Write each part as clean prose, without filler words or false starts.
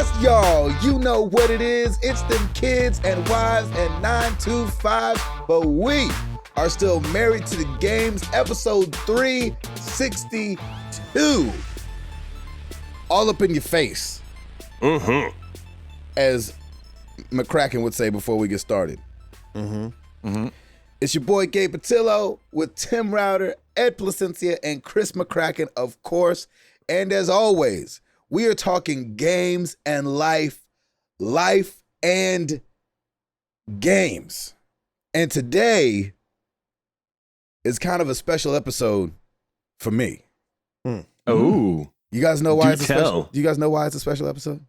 Yes, y'all, you know what it is. It's them kids and wives and 925, but we are still married to the games, episode 362. All up in your face. Mm-hmm. As McCracken would say before we get started. Mm-hmm. Mm-hmm. It's your boy Gabe Patillo with Tim Router, Ed Placencia, and Chris McCracken, of course. And as always, we are talking games and life and games. And today is kind of a special episode for me. Oh. You guys know why it's a tell. special? Do you guys know why it's a special episode?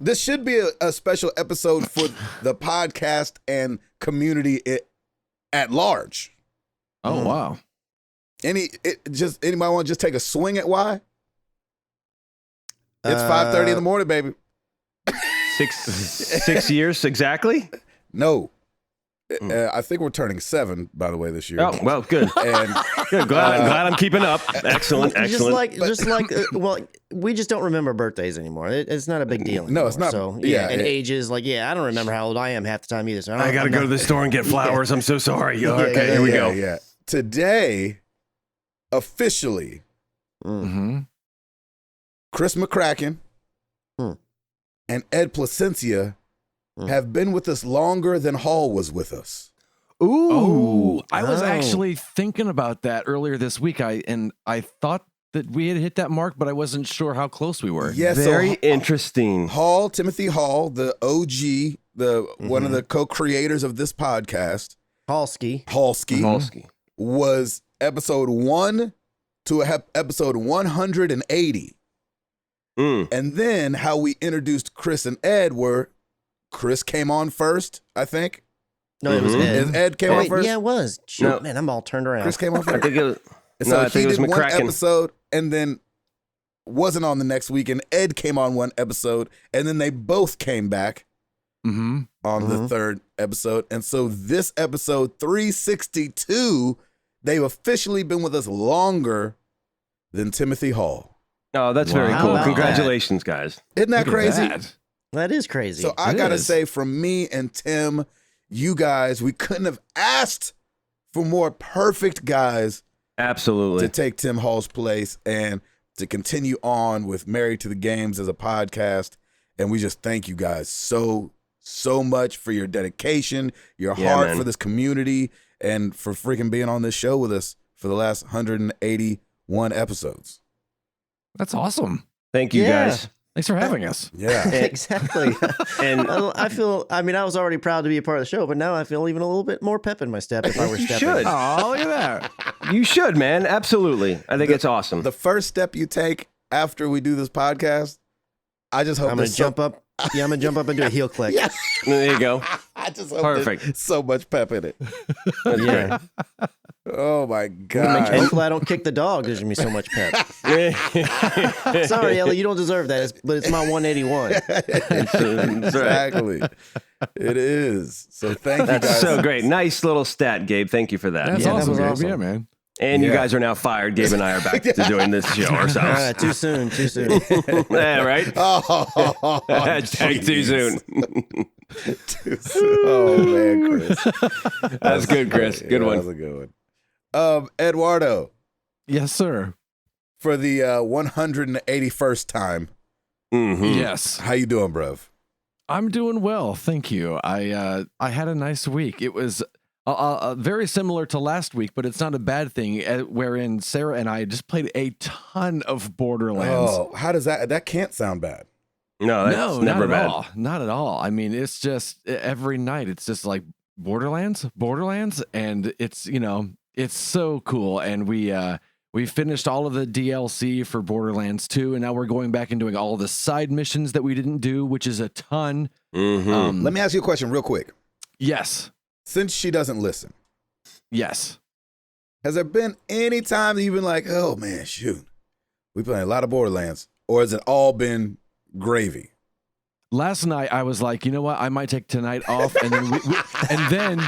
This should be a special episode for the podcast and community at large. Oh, wow. Anybody want to just take a swing at why? It's 5:30 in the morning, baby. 6 years exactly? No. I think we're turning 7, by the way, this year. Oh, well, good. And Good. Glad I'm keeping up. Excellent. Well, we just don't remember birthdays anymore. It's not a big deal anymore. No, it's not. So, Yeah, and ages, I don't remember how old I am half the time either. So I got to go to the store and get flowers. I'm so sorry. Okay, here we go. Yeah. Today, officially, Mm-hmm. Chris McCracken and Ed Placencia have been with us longer than Hall was with us. Ooh. I was actually thinking about that earlier this week. I thought that we had hit that mark, but I wasn't sure how close we were. Yes, Very interesting. Hall, Timothy Hall, the OG, one of the co-creators of this podcast, Halski, was episode 1 to episode 180. And then how we introduced Chris and Ed were Chris came on first, I think. No, it was Ed. Ed came on first? Yeah, it was. Shoot, man, I'm all turned around. Chris came on first. I think it was, So I think he it was did one McCracken. episode and then wasn't on the next week, and Ed came on one episode, and then they both came back on the third episode. And so this episode 362, they've officially been with us longer than Timothy Hall. Oh, that's very Wow. cool. How about Congratulations, guys. Isn't that Look at crazy? that. That is crazy. So I It gotta is. say, from me and Tim, you guys, we couldn't have asked for more perfect guys Absolutely. to take Tim Hall's place and to continue on with Married to the Games as a podcast. And we just thank you guys so much for your dedication, your heart man. for this community, and for freaking being on this show with us for the last 181 episodes. That's awesome. Thank you, Yeah. guys. Thanks for having us. Yeah. Exactly. And I was already proud to be a part of the show, but now I feel even a little bit more pep in my step if I were You stepping. should. Oh, look at that. you should, man. Absolutely. I think it's awesome. The first step you take after we do this podcast, I just hope I'm gonna there's jump up. Yeah, I'm gonna jump up and do a heel click. Yeah. There you go. I just hope Perfect. there's so much pep in it. Yeah. Oh my God. Hopefully I don't kick the dog. There's gonna be so much pep. Sorry, Ellie, you don't deserve that. But it's my 181. That's right. Exactly. It is. So thank you That's guys. so great. Nice little stat, Gabe. Thank you for that. That's Yeah, that awesome, was Gabe. awesome. Yeah, man. And you Yeah. guys are now fired. Gabe and I are back to doing this show ourselves. Too soon. Yeah, right? Oh, Hashtag too jeez. soon. Too soon. Oh man, Chris. That's good, Chris. Good That one. was a good one. Eduardo, Yes, sir. for the 181st time, Mhm. Yes. how you doing, bruv? I'm doing well, thank you. I had a nice week. It was very similar to last week, but it's not a bad thing. Wherein Sarah and I just played a ton of Borderlands. Oh, how does that can't sound bad. No, that's No, never not at bad. all. Not at all. I mean, it's just every night. It's just like Borderlands, and it's it's so cool. And we finished all of the DLC for Borderlands 2, and now we're going back and doing all the side missions that we didn't do, which is a ton. Mhm. Let me ask you a question real quick. Yes, Since she doesn't listen, yes. has there been any time that you've been like, oh man, shoot, we playing a lot of Borderlands, or has it all been gravy? Last night I was like, you know what? I might take tonight off, and then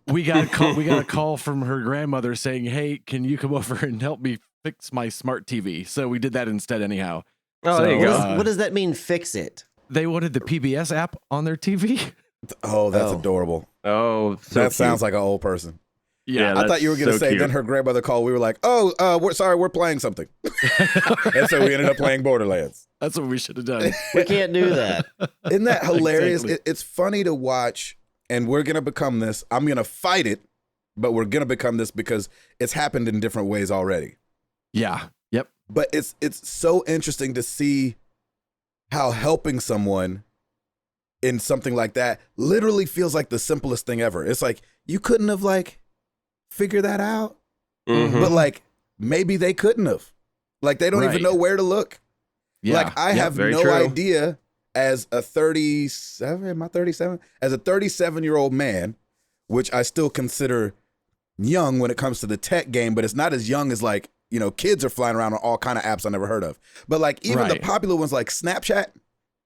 we got a call from her grandmother saying, "Hey, can you come over and help me fix my smart TV. So we did that instead anyhow. Oh, So, there you go. What does that mean? Fix it. They wanted the PBS app on their TV. Oh, that's Oh. adorable. Oh, so That sounds like an old person. Yeah, I thought you were going to so say, cute. then her grandmother called. We were like, we're sorry, we're playing something. And so we ended up playing Borderlands. That's what we should have done. We can't do that. Isn't that hilarious? Exactly. It's funny to watch, and we're going to become this. I'm going to fight it, but we're going to become this because it's happened in different ways already. Yeah. Yep. But it's so interesting to see how helping someone in something like that literally feels like the simplest thing ever. It's like, you couldn't have like figured that out, Mhm. but like maybe they couldn't have. Like they don't even Right. know where to look. Yeah. Like I have very no true. idea as a 37, am I 37? As a 37-year-old man, which I still consider young when it comes to the tech game, but it's not as young as like, you know, kids are flying around on all kind of apps I never heard of. But like even the Right. popular ones like Snapchat,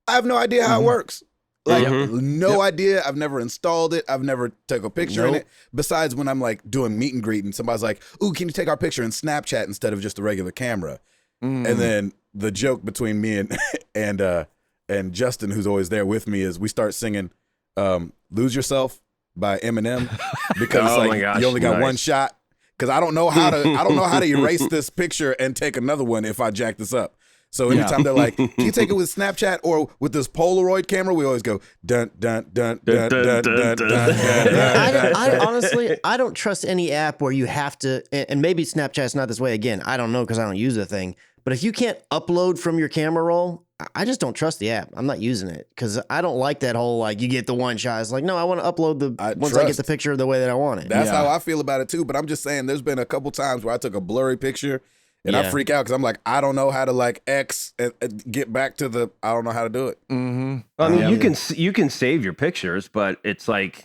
I have no idea how it works. Like no idea. I've never installed it. I've never took a picture in Nope. it. Besides when I'm like doing meet and greet and somebody's like, "Ooh, can you take our picture in Snapchat instead of just a regular camera?" Mm. And then the joke between me and Justin, who's always there with me, is we start singing "Lose Yourself" by Eminem because it's Oh my like gosh, you only got nice. one shot. Because I don't know how to erase this picture and take another one if I jack this up. So anytime they're like, "Can you take it with Snapchat or with this Polaroid camera?" We always go dun dun dun dun dun dun dun dun. Honestly, I don't trust any app where you have to, and maybe Snapchat's not this way. Again, I don't know because I don't use the thing. But if you can't upload from your camera roll, I just don't trust the app. I'm not using it because I don't like that whole like you get the one shot. It's like, no, I want to upload once I get the picture the way that I want it. That's Yeah. how I feel about it too. But I'm just saying, there's been a couple times where I took a blurry picture and I Yeah. freak out because I'm like, I don't know how to like X and get back to the. I don't know how to do it. Mm-hmm. I mean, Yeah. you can save your pictures, but it's like,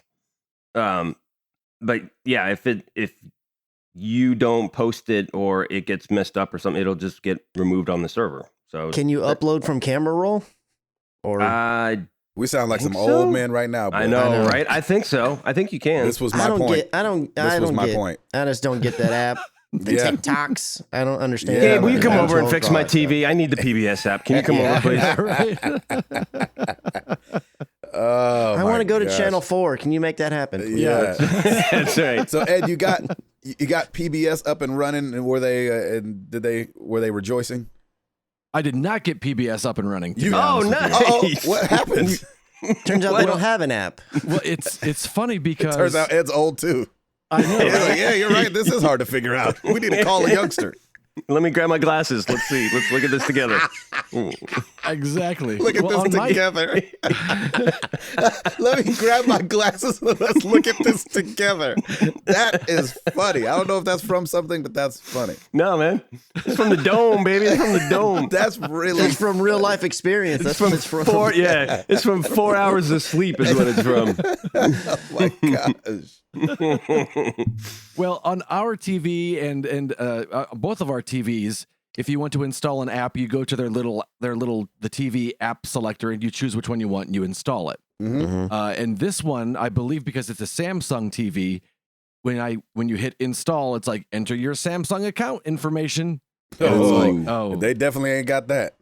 but yeah, if you don't post it or it gets messed up or something, it'll just get removed on the server. So Can you upload from camera roll? Or We sound like Think some so? old men right now. I boy. know, right? I think so. I think you can. This was I my don't point. get. I don't. This I was don't my get. point. I just don't get that app. The Yeah. TikToks. I don't understand. Yeah, Gabe, will you man, come that's over and all fix my right. TV? I need the PBS app. Can you come over, please? Right. Oh, I want to go to gosh. Channel 4. Can you make that happen? please? Yeah. That's right. So Ed, you got PBS up and running, and were they rejoicing? I did not get PBS up and running. to You- be Oh, honest with you. Oh, Nice. what happened? Turns out they don't have an app. Well, it's funny because Turns out Ed's old too. I know. He's like, yeah, you're right. This is hard to figure out. We need to call a youngster. Let me grab my glasses. Let's see. Let's look at this together. Exactly. Look at Well, this on my- together. Let me grab my glasses and let's look at this together. That is funny. I don't know if that's from something, but that's funny. No, man. It's from the dome, baby. It's from the dome. That's really It's from real life experience. That's what it's from. It's from 4 hours of sleep is what it's from. oh my gosh. Well, on our TV and both of our TVs, if you want to install an app, you go to the TV app selector and you choose which one you want and you install it. Mhm. And this one, I believe, because it's a Samsung TV, when you hit install, it's like enter your Samsung account information. And it's Oh. like, oh, They definitely ain't got that.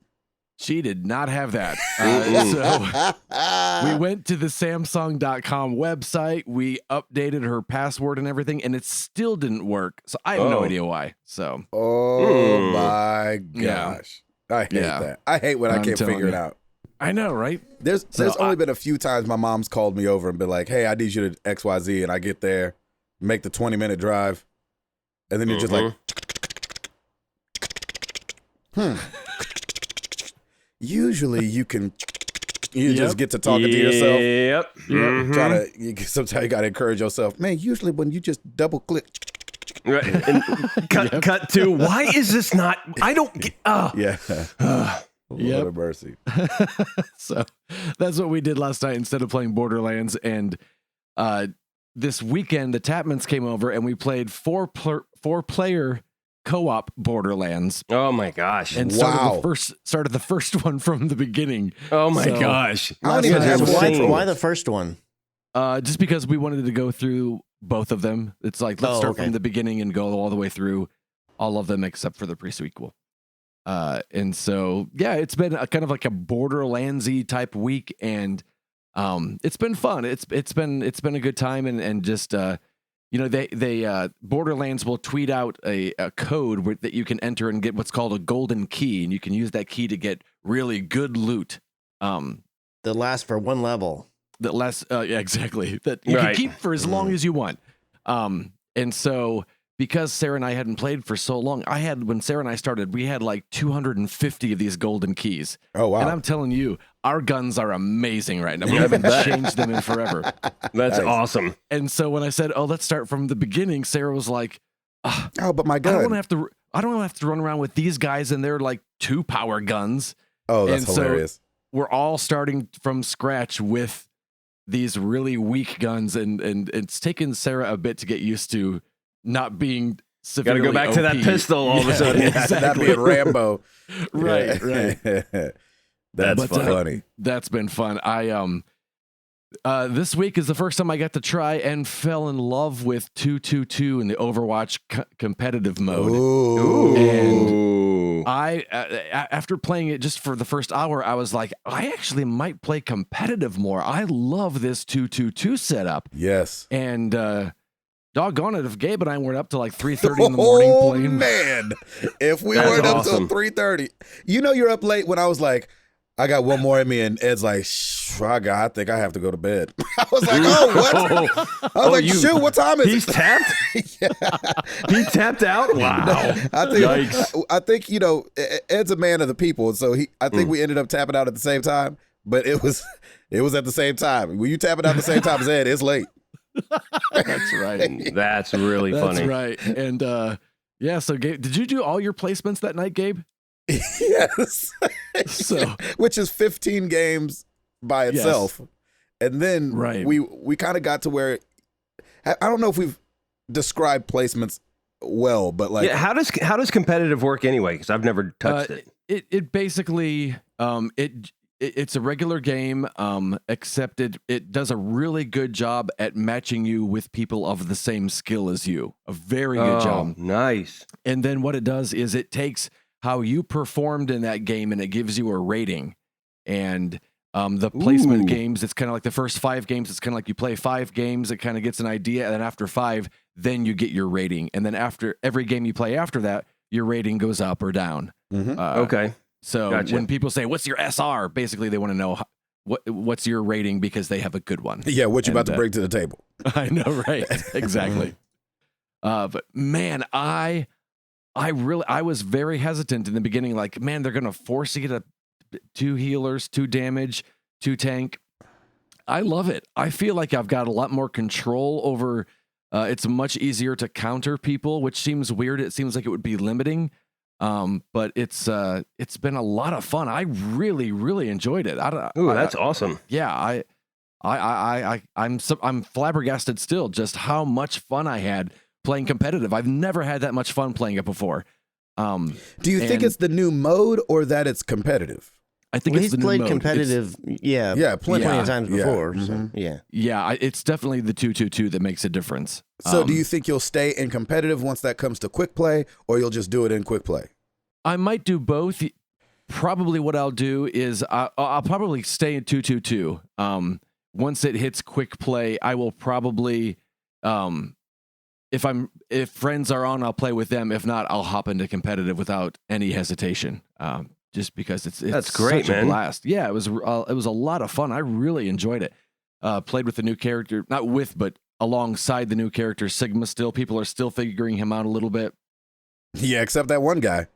she did not have that. So we went to the Samsung.com website. We updated her password and everything, and it still didn't work. So I have no Oh. idea why. So Oh my Yeah. gosh. I hate Yeah. that. I hate when I I'm can't telling figure it you. out. I know, right? There's So only been a few times my mom's called me over and been like, "Hey, I need you to XYZ," and I get there, make the 20-minute drive, and then you're just like, Usually you can, just get to talking to yourself. Yep. Mhm. Sometimes you gotta encourage yourself. Man, usually when you just double click, Right. And cut to, why is this not, I don't get, yeah. Lord Yep. of mercy. So that's what we did last night instead of playing Borderlands. And this weekend, the Tapmans came over and we played four-player co-op Borderlands. Oh my gosh. And Wow. started the first one from the beginning. Oh my So- gosh. I don't even Last have night was Why, insane. why the first one? Just because we wanted to go through both of them. It's like, let's Oh, start okay. from the beginning and go all the way through. all of them except for the prequel. And so, yeah, it's been a kind of like a Borderlands-y type week, and it's been fun. It's been a good time, and just they Borderlands will tweet out a code that you can enter and get what's called a golden key, and you can use that key to get really good loot. That lasts for one level. That lasts, yeah, exactly. That you can keep for as long as you want. And so, because Sarah and I hadn't played for so long, when Sarah and I started, we had like 250 of these golden keys. Oh, wow. And I'm telling you, our guns are amazing right now. We haven't changed them in forever. That's awesome. And so when I said, "Oh, let's start from the beginning," Sarah was like, "Oh, but my gun. I don't want to have to run around with these guys and they're like 2-power guns." Oh, that's hilarious. So we're all starting from scratch with these really weak guns, and it's taken Sarah a bit to get used to not being severely Gotta go back OP. to that pistol all of a sudden. Exactly. Not being Rambo. Right. That's funny. That's been fun. This week is the first time I got to try and fell in love with 222 in the Overwatch competitive mode. Ooh. And after playing it just for the first hour, I was like, I actually might play competitive more. I love this 222 setup. Yes. And doggone it, if Gabe and I weren't up to like 3:30 in the morning playing. Oh, man. If we That's weren't awesome. up till 3:30. You know you're up late when I was like, I got one more in me, and Ed's like, I think I have to go to bed. I was like, oh, what? I was like, shoot, what time is He's it? tapped? He tapped out? Wow. I think, Ed's a man of the people, and so I think we ended up tapping out at the same time, but it was at the same time. When you tap it out at the same time as Ed, it's late. That's right. That's really funny. That's right. And yeah, so Gabe, did you do all your placements that night, Gabe? Yes. So, which is 15 games by itself. Yes. And then we kind of got to where I don't know if we've described placements well, but like, how does competitive work anyway? Because I've never touched it. It basically it's a regular game, except it does a really good job at matching you with people of the same skill as you. A very good job. Nice. And then what it does is it takes how you performed in that game and it gives you a rating. And the placement games, it's kind of like the first 5 games. It's kind of like you play 5 games. It kind of gets an idea. And then after 5, then you get your rating. And then after every game you play after that, your rating goes up or down. Mm-hmm. Okay. So when people say, "What's your SR?" basically they want to know what's your rating because they have a good one. Yeah, what you about to bring to the table. I know, right? Exactly. But man, I was very hesitant in the beginning. Like, man, they're gonna force you to 2 healers, 2 damage, 2 tank. I love it. I feel like I've got a lot more control over. It's much easier to counter people, which seems weird. It seems like it would be limiting. But it's been a lot of fun. I really, really enjoyed it. That's awesome. Yeah, I'm flabbergasted still just how much fun I had playing competitive. I've never had that much fun playing it before. Do you think it's the new mode or that it's competitive? I think he's played competitive, plenty of times before. Yeah. So, yeah, it's definitely the 222 that makes a difference. So, do you think you'll stay in competitive once that comes to quick play, or you'll just do it in quick play? I might do both. Probably, what I'll do is I'll probably stay in 222. Once it hits quick play, I will probably, if friends are on, I'll play with them. If not, I'll hop into competitive without any hesitation. Just because it's that's great, such man. A blast. Yeah, it was a lot of fun. I really enjoyed it. Played with the new character, not with, but alongside the new character, Sigma still. People are still figuring him out a little bit. Yeah, except that one guy.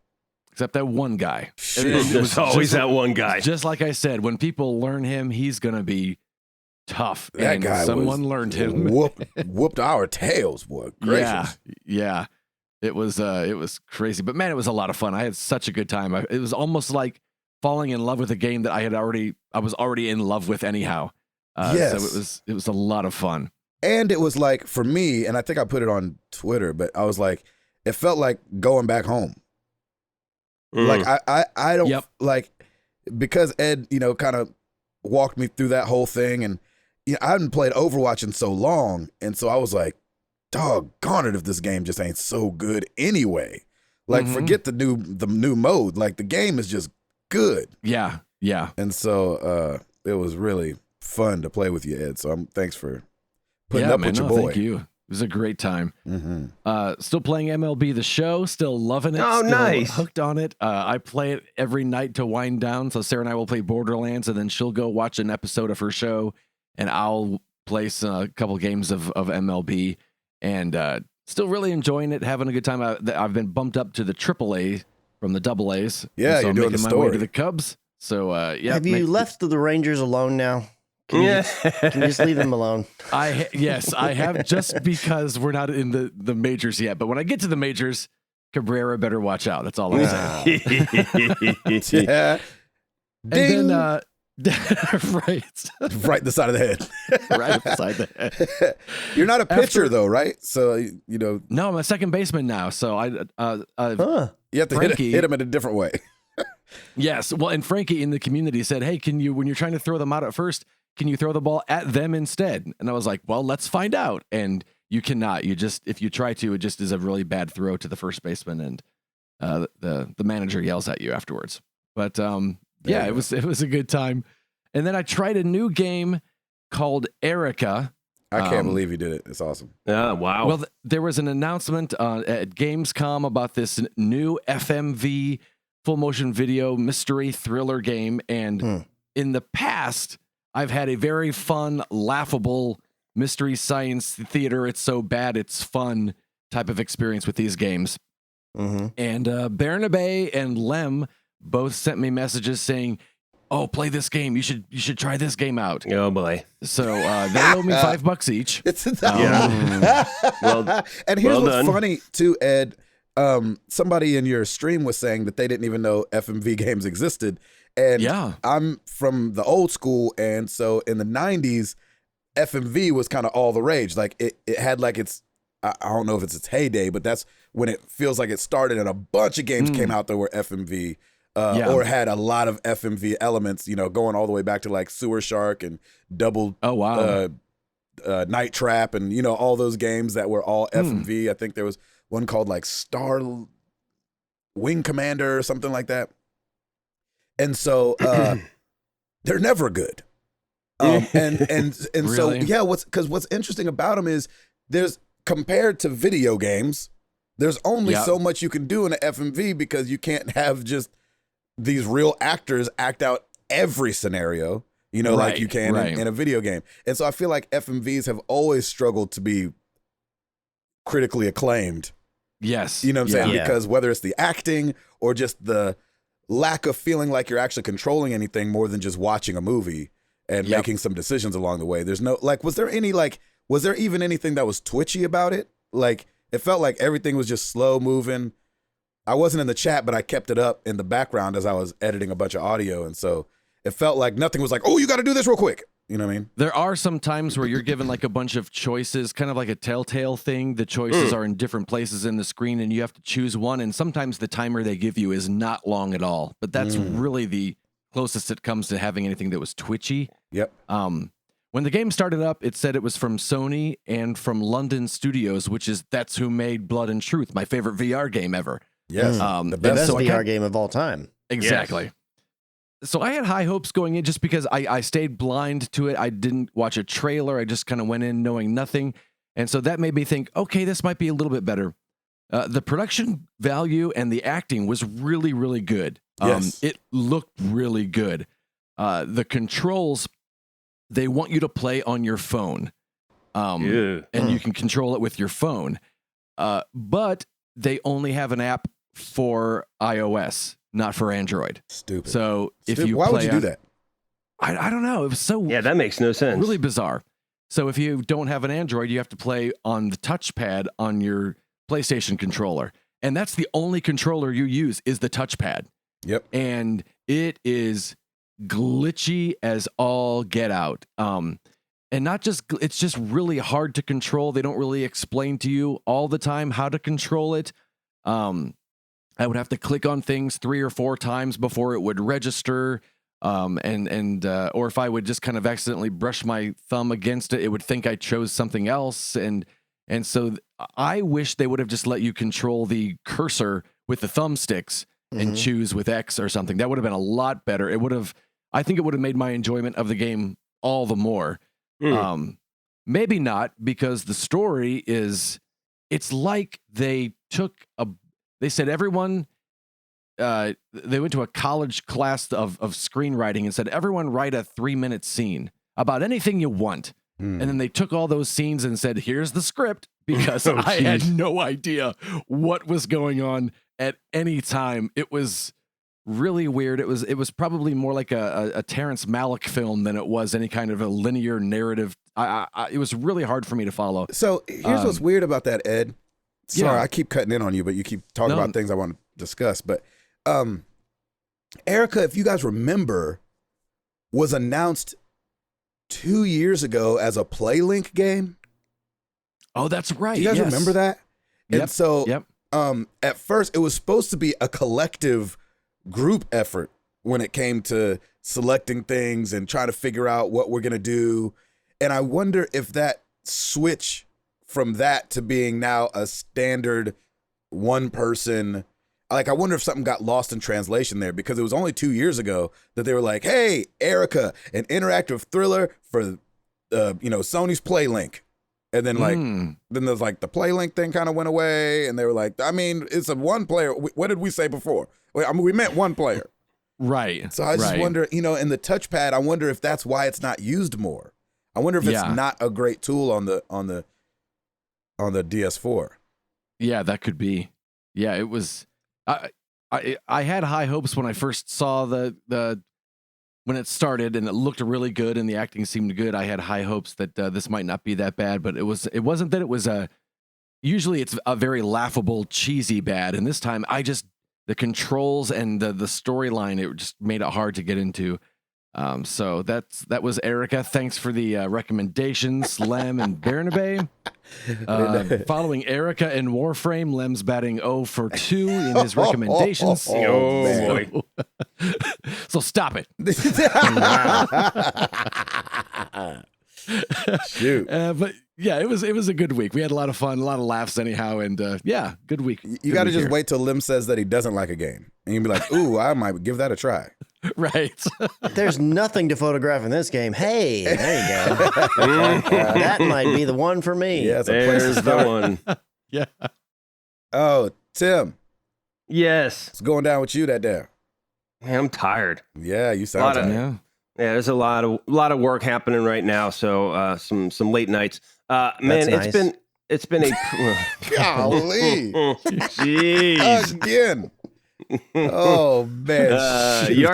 There's always that one guy. Just like I said, when people learn him, he's going to be tough. That and guy someone learned him. Whooped our tails, boy. Gracious. Yeah. It was crazy, but man, it was a lot of fun. I had such a good time. It was almost like falling in love with a game that I was already in love with anyhow. Yes. So it was a lot of fun. And it was like, for me, and I think I put it on Twitter, but I was like, it felt like going back home. Like I don't like, because Ed, kind of walked me through that whole thing, and I hadn't played Overwatch in so long, and so I was like, doggone it if this game just ain't so good anyway. Like, forget the new mode. Like, the game is just good. Yeah. And so it was really fun to play with you, Ed. So thanks for putting up with your boy. Thank you. It was a great time. Mm-hmm. Still playing MLB The Show, still loving it. Oh, still nice. Hooked on it. I play it every night to wind down. So Sarah and I will play Borderlands, and then she'll go watch an episode of her show, and I'll play a couple games of MLB, and still really enjoying it, having a good time. I've been bumped up to the AAA from the AA's. Yeah, so you're I'm doing making the my way story. to the Cubs. So Have you left the Rangers alone now? Can you just leave them alone? Yes, I have, just because we're not in the majors yet. But when I get to the majors, Cabrera better watch out. That's all I'm saying. Yeah. Ding. And then, right right in the side of the head. right beside the head. You're not a pitcher, though, right? So, you know. No, I'm a second baseman now. So you have to Frankie, hit him in a different way. Yes. Well, and Frankie in the community said, hey, when you're trying to throw them out at first, can you throw the ball at them instead? And I was like, well, let's find out. And you cannot. If you try to, it just is a really bad throw to the first baseman, and the manager yells at you afterwards. But it was a good time. And then I tried a new game called Erica. I can't believe you did it. It's awesome. Oh, wow. Well, there was an announcement at Gamescom about this new FMV full motion video mystery thriller game. And in the past, I've had a very fun, laughable mystery science theater, it's so bad it's fun type of experience with these games. And Bernabe and Lem both sent me messages saying, oh, play this game. You should try this game out. Oh, boy. So they owe me $5 each. It's Well, and here's well what's done. funny too, Ed. Somebody in your stream was saying that they didn't even know FMV games existed. And I'm from the old school, and so in the 90s, FMV was kind of all the rage. Like it had like I don't know if it's its heyday, but that's when it feels like it started, and a bunch of games came out that were FMV. Or had a lot of FMV elements, going all the way back to like Sewer Shark and Double Night Trap, and all those games that were all FMV. I think there was one called like Star Wing Commander or something like that. And so they're never good. And Really? so what's interesting about them is there's, compared to video games, there's only so much you can do in an FMV, because you can't have just these real actors act out every scenario, like you can in a video game. And so I feel like FMVs have always struggled to be critically acclaimed. Yes. You know what I'm saying? Yeah. Because whether it's the acting or just the lack of feeling like you're actually controlling anything more than just watching a movie and making some decisions along the way. There's no, was there even anything that was twitchy about it? Like, it felt like everything was just slow moving. I wasn't in the chat, but I kept it up in the background as I was editing a bunch of audio. And so it felt like nothing was like, oh, you got to do this real quick. You know what I mean? There are some times where you're given like a bunch of choices, kind of like a Telltale thing. The choices are in different places in the screen, and you have to choose one. And sometimes the timer they give you is not long at all. But that's really the closest it comes to having anything that was twitchy. Yep. When the game started up, it said it was from Sony and from London Studios, that's who made Blood and Truth, my favorite VR game ever. Yes. The best VR game of all time. Exactly. Yes. So I had high hopes going in, just because I stayed blind to it. I didn't watch a trailer. I just kind of went in knowing nothing. And so that made me think, okay, this might be a little bit better. The production value and the acting was really, really good. Yes. It looked really good. The controls, they want you to play on your phone. And you can control it with your phone. But they only have an app for iOS, not for Android. Stupid. So why would you do that? I don't know. It was so that makes no sense. really bizarre. So if you don't have an Android, you have to play on the touchpad on your PlayStation controller. And that's the only controller you use, is the touchpad. Yep. And it is glitchy as all get out. And not just, it's just really hard to control. They don't really explain to you all the time how to control it. I would have to click on things 3 or 4 times before it would register. Or if I would just kind of accidentally brush my thumb against it, it would think I chose something else. And so I wish they would have just let you control the cursor with the thumbsticks and choose with X or something. That would have been a lot better. I think it would have made my enjoyment of the game all the more. Maybe not, because the story it's like they said everyone, they went to a college class of screenwriting and said, everyone write a 3-minute scene about anything you want. And then they took all those scenes and said, here's the script, because I had no idea what was going on at any time. It was really weird. It was probably more like a Terrence Malick film than it was any kind of a linear narrative. It was really hard for me to follow. So here's what's weird about that, Ed. Sorry, Yeah. I keep cutting in on you, but you keep talking about things I want to discuss. But Erica, if you guys remember, was announced 2 years ago as a PlayLink game. Oh, that's right. Do you guys remember that? Yep. And so Yep. at first it was supposed to be a collective group effort when it came to selecting things and trying to figure out what we're going to do. And I wonder if that switch from that to being now a standard one person, like, I wonder if something got lost in translation there, because it was only 2 years ago that they were like, hey, Erica, an interactive thriller for, Sony's PlayLink. And then then there's like the PlayLink thing kind of went away, and they were like, I mean, it's a one player. What did we say before? We meant one player. Right. So I just wonder, in the touchpad, I wonder if that's why it's not used more. I wonder if it's not a great tool on the DS4. Yeah, that could be. Yeah, it was. I had high hopes when I first saw the when it started, and it looked really good and the acting seemed good. I had high hopes that this might not be that bad, but it wasn't that. It was usually it's a very laughable, cheesy bad, and this time the controls and the storyline, it just made it hard to get into. So that was Erica. Thanks for the recommendations, Lem and Bernabe. Following Erica and Warframe, Lem's batting 0 for 2 in his recommendations. boy. So stop it. Shoot. But yeah, it was a good week. We had a lot of fun, a lot of laughs anyhow, and good week. You got to just wait till Lim says that he doesn't like a game, and you'll be like, ooh, I might give that a try. Right. There's nothing to photograph in this game. Hey, there you go. That might be the one for me. Yeah, it's a place to There's the start. one. Yeah. Oh, Tim, Yes. what's going down with you that day? Man, I'm tired. Yeah, you sound Lot of- tired. Yeah. Yeah, there's a lot of work happening right now. So some late nights. Man, That's nice. it's been a Golly. Jeez. Again. Oh, man. You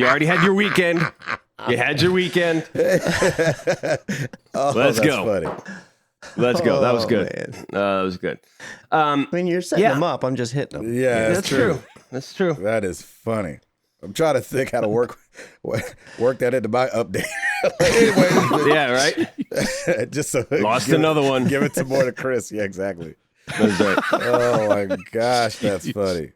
already had your weekend. You had your weekend. Oh, Let's that's go. funny. Let's go. That was Oh, good. man. That was good. I mean, you're setting Yeah. them up. I'm just hitting them. Yeah, That's true. That's true. That is funny. I'm trying to think how to work that into my update. Anyway, Yeah, right. just so Lost another one. Give it some more to Chris. Yeah, exactly. That's right. Oh my gosh, that's funny.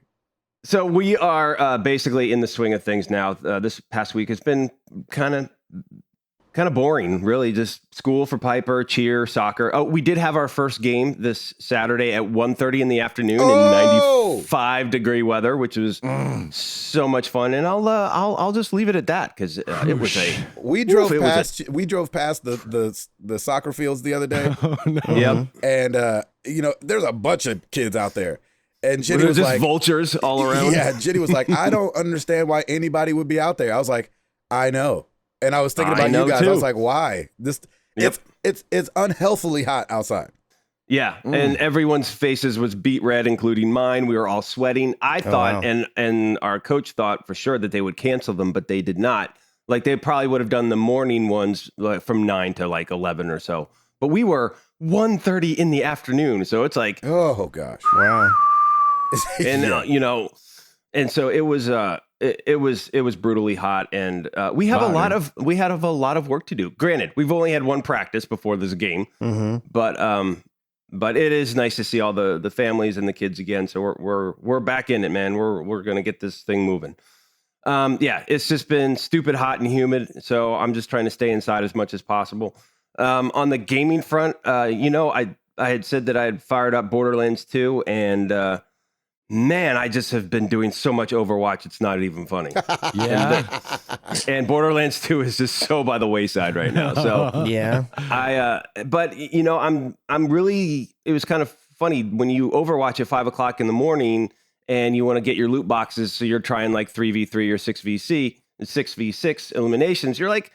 So we are basically in the swing of things now. This past week has been kind of boring, really. Just school for Piper, cheer, soccer. Oh, we did have our first game this Saturday at 1:30 in the afternoon in 95-degree weather, which was so much fun. And I'll just leave it at that, because it was a We drove it was past the soccer fields the other day, Oh no. yep. and there's a bunch of kids out there, and Jenny There was just like, vultures all around. Yeah, Jenny was like, I don't understand why anybody would be out there. I was like, I know. And I was thinking I about know you guys. too. I was like, why? Yep. It's unhealthily hot outside. Yeah, and everyone's faces was beet red, including mine. We were all sweating. I thought, wow. and our coach thought for sure that they would cancel them, but they did not. Like, they probably would have done the morning ones, like, from 9 to like 11 or so. But we were 1:30 in the afternoon, so it's like, Oh gosh. Wow. and Yeah. and so it was it was brutally hot, and we have a lot of work to do. Granted, we've only had one practice before this game, Mm-hmm. but it is nice to see all the families and the kids again. So we're back in it, man. We're gonna get this thing moving. Yeah, it's just been stupid hot and humid, so I'm just trying to stay inside as much as possible. On the gaming front, I had said that I had fired up Borderlands 2, and Man, I just have been doing so much Overwatch. It's not even funny. Yeah. And Borderlands 2 is just so by the wayside right now. So Yeah. but you know, I'm really. It was kind of funny when you Overwatch at 5 o'clock in the morning and you want to get your loot boxes. So you're trying like 3v3 or 6v6 eliminations. You're like,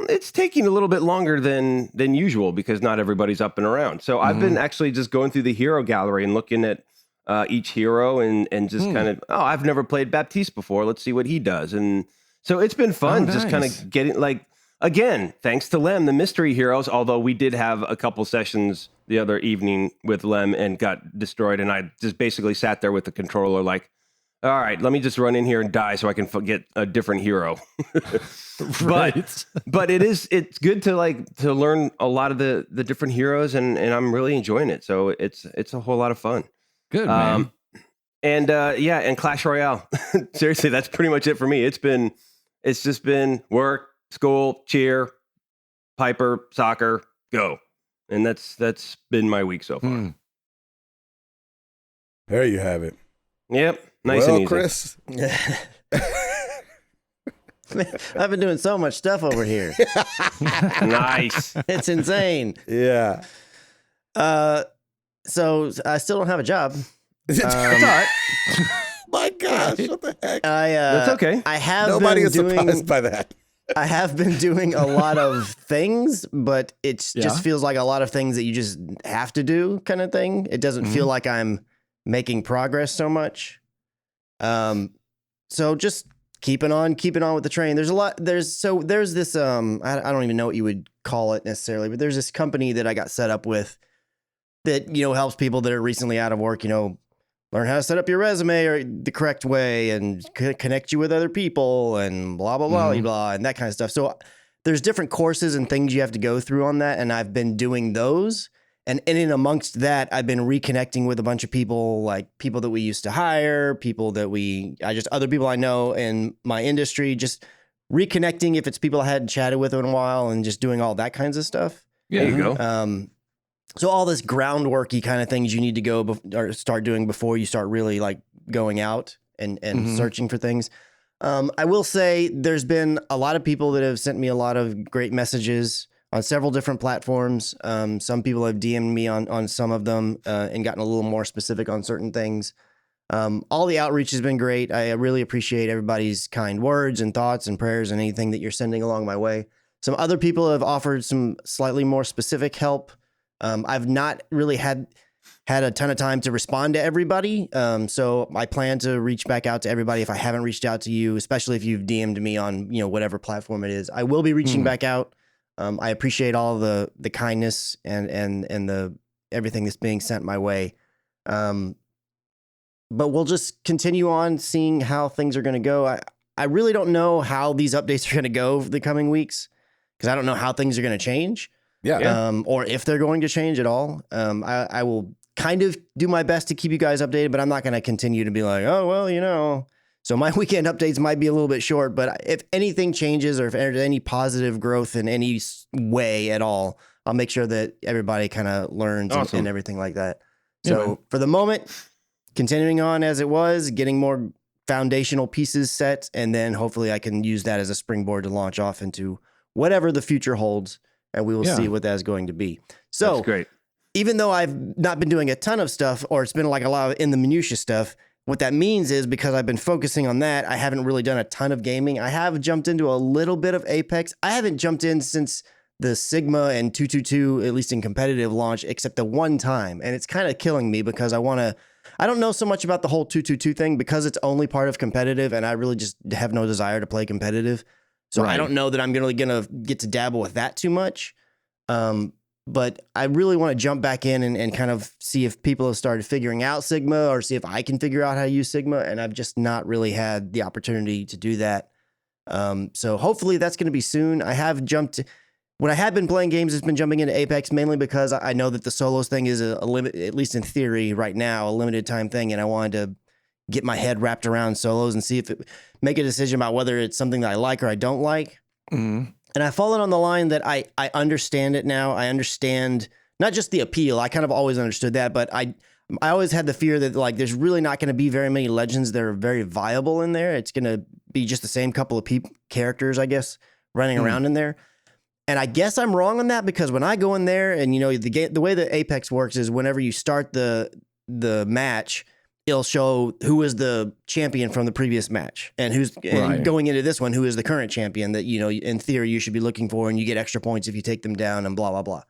it's taking a little bit longer than usual because not everybody's up and around. So I've been actually just going through the hero gallery and looking at each hero and just kind of, I've never played Baptiste before. Let's see what he does. And so it's been fun just kind of getting like, again, thanks to Lem, the mystery heroes, although we did have a couple sessions the other evening with Lem and got destroyed. And I just basically sat there with the controller like, all right, let me just run in here and die so I can get a different hero. But it's good to learn a lot of the different heroes and I'm really enjoying it. So it's a whole lot of fun. Good, man. And Clash Royale. Seriously, that's pretty much it for me. It's just been work, school, cheer, Piper, soccer, go. And that's been my week so far. There you have it. Yep. Nice and easy. Chris. I've been doing so much stuff over here. Nice. It's insane. Yeah. So I still don't have a job. It's all right. My gosh, what the heck? That's okay. I have Nobody been is surprised by that. I have been doing a lot of things, but it just feels like a lot of things that you just have to do kind of thing. It doesn't feel like I'm making progress so much. So just keeping on with the train. There's this, I don't even know what you would call it necessarily, but there's this company that I got set up with that, helps people that are recently out of work, learn how to set up your resume or the correct way and connect you with other people and blah, blah, blah, blah, and that kind of stuff. So there's different courses and things you have to go through on that. And I've been doing those. And in amongst that, I've been reconnecting with a bunch of people, like people that we used to hire, people that other people I know in my industry, just reconnecting if it's people I hadn't chatted with in a while and just doing all that kinds of stuff. Yeah, there you go. So all this groundworky kind of things you need to go or start doing before you start really like going out and searching for things. I will say there's been a lot of people that have sent me a lot of great messages on several different platforms. Some people have DM'd me on some of them and gotten a little more specific on certain things. All the outreach has been great. I really appreciate everybody's kind words and thoughts and prayers and anything that you're sending along my way. Some other people have offered some slightly more specific help. I've not really had a ton of time to respond to everybody. So I plan to reach back out to everybody if I haven't reached out to you, especially if you've DM'd me on, whatever platform it is. I will be reaching back out. I appreciate all the kindness and the everything that's being sent my way. But we'll just continue on seeing how things are going to go. I really don't know how these updates are going to go for the coming weeks because I don't know how things are going to change. Yeah. Or if they're going to change at all. I will kind of do my best to keep you guys updated, but I'm not going to continue to be like, oh, well, So my weekend updates might be a little bit short, but if anything changes or if there's any positive growth in any way at all, I'll make sure that everybody kind of learns and everything like that. So for the moment, continuing on as it was, getting more foundational pieces set, and then hopefully I can use that as a springboard to launch off into whatever the future holds, and we will see what that's going to be. So that's great. Even though I've not been doing a ton of stuff, or it's been like a lot of in the minutia stuff, what that means is because I've been focusing on that, I haven't really done a ton of gaming. I have jumped into a little bit of Apex. I haven't jumped in since the Sigma and 222, at least in competitive launch, except the one time. And it's kind of killing me because I don't know so much about the whole 222 thing because it's only part of competitive and I really just have no desire to play competitive. So I don't know that I'm really going to get to dabble with that too much. But I really want to jump back in and kind of see if people have started figuring out Sigma or see if I can figure out how to use Sigma. And I've just not really had the opportunity to do that. So hopefully that's going to be soon. When I have been playing games, it's been jumping into Apex mainly because I know that the solos thing is a limit, at least in theory right now, a limited time thing. And I wanted to get my head wrapped around solos and see make a decision about whether it's something that I like or I don't like. Mm-hmm. And I've fallen on the line that I understand it now. I understand not just the appeal. I kind of always understood that, but I always had the fear that like there's really not going to be very many legends that are very viable in there. It's going to be just the same couple of characters, I guess, running around in there. And I guess I'm wrong on that because when I go in there and, you know, the way that Apex works is whenever you start the match, it'll show who is the champion from the previous match and and going into this one, who is the current champion that, you know, in theory you should be looking for, and you get extra points if you take them down and blah, blah, blah.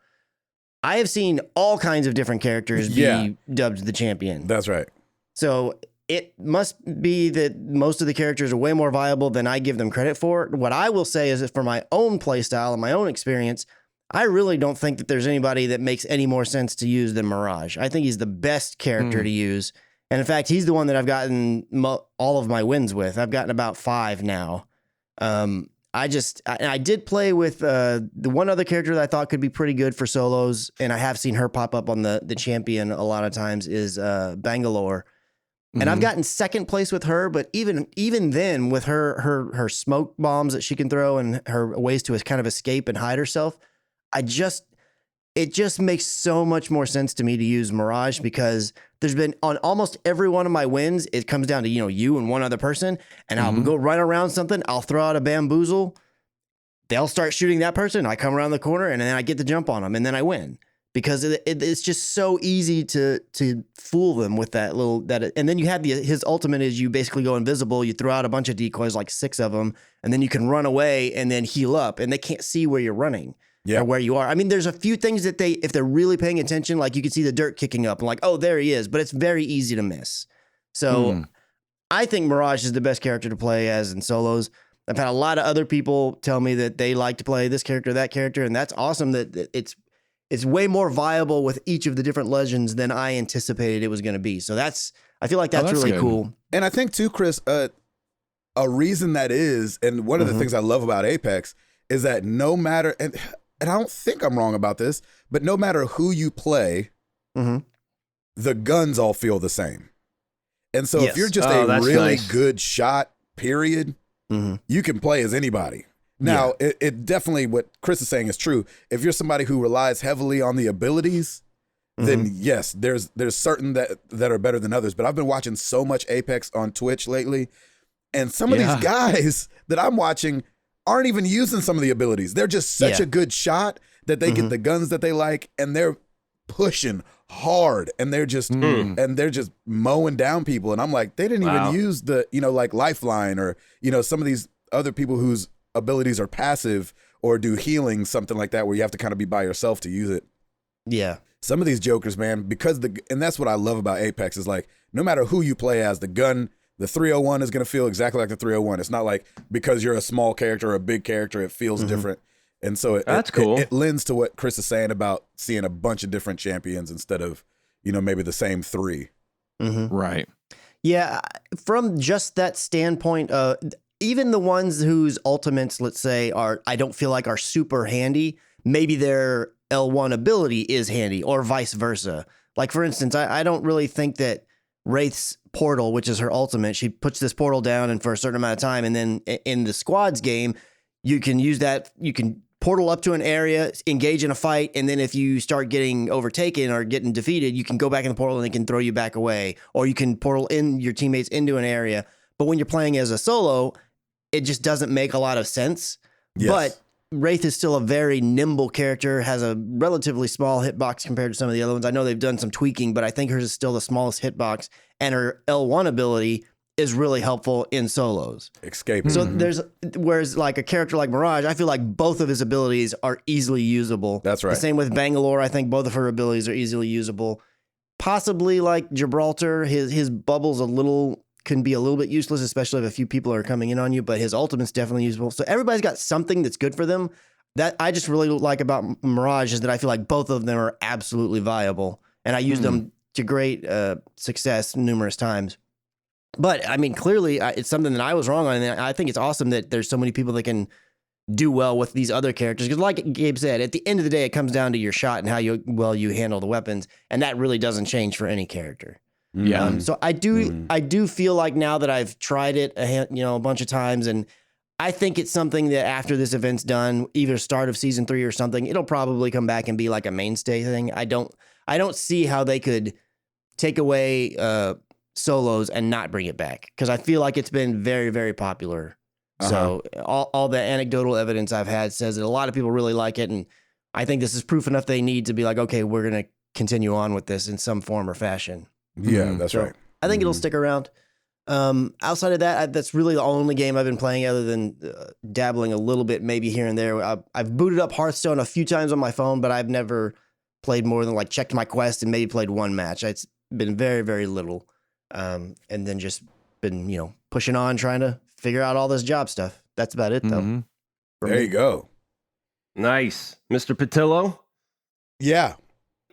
I have seen all kinds of different characters be dubbed the champion. That's right. So it must be that most of the characters are way more viable than I give them credit for. What I will say is that for my own playstyle and my own experience, I really don't think that there's anybody that makes any more sense to use than Mirage. I think he's the best character to use. And in fact, he's the one that I've gotten all of my wins with. I've gotten about 5 now. I did play with the one other character that I thought could be pretty good for solos, and I have seen her pop up on the champion a lot of times, is Bangalore. And I've gotten second place with her, but even then, with her smoke bombs that she can throw and her ways to kind of escape and hide herself, it just makes so much more sense to me to use Mirage, because there's been on almost every one of my wins, it comes down to, you know, you and one other person, and I'll go run around something, I'll throw out a bamboozle, they'll start shooting that person, I come around the corner, and then I get the jump on them, and then I win. Because it's just so easy to fool them with that. And then you have his ultimate is you basically go invisible, you throw out a bunch of decoys, like 6 of them, and then you can run away and then heal up, and they can't see where you're running or where you are. I mean, there's a few things that if they're really paying attention, like you can see the dirt kicking up and like, oh, there he is, but it's very easy to miss. So I think Mirage is the best character to play as in solos. I've had a lot of other people tell me that they like to play this character, that character, and that's awesome that it's way more viable with each of the different legends than I anticipated it was going to be. So I feel like that's really good. cool. And I think too, Chris, a reason that is, and one of the things I love about Apex is that no matter, and I don't think I'm wrong about this, but no matter who you play, the guns all feel the same. And so if you're just a really good shot, period, you can play as anybody. Now, it definitely, what Chris is saying is true. If you're somebody who relies heavily on the abilities, then yes, there's certain that are better than others. But I've been watching so much Apex on Twitch lately, and some of these guys that I'm watching aren't even using some of the abilities. They're just such a good shot that they get the guns that they like, and they're pushing hard, and they're just mowing down people. And I'm like, they didn't even use the, you know, like Lifeline or, you know, some of these other people whose abilities are passive or do healing, something like that, where you have to kind of be by yourself to use it. Yeah. Some of these jokers, man, because and that's what I love about Apex is like, no matter who you play as, the gun, the 301 is going to feel exactly like the 301. It's not like because you're a small character or a big character, it feels different. And so that's cool. It lends to what Chris is saying about seeing a bunch of different champions instead of, you know, maybe the same 3. Right. Yeah. From just that standpoint, even the ones whose ultimates, let's say, I don't feel like are super handy, maybe their L1 ability is handy, or vice versa. Like, for instance, I don't really think that Wraith's portal, which is her ultimate, she puts this portal down and for a certain amount of time, and then in the squads game, you can use that, you can portal up to an area, engage in a fight, and then if you start getting overtaken or getting defeated, you can go back in the portal and it can throw you back away, or you can portal in your teammates into an area. But when you're playing as a solo, it just doesn't make a lot of sense. Yes. But Wraith is still a very nimble character, has a relatively small hitbox compared to some of the other ones. I know they've done some tweaking, but I think hers is still the smallest hitbox, and her L1 ability is really helpful in solos. Escaping. So whereas like a character like Mirage, I feel like both of his abilities are easily usable. That's right. The same with Bangalore. I think both of her abilities are easily usable. Possibly like Gibraltar, his bubble's can be a little bit useless, especially if a few people are coming in on you, but his ultimate's definitely usable. So everybody's got something that's good for them. That I just really like about Mirage is that I feel like both of them are absolutely viable, and I use them to great success numerous times. But I mean, clearly it's something that I was wrong on, and I think it's awesome that there's so many people that can do well with these other characters. Because like Gabe said, at the end of the day, it comes down to your shot and how you handle the weapons, and that really doesn't change for any character. Yeah. So I do feel like now that I've tried it a bunch of times, and I think it's something that after this event's done, either start of season 3 or something, it'll probably come back and be like a mainstay thing. I don't see how they could take away solos and not bring it back, because I feel like it's been very, very popular. So all the anecdotal evidence I've had says that a lot of people really like it, and I think this is proof enough they need to be like, okay, we're gonna continue on with this in some form or fashion. Yeah, that's right. I think it'll stick around. Outside of that, that's really the only game I've been playing, other than dabbling a little bit, maybe here and there. I've booted up Hearthstone a few times on my phone, but I've never played more than like checked my quest and maybe played one match. It's been very, very little. And then just been, pushing on, trying to figure out all this job stuff. That's about it, though. There you go. Nice. Mr. Patillo, Yeah.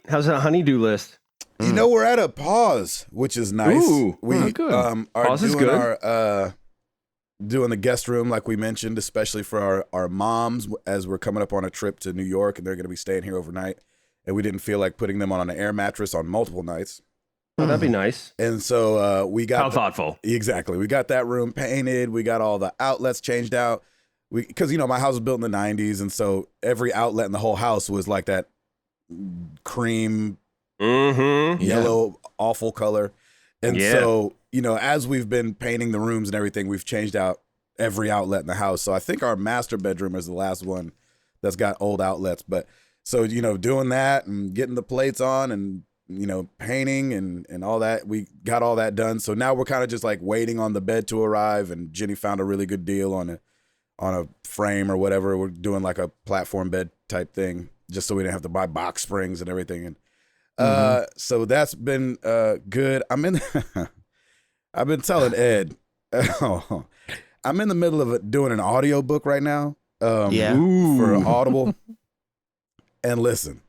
how's that honeydew list? You know, we're at a pause, which is nice. Ooh, we good. are Pause is doing good. doing the guest room like we mentioned, especially for our moms, as we're coming up on a trip to New York and they're going to be staying here overnight. And we didn't feel like putting them on an air mattress on multiple nights. Oh, that'd be nice. And so we got How thoughtful. Exactly. We got that room painted. We got all the outlets changed out. Because my house was built in the 90s, and so every outlet in the whole house was like that cream, yellow, awful color. And so, as we've been painting the rooms and everything, we've changed out every outlet in the house. So I think our master bedroom is the last one that's got old outlets. But so, doing that and getting the plates on and, painting and all that, we got all that done. So now we're kind of just like waiting on the bed to arrive, and Jenny found a really good deal on a frame or whatever. We're doing like a platform bed type thing, just so we didn't have to buy box springs and everything. And so that's been good. I've been telling Ed, I'm in the middle of doing an audio book right now. For Audible. And listen,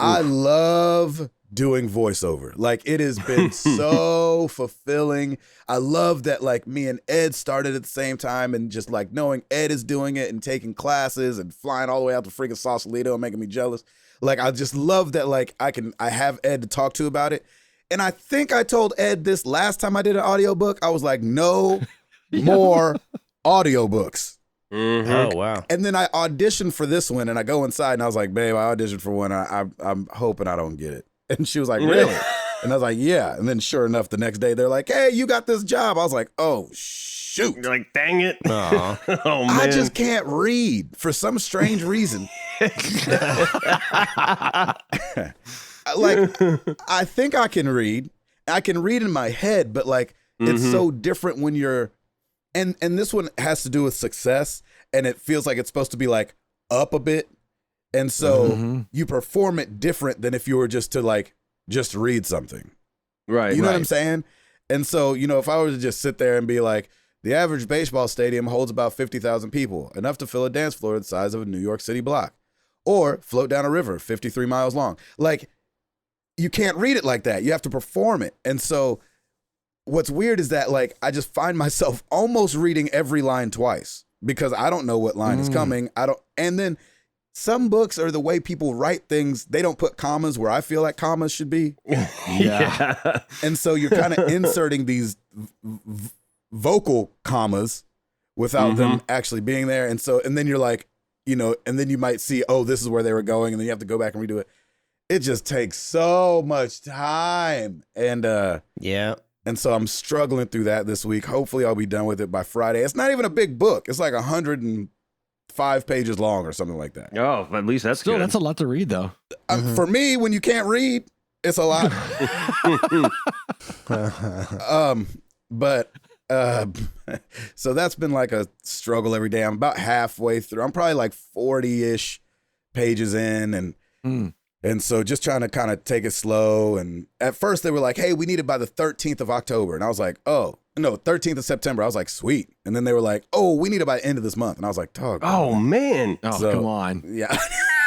I love doing voiceover. Like, it has been so fulfilling. I love that, like, me and Ed started at the same time, and just like knowing Ed is doing it and taking classes and flying all the way out to freaking Sausalito and making me jealous. Like, I just love that, like, I have Ed to talk to about it. And I think I told Ed this last time I did an audiobook. I was like, no more audiobooks. Oh, wow. And then I auditioned for this one, and I go inside and I was like, babe, I auditioned for one. I'm hoping I don't get it. And she was like, really? And I was like, yeah. And then sure enough, the next day they're like, hey, you got this job. I was like, oh, shoot. You're like, dang it. Aw. Oh, man. I just can't read for some strange reason. Like, I think I can read. I can read in my head, but like, it's so different when you're, and this one has to do with success, and it feels like it's supposed to be like up a bit. And so you perform it different than if you were just to read something. Right. You know what I'm saying? And so, if I were to just sit there and be like, the average baseball stadium holds about 50,000 people, enough to fill a dance floor the size of a New York City block, or float down a river 53 miles long. Like, you can't read it like that. You have to perform it. And so what's weird is that, like, I just find myself almost reading every line twice because I don't know what line is coming. And then some books are the way people write things. They don't put commas where I feel like commas should be. Yeah. And so you're kind of inserting these vocal commas without them actually being there. And then you're like, and then you might see, oh, this is where they were going. And then you have to go back and redo it. It just takes so much time. And and so I'm struggling through that this week. Hopefully I'll be done with it by Friday. It's not even a big book. It's like 105 pages long or something like that. Oh, at least that's Still, good. that's a lot to read, though. For me, when you can't read, it's a lot. So that's been like a struggle every day. I'm about halfway through. I'm probably like 40-ish pages in, and so just trying to kind of take it slow. And at first they were like, hey, we need it by the 13th of October. And I was like, oh, no, 13th of September. I was like, sweet. And then they were like, oh, we need it by the end of this month. And I was like, dog. Oh, man. Oh, So- come on. Yeah.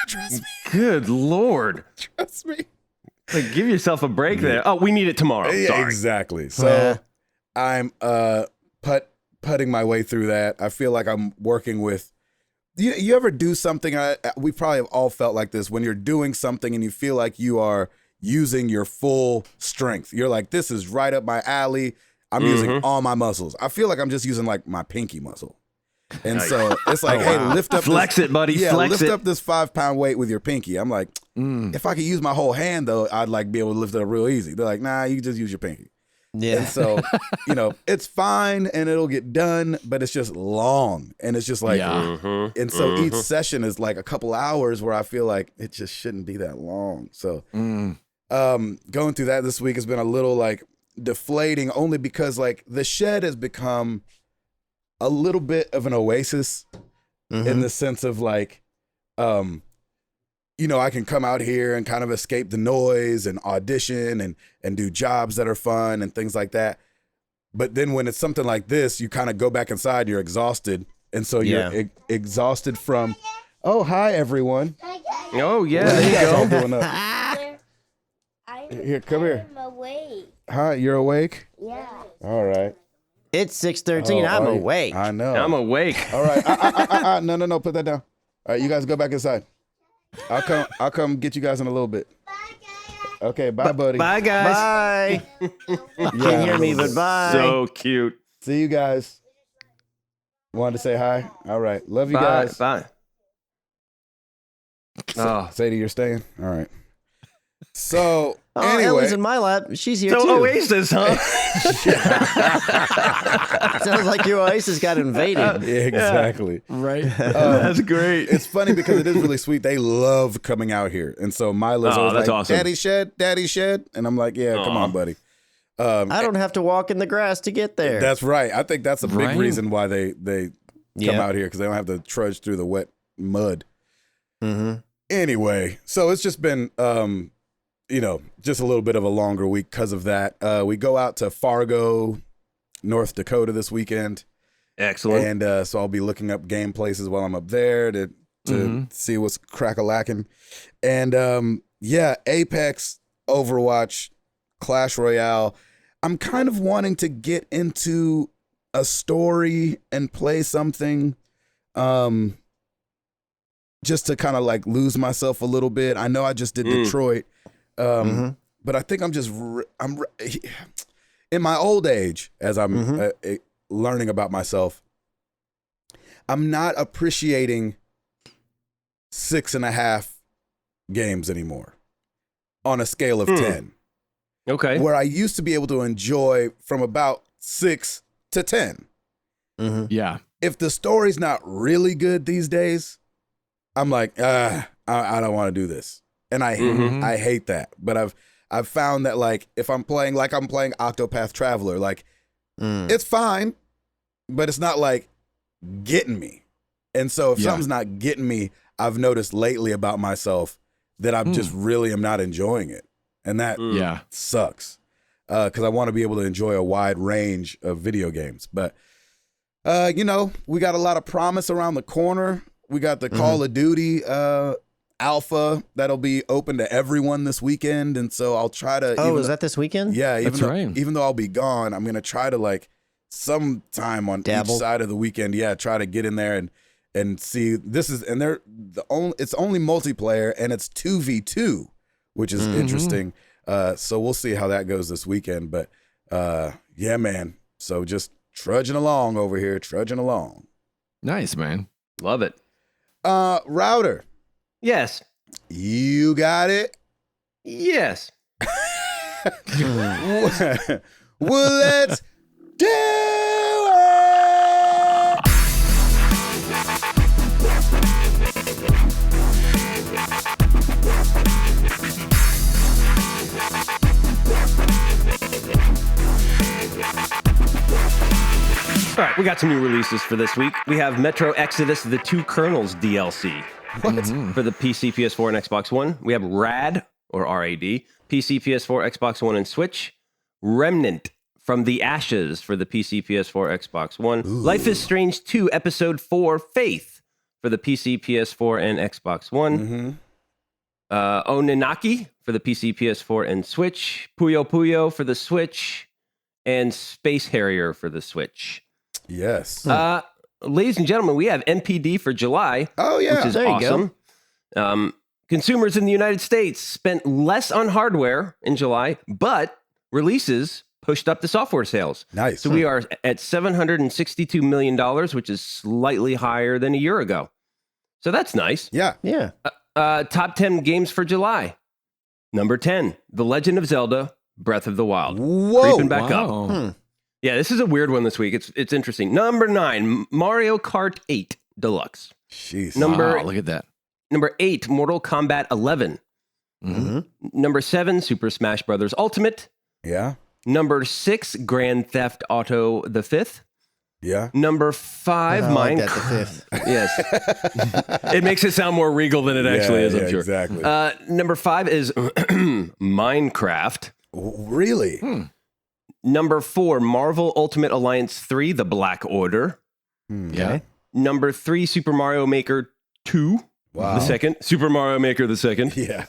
Trust me. Good Lord. Trust me. Like, give yourself a break there. Oh, we need it tomorrow. Yeah, Sorry. exactly. So I'm putting my way through that. I feel like I'm working with. You ever do something? We probably have all felt like this when you're doing something and you feel like you are using your full strength. You're like, this is right up my alley. I'm using all my muscles. I feel like I'm just using like my pinky muscle. And Nice. so it's like, hey, lift up Flex it, buddy. Yeah, Flex lift it. up this 5-pound weight with your pinky. I'm like, if I could use my whole hand though, I'd like be able to lift it up real easy. They're like, nah, you can just use your pinky. Yeah. And so, it's fine and it'll get done, but it's just long. And it's just like, Mm-hmm. and so each session is like a couple hours where I feel like it just shouldn't be that long. So going through that this week has been a little like deflating, only because like the shed has become a little bit of an oasis in the sense of like, I can come out here and kind of escape the noise and audition and do jobs that are fun and things like that. But then when it's something like this, you kind of go back inside and you're exhausted. And so you're exhausted from, oh, hi, everyone. Oh, yeah. What are you There you guys all go. doing up? Here, come here. I'm awake. Hi, you're awake? Yeah. All right. It's 6:13. Oh, I'm are you? awake. I know. I'm awake. All right. No, put that down. All right, you guys go back inside. I'll come get you guys in a little bit. Okay, bye, buddy. Bye, guys. Bye. Can't hear me, but bye. So cute. See you guys. Wanted to say hi? All right. Love you Bye. guys. Bye. Oh. Sadie, you're staying? All right. So, Oh, anyway. Ellie's in my lap. She's here So too. Oasis, huh? Sounds like your Oasis got invaded. Yeah, exactly. Right. That's great. It's funny because it is really sweet. They love coming out here. And so Mila's Oh, always that's like, awesome. Daddy shed. And I'm like, yeah, come Aw. on, buddy. I don't have to walk in the grass to get there. That's right. I think that's a big Right. reason why they come Yeah. out here, because they don't have to trudge through the wet mud. Mm-hmm. Anyway, so it's just been, just a little bit of a longer week because of that. We go out to Fargo, North Dakota this weekend. Excellent. And so I'll be looking up game places while I'm up there to see what's crack-a-lacking. And Apex, Overwatch, Clash Royale. I'm kind of wanting to get into a story and play something just to kind of like lose myself a little bit. I know I just did Detroit, but I think I'm in my old age, as I'm learning about myself, I'm not appreciating 6.5 games anymore on a scale of 10. Okay. Where I used to be able to enjoy from about 6 to 10. Yeah. If the story's not really good these days, I'm like, I don't want to do this. And I hate that. But I've found that like if I'm playing Octopath Traveler, like it's fine, but it's not like getting me. And so if something's not getting me, I've noticed lately about myself that I'm just really am not enjoying it. And that sucks. Because I want to be able to enjoy a wide range of video games. But we got a lot of promise around the corner. We got the Call of Duty alpha that'll be open to everyone this weekend, and so I'll try to. Oh, is that this weekend? Yeah, right. Even though I'll be gone, I'm gonna try to like sometime on Dabble. each side of the weekend. Yeah, try to get in there and see. It's only multiplayer and it's 2v2, which is interesting. So we'll see how that goes this weekend. But yeah, man. So just trudging along over here, trudging along. Nice, man. Love it. Router, Yes. you got it. Yes. Well, let's do it. All right, we got some new releases for this week. We have Metro Exodus: The Two Kernels DLC for the PC, PS4, and Xbox One. We have RAD, or RAD, PC, PS4, Xbox One, and Switch. Remnant: From the Ashes for the PC, PS4, Xbox One. Life is Strange 2, Episode 4, Faith for the PC, PS4, and Xbox One. Oninaki for the PC, PS4, and Switch. Puyo Puyo for the Switch. And Space Harrier for the Switch. Yes. Ladies and gentlemen, we have NPD for July, Oh yeah. which is There you go. awesome. Consumers in the United States spent less on hardware in July, but releases pushed up the software sales. Nice. So we are at $762 million, which is slightly higher than a year ago. So that's nice. Yeah. Yeah. Top 10 games for July. Number 10, The Legend of Zelda, Breath of the Wild. Whoa. Creeping back up. Wow. Yeah, this is a weird one this week. It's interesting. Number 9, Mario Kart 8 Deluxe. Jeez. Number Wow, look at that. Number 8, Mortal Kombat 11. Mhm. Number 7, Super Smash Brothers Ultimate. Yeah. Number 6, Grand Theft Auto the 5th. Yeah. Number 5, I like that, Minecraft. the fifth. Yes. It makes it sound more regal than it actually is, I'm sure. Exactly. Number 5 is Minecraft. Really? Number 4, Marvel Ultimate Alliance 3, The Black Order. Yeah. Number 3, Super Mario Maker 2. Wow. The second. Super Mario Maker the second. Yeah.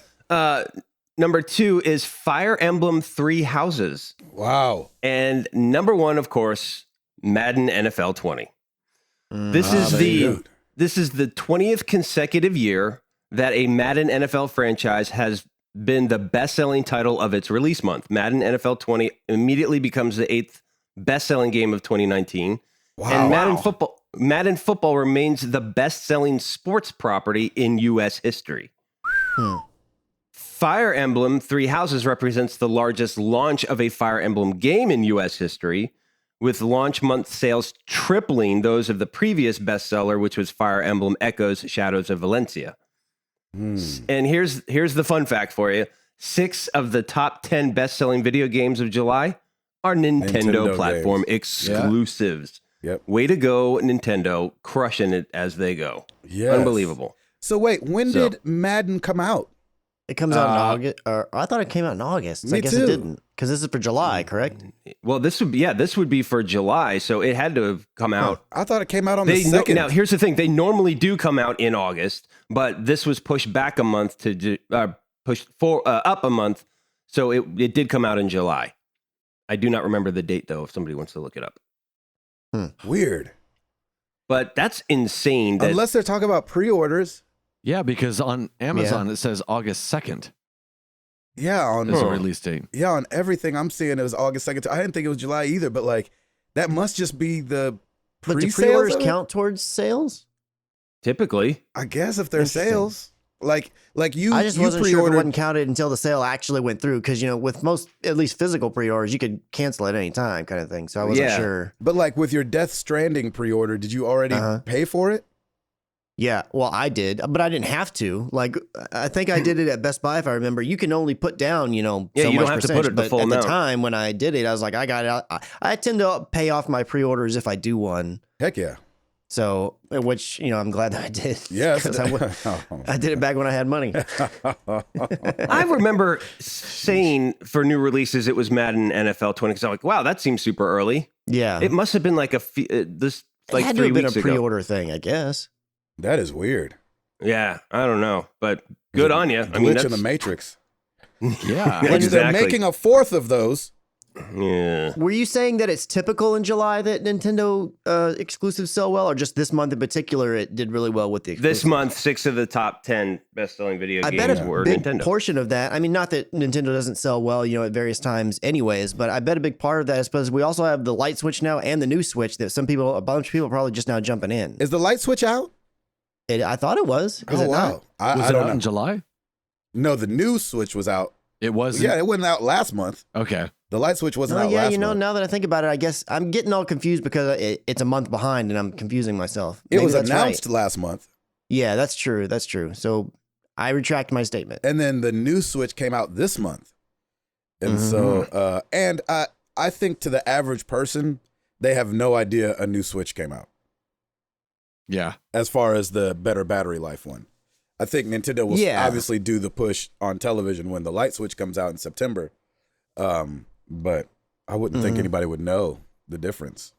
Number 2 is Fire Emblem 3 Houses. Wow. And number 1, of course, Madden NFL 20. This is there you go. this is the 20th consecutive year that a Madden NFL franchise has been the best-selling title of its release month. Madden NFL 20 immediately becomes the 8th best-selling game of 2019. Wow. And Madden football remains the best-selling sports property in U.S. history. Fire Emblem 3 Houses represents the largest launch of a Fire Emblem game in U.S. history, with launch month sales tripling those of the previous bestseller, which was Fire Emblem Echoes Shadows of Valencia. And here's the fun fact for you. 6 of the top 10 best-selling video games of July are Nintendo platform exclusives. Yep. Way to go, Nintendo, crushing it as they go. Yes. Unbelievable. So wait, when did Madden come out? It comes out in August. Or I thought it came out in August. So Me I guess too. it didn't. Because this is for July, correct? Well, this would be for July, so it had to have come out. I thought it came out on the 2nd. Now, here's the thing: they normally do come out in August, but this was pushed back a month to up a month, so it did come out in July. I do not remember the date though. If somebody wants to look it up, Weird. but that's insane. That, Unless they're talking about pre-orders. Yeah, because on Amazon it says August 2nd Yeah, on is the release date. yeah, on everything I'm seeing it was August 2nd. I didn't think it was July either, but like that must just be the But do pre-sales pre-orders of it? count towards sales? typically, I guess if they're Interesting. sales. Like you I just you wasn't sure if it pre-ordered wasn't counted until the sale actually went through. Because, with most, at least physical pre-orders, you could cancel at any time kind of thing. So I wasn't Yeah. sure. but like with your Death Stranding pre-order, did you already pay for it? Yeah, well, I did, but I didn't have to. Like, I think I did it at Best Buy, if I remember. You can only put down, so you much don't have to percentage. put it the but full at amount. the time when I did it, I was like, I got it out. I tend to pay off my pre-orders if I do one. Heck yeah. So, which, I'm glad that I did. Yes. 'Cause I did it back when I had money. I remember saying for new releases it was Madden NFL 20 because I'm like, wow, that seems super early. Yeah. It must have been like this like it had to 3 have been weeks a ago. pre-order thing, I guess. That is weird. Yeah, I don't know, but good on you. I Glitch mean, in that's, the Matrix. Yeah. Which they're Exactly. making a 4th of those. yeah. Were you saying that it's typical in July that Nintendo exclusives sell well, or just this month in particular it did really well with the exclusives? This month, 6 of the top 10 best-selling video I bet games a were big Nintendo. portion of that, I mean, not that Nintendo doesn't sell well, at various times anyways, but I bet a big part of that is because we also have the light switch now and the new switch that a bunch of people are probably just now jumping in. Is the light switch out? I thought it was. Is Oh it wow. not? I Was it don't out know. in July? No, the new switch was out. It was. Yeah, it wasn't out last month. Okay. The light switch wasn't Oh, out yeah, last month. now that I think about it, I guess I'm getting all confused because it's a month behind and I'm confusing myself. It Maybe was that's announced right. last month. Yeah, that's true. That's true. So I retract my statement. And then the new Switch came out this month. And Mm-hmm. so, and I think to the average person, they have no idea a new Switch came out Yeah. as far as the better battery life one. I think Nintendo will Yeah. obviously do the push on television when the light switch comes out in September. But I wouldn't think anybody would know the difference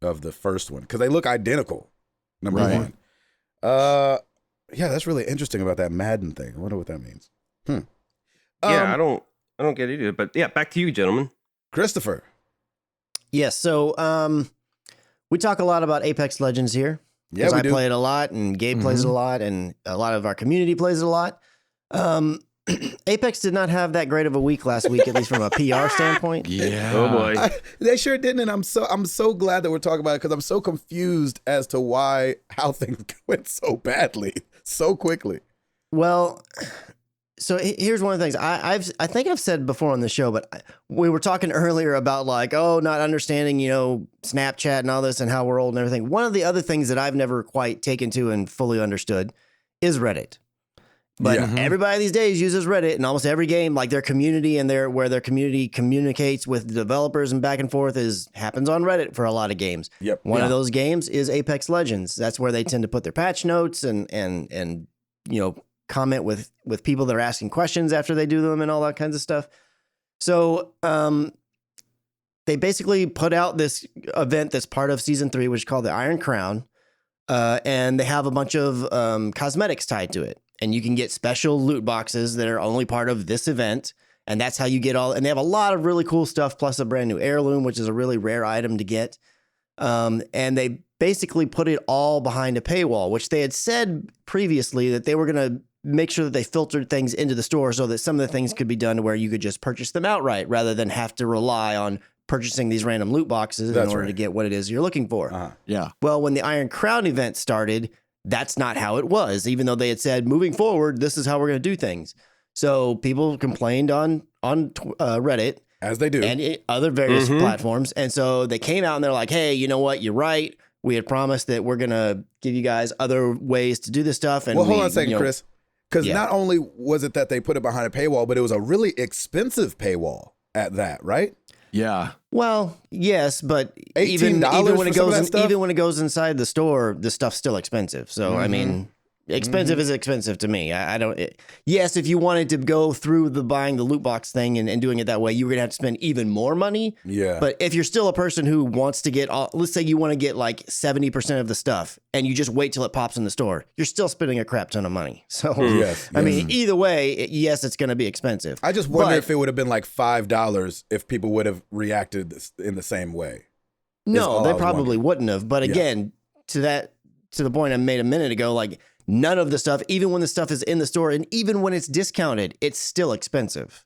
of the first one because they look identical. Number Right. one. Yeah, that's really interesting about that Madden thing. I wonder what that means. Yeah, I don't get it either. But yeah, back to you, gentlemen. Christopher. Yes. So we talk a lot about Apex Legends here. Yeah, Because we I do. play it a lot and Gabe plays it a lot and a lot of our community plays it a lot. Apex did not have that great of a week last week, at least from a PR standpoint. Yeah. Oh boy. They sure didn't, and I'm so glad that we're talking about it because I'm so confused as to how things went so badly so quickly. Well, so here's one of the things I think I've said before on the show, but we were talking earlier about like, not understanding, Snapchat and all this and how we're old and everything. One of the other things that I've never quite taken to and fully understood is Reddit. But everybody these days uses Reddit, and almost every game, like their community and where their community communicates with the developers and back and forth happens on Reddit for a lot of games. Yep. One of those games is Apex Legends. That's where they tend to put their patch notes and comment with people that are asking questions after they do them and all that kinds of stuff. So they basically put out this event that's part of season 3, which is called the Iron Crown, and they have a bunch of cosmetics tied to it. And you can get special loot boxes that are only part of this event. And that's how you get and they have a lot of really cool stuff, plus a brand new heirloom, which is a really rare item to get. And they basically put it all behind a paywall, which they had said previously that they were going to make sure that they filtered things into the store so that some of the things could be done to where you could just purchase them outright rather than have to rely on purchasing these random loot boxes in order to get what it is you're looking for. Yeah. Well, when the Iron Crown event started, that's not how it was, even though they had said, moving forward, this is how we're going to do things. So people complained on Reddit. As they do. And other various platforms. And so they came out and they're like, hey, you know what? You're right. We had promised that we're going to give you guys other ways to do this stuff. And hold on a second, Chris. Because not only was it that they put it behind a paywall, but it was a really expensive paywall at that, right? Yeah. Well, yes, but $18 even when it for goes inside the store, the stuff's still expensive. So I mean, expensive is expensive to me. I don't. Yes, if you wanted to go through buying the loot box thing and doing it that way, you were gonna have to spend even more money. Yeah. But if you're still a person who wants to get, let's say you want to get like 70% of the stuff, and you just wait till it pops in the store, you're still spending a crap ton of money. So I mean, either way, yes, it's gonna be expensive. I just wonder if it would have been like $5 if people would have reacted in the same way. No, they probably wouldn't have. But again, to the point I made a minute ago, like, none of the stuff, even when the stuff is in the store and even when it's discounted, it's still expensive.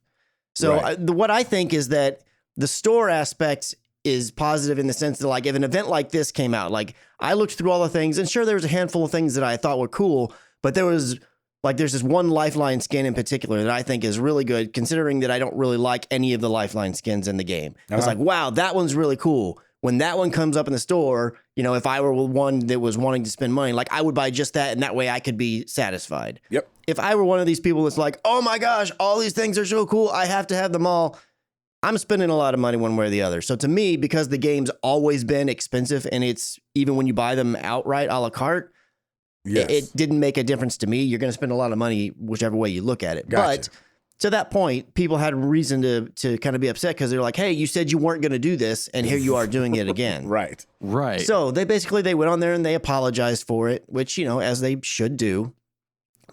So what I think is that the store aspect is positive in the sense that, like, if an event like this came out, like, I looked through all the things, and sure, there was a handful of things that I thought were cool, but there's this one Lifeline skin in particular that I think is really good, considering that I don't really like any of the Lifeline skins in the game. I was like, wow, that one's really cool. When that one comes up in the store, if I were one that was wanting to spend money, like, I would buy just that, and that way I could be satisfied. Yep. If I were one of these people that's like, oh my gosh, all these things are so cool, I have to have them all, I'm spending a lot of money one way or the other. So to me, because the game's always been expensive, and it's even when you buy them outright a la carte, it didn't make a difference to me. You're going to spend a lot of money whichever way you look at it. Gotcha. But to that point, people had reason to kind of be upset because they're like, hey, you said you weren't going to do this, and here you are doing it again. Right. So they went on there and they apologized for it, which, as they should do.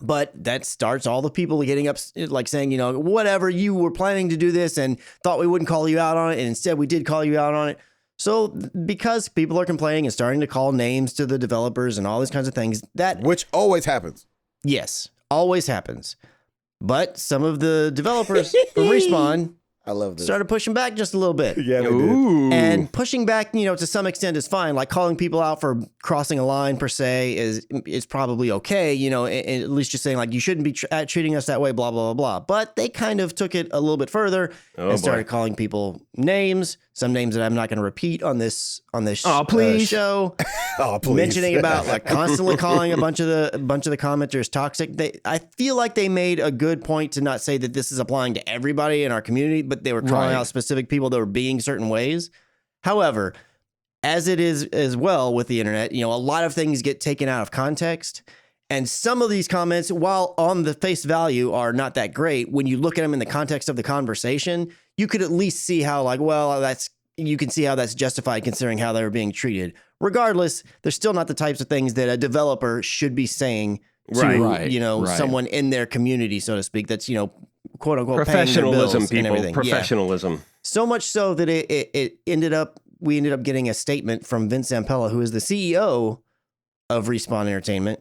But that starts all the people getting up, like saying, whatever, you were planning to do this and thought we wouldn't call you out on it, and instead we did call you out on it. So because people are complaining and starting to call names to the developers and all these kinds of things, which always happens. Yes, always happens. But some of the developers from Respawn I love this. started pushing back just a little bit. Yeah, they did. And pushing back, to some extent is fine. Like, calling people out for crossing a line per se is probably okay. At least just saying, like, you shouldn't be treating us that way, blah, blah, blah, blah. But they kind of took it a little bit further and started calling people names, some names that I'm not going to repeat on this show. Oh, please. Mentioning about, like, constantly calling a bunch of the commenters toxic. I feel like they made a good point to not say that this is applying to everybody in our community, but they were calling out specific people that were being certain ways. However, as it is as well with the internet, a lot of things get taken out of context. And some of these comments, while on the face value are not that great, when you look at them in the context of the conversation, you could at least see how, like, you can see how that's justified considering how they were being treated. Regardless, they're still not the types of things that a developer should be saying to, someone in their community, so to speak, that's, quote unquote, professionalism, paying their bills people. Professionalism. Yeah. So much so that we ended up getting a statement from Vince Zampella, who is the CEO of Respawn Entertainment.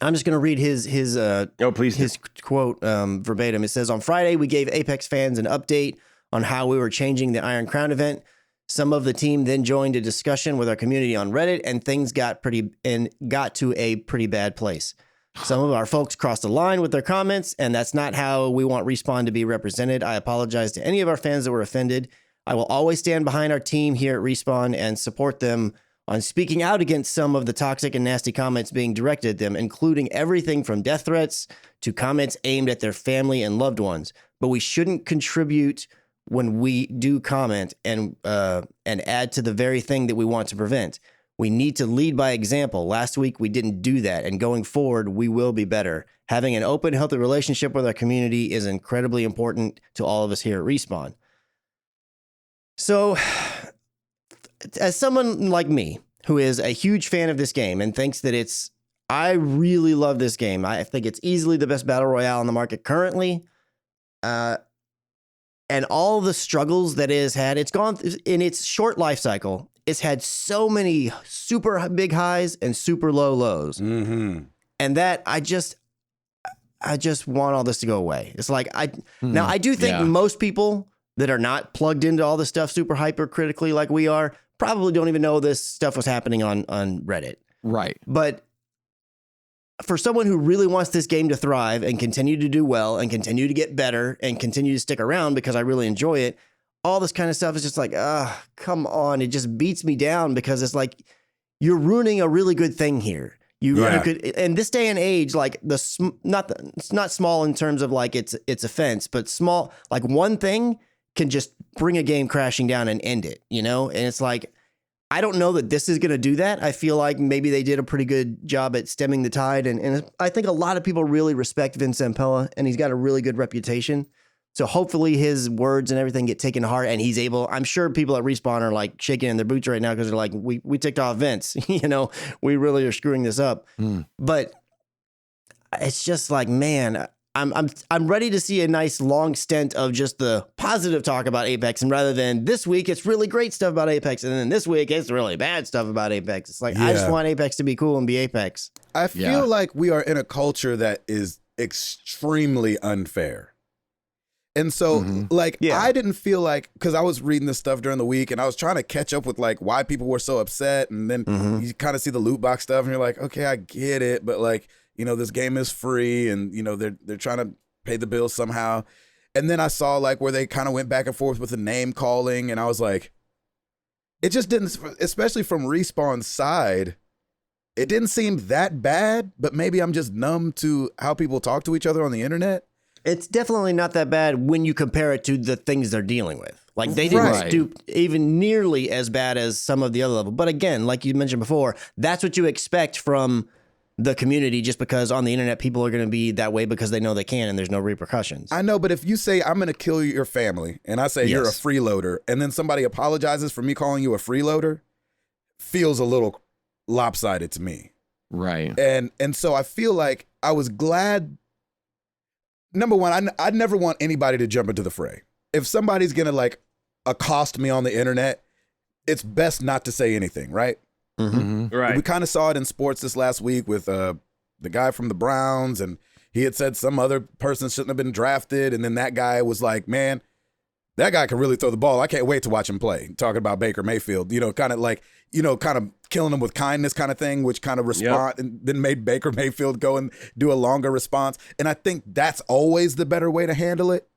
I'm just going to read his please do. his quote verbatim. It says, on Friday, we gave Apex fans an update on how we were changing the Iron Crown event. Some of the team then joined a discussion with our community on Reddit, and things got to a pretty bad place. Some of our folks crossed the line with their comments, and that's not how we want Respawn to be represented. I apologize to any of our fans that were offended. I will always stand behind our team here at Respawn and support them on speaking out against some of the toxic and nasty comments being directed at them, including everything from death threats to comments aimed at their family and loved ones. But we shouldn't contribute when we do comment and add to the very thing that we want to prevent. We need to lead by example. Last week, we didn't do that, and going forward, we will be better. Having an open, healthy relationship with our community is incredibly important to all of us here at Respawn. So, as someone like me, who is a huge fan of this game and thinks that I really love this game. I think it's easily the best battle royale on the market currently. And all the struggles that it has had, it's gone in its short life cycle. It's had so many super big highs and super low lows. Mm-hmm. And that I just want all this to go away. It's like now I do think most people that are not plugged into all this stuff super hypercritically like we are probably don't even know this stuff was happening on Reddit. Right. But for someone who really wants this game to thrive and continue to do well and continue to get better and continue to stick around because I really enjoy it, all this kind of stuff is just like, come on. It just beats me down because it's like you're ruining a really good thing here. In this day and age, like it's not small in terms of like its offense, but small, like one thing can just bring a game crashing down and end it, you know? And it's like, I don't know that this is going to do that. I feel like maybe they did a pretty good job at stemming the tide. And I think a lot of people really respect Vince Zampella, and he's got a really good reputation. So hopefully his words and everything get taken to heart, and he's able, I'm sure people at Respawn are like shaking in their boots right now because they're like, we ticked off Vince, you know, we really are screwing this up. But it's just like, man, I'm ready to see a nice long stint of just the positive talk about Apex, and rather than this week it's really great stuff about Apex, and then this week it's really bad stuff about Apex. It's like I just want Apex to be cool and be Apex. I feel like we are in a culture that is extremely unfair. And so, I didn't feel like, because I was reading this stuff during the week and I was trying to catch up with like why people were so upset. And then you kind of see the loot box stuff and you're like, okay, I get it. But like, you know, this game is free and, you know, they're trying to pay the bills somehow. And then I saw like where they kind of went back and forth with the name calling. And I was like, it just didn't, especially from Respawn's side, it didn't seem that bad. But maybe I'm just numb to how people talk to each other on the internet. It's definitely not that bad when you compare it to the things they're dealing with. Like they didn't stoop even nearly as bad as some of the other level. But again, like you mentioned before, that's what you expect from the community, just because on the internet people are going to be that way because they know they can and there's no repercussions. I know, but if you say I'm going to kill your family and I say you're a freeloader and then somebody apologizes for me calling you a freeloader, feels a little lopsided to me. Right. And so I feel like I was glad. Number one, I'd never want anybody to jump into the fray. If somebody's going to like accost me on the internet, it's best not to say anything, right? Right. We kind of saw it in sports this last week with the guy from the Browns, and he had said some other person shouldn't have been drafted. And then that guy was like, man, that guy can really throw the ball. I can't wait to watch him play. Talking about Baker Mayfield, you know, kind of like, you know, kind of killing him with kindness kind of thing, which kind of respond and then made Baker Mayfield go and do a longer response. And I think that's always the better way to handle it.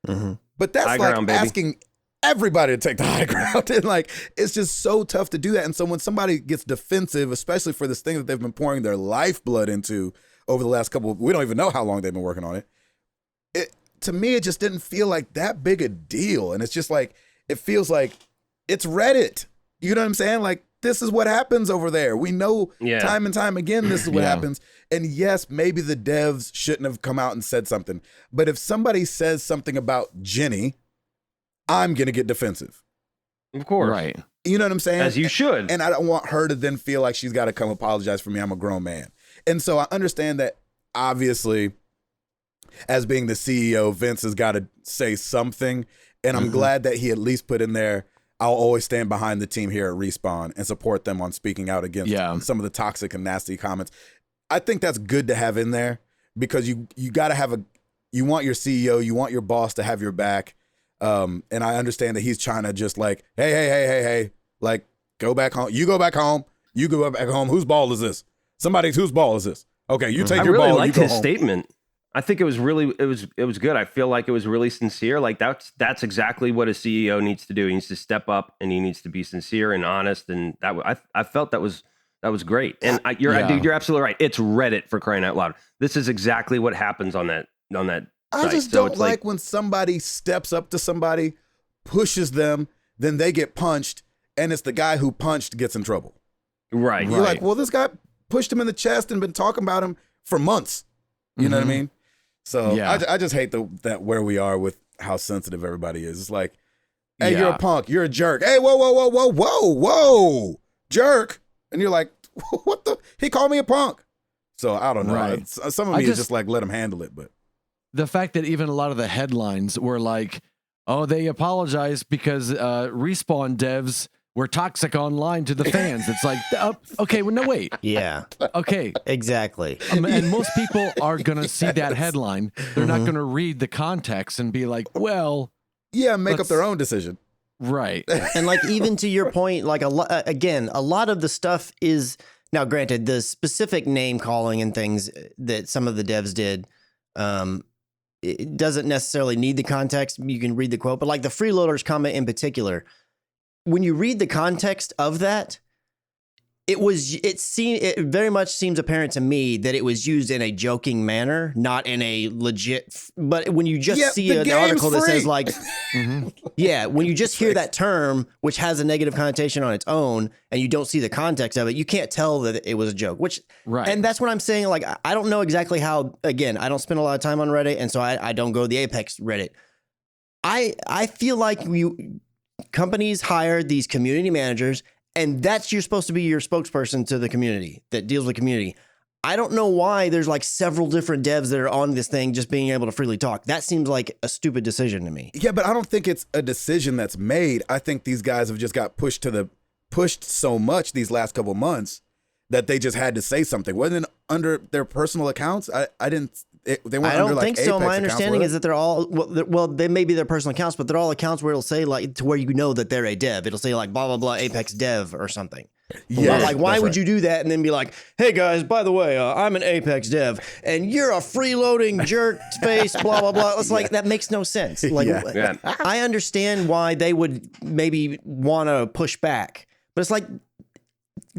But that's high like ground, asking everybody to take the high ground. And like, it's just so tough to do that. And so when somebody gets defensive, especially for this thing that they've been pouring their lifeblood into over the last couple, we don't even know how long they've been working on it. To me, it just didn't feel like that big a deal. And it's just like, it feels like it's Reddit. You know what I'm saying? Like, this is what happens over there. We know time and time again, this is what happens. And yes, maybe the devs shouldn't have come out and said something. But if somebody says something about Jenny, I'm going to get defensive. Of course. Right. You know what I'm saying? As you should. And I don't want her to then feel like she's got to come apologize for me. I'm a grown man. And so I understand that obviously, as being the CEO, Vince has got to say something. And I'm glad that he at least put in there, I'll always stand behind the team here at Respawn and support them on speaking out against some of the toxic and nasty comments. I think that's good to have in there because you got to have you want your CEO, you want your boss to have your back. And I understand that he's trying to just like, hey, like go back home. You go back home. You go back home. Whose ball is this? Whose ball is this? Okay, you take your ball. I really liked his statement. I think it was good. I feel like it was really sincere. Like that's exactly what a CEO needs to do. He needs to step up and he needs to be sincere and honest. And I felt that was great. And dude, you're absolutely right. It's Reddit, for crying out loud. This is exactly what happens on that I site. just don't like when somebody steps up to somebody, pushes them, then they get punched, and it's the guy who punched gets in trouble. Right. You're like, well, this guy pushed him in the chest and been talking about him for months. You know what I mean? So I just hate that where we are with how sensitive everybody is. It's like, hey, you're a punk, you're a jerk. Hey, whoa, jerk. And you're like, what the? He called me a punk. So I don't know. Right. Some of me is just like, let him handle it. But the fact that even a lot of the headlines were like, oh, they apologize because Respawn devs were toxic online to the fans. It's like, okay, well, no, wait. Yeah. Okay. Exactly. And most people are going to see that headline. They're not going to read the context and be like, well. Yeah, make up their own decision. Right. And like, even to your point, like a lot of the stuff is, now granted, the specific name calling and things that some of the devs did, it doesn't necessarily need the context. You can read the quote, but like the freeloaders comment in particular, when you read the context of that, it very much seems apparent to me that it was used in a joking manner, not in a legit. But when you just see an article that says like, when you just hear that term, which has a negative connotation on its own, and you don't see the context of it, you can't tell that it was a joke. And that's what I'm saying. Like, I don't know exactly how. Again, I don't spend a lot of time on Reddit, and so I don't go to the Apex Reddit. I feel like companies hire these community managers, and you're supposed to be your spokesperson to the community that deals with community. I don't know why there's like several different devs that are on this thing just being able to freely talk. That seems like a stupid decision to me. Yeah, but I don't think it's a decision that's made. I think these guys have just got pushed so much these last couple months that they just had to say something. Wasn't it under their personal accounts? They weren't. I don't under, think like, so. Apex My understanding accounts, is that they're all well, they may be their personal accounts, but they're all accounts where it'll say like to where you know that they're a dev. It'll say like blah blah blah Apex dev or something. Yeah, like why would you do that and then be like, hey guys, by the way, I'm an Apex dev and you're a freeloading jerk face, blah blah blah. It's like that makes no sense. Like I understand why they would maybe want to push back, but it's like,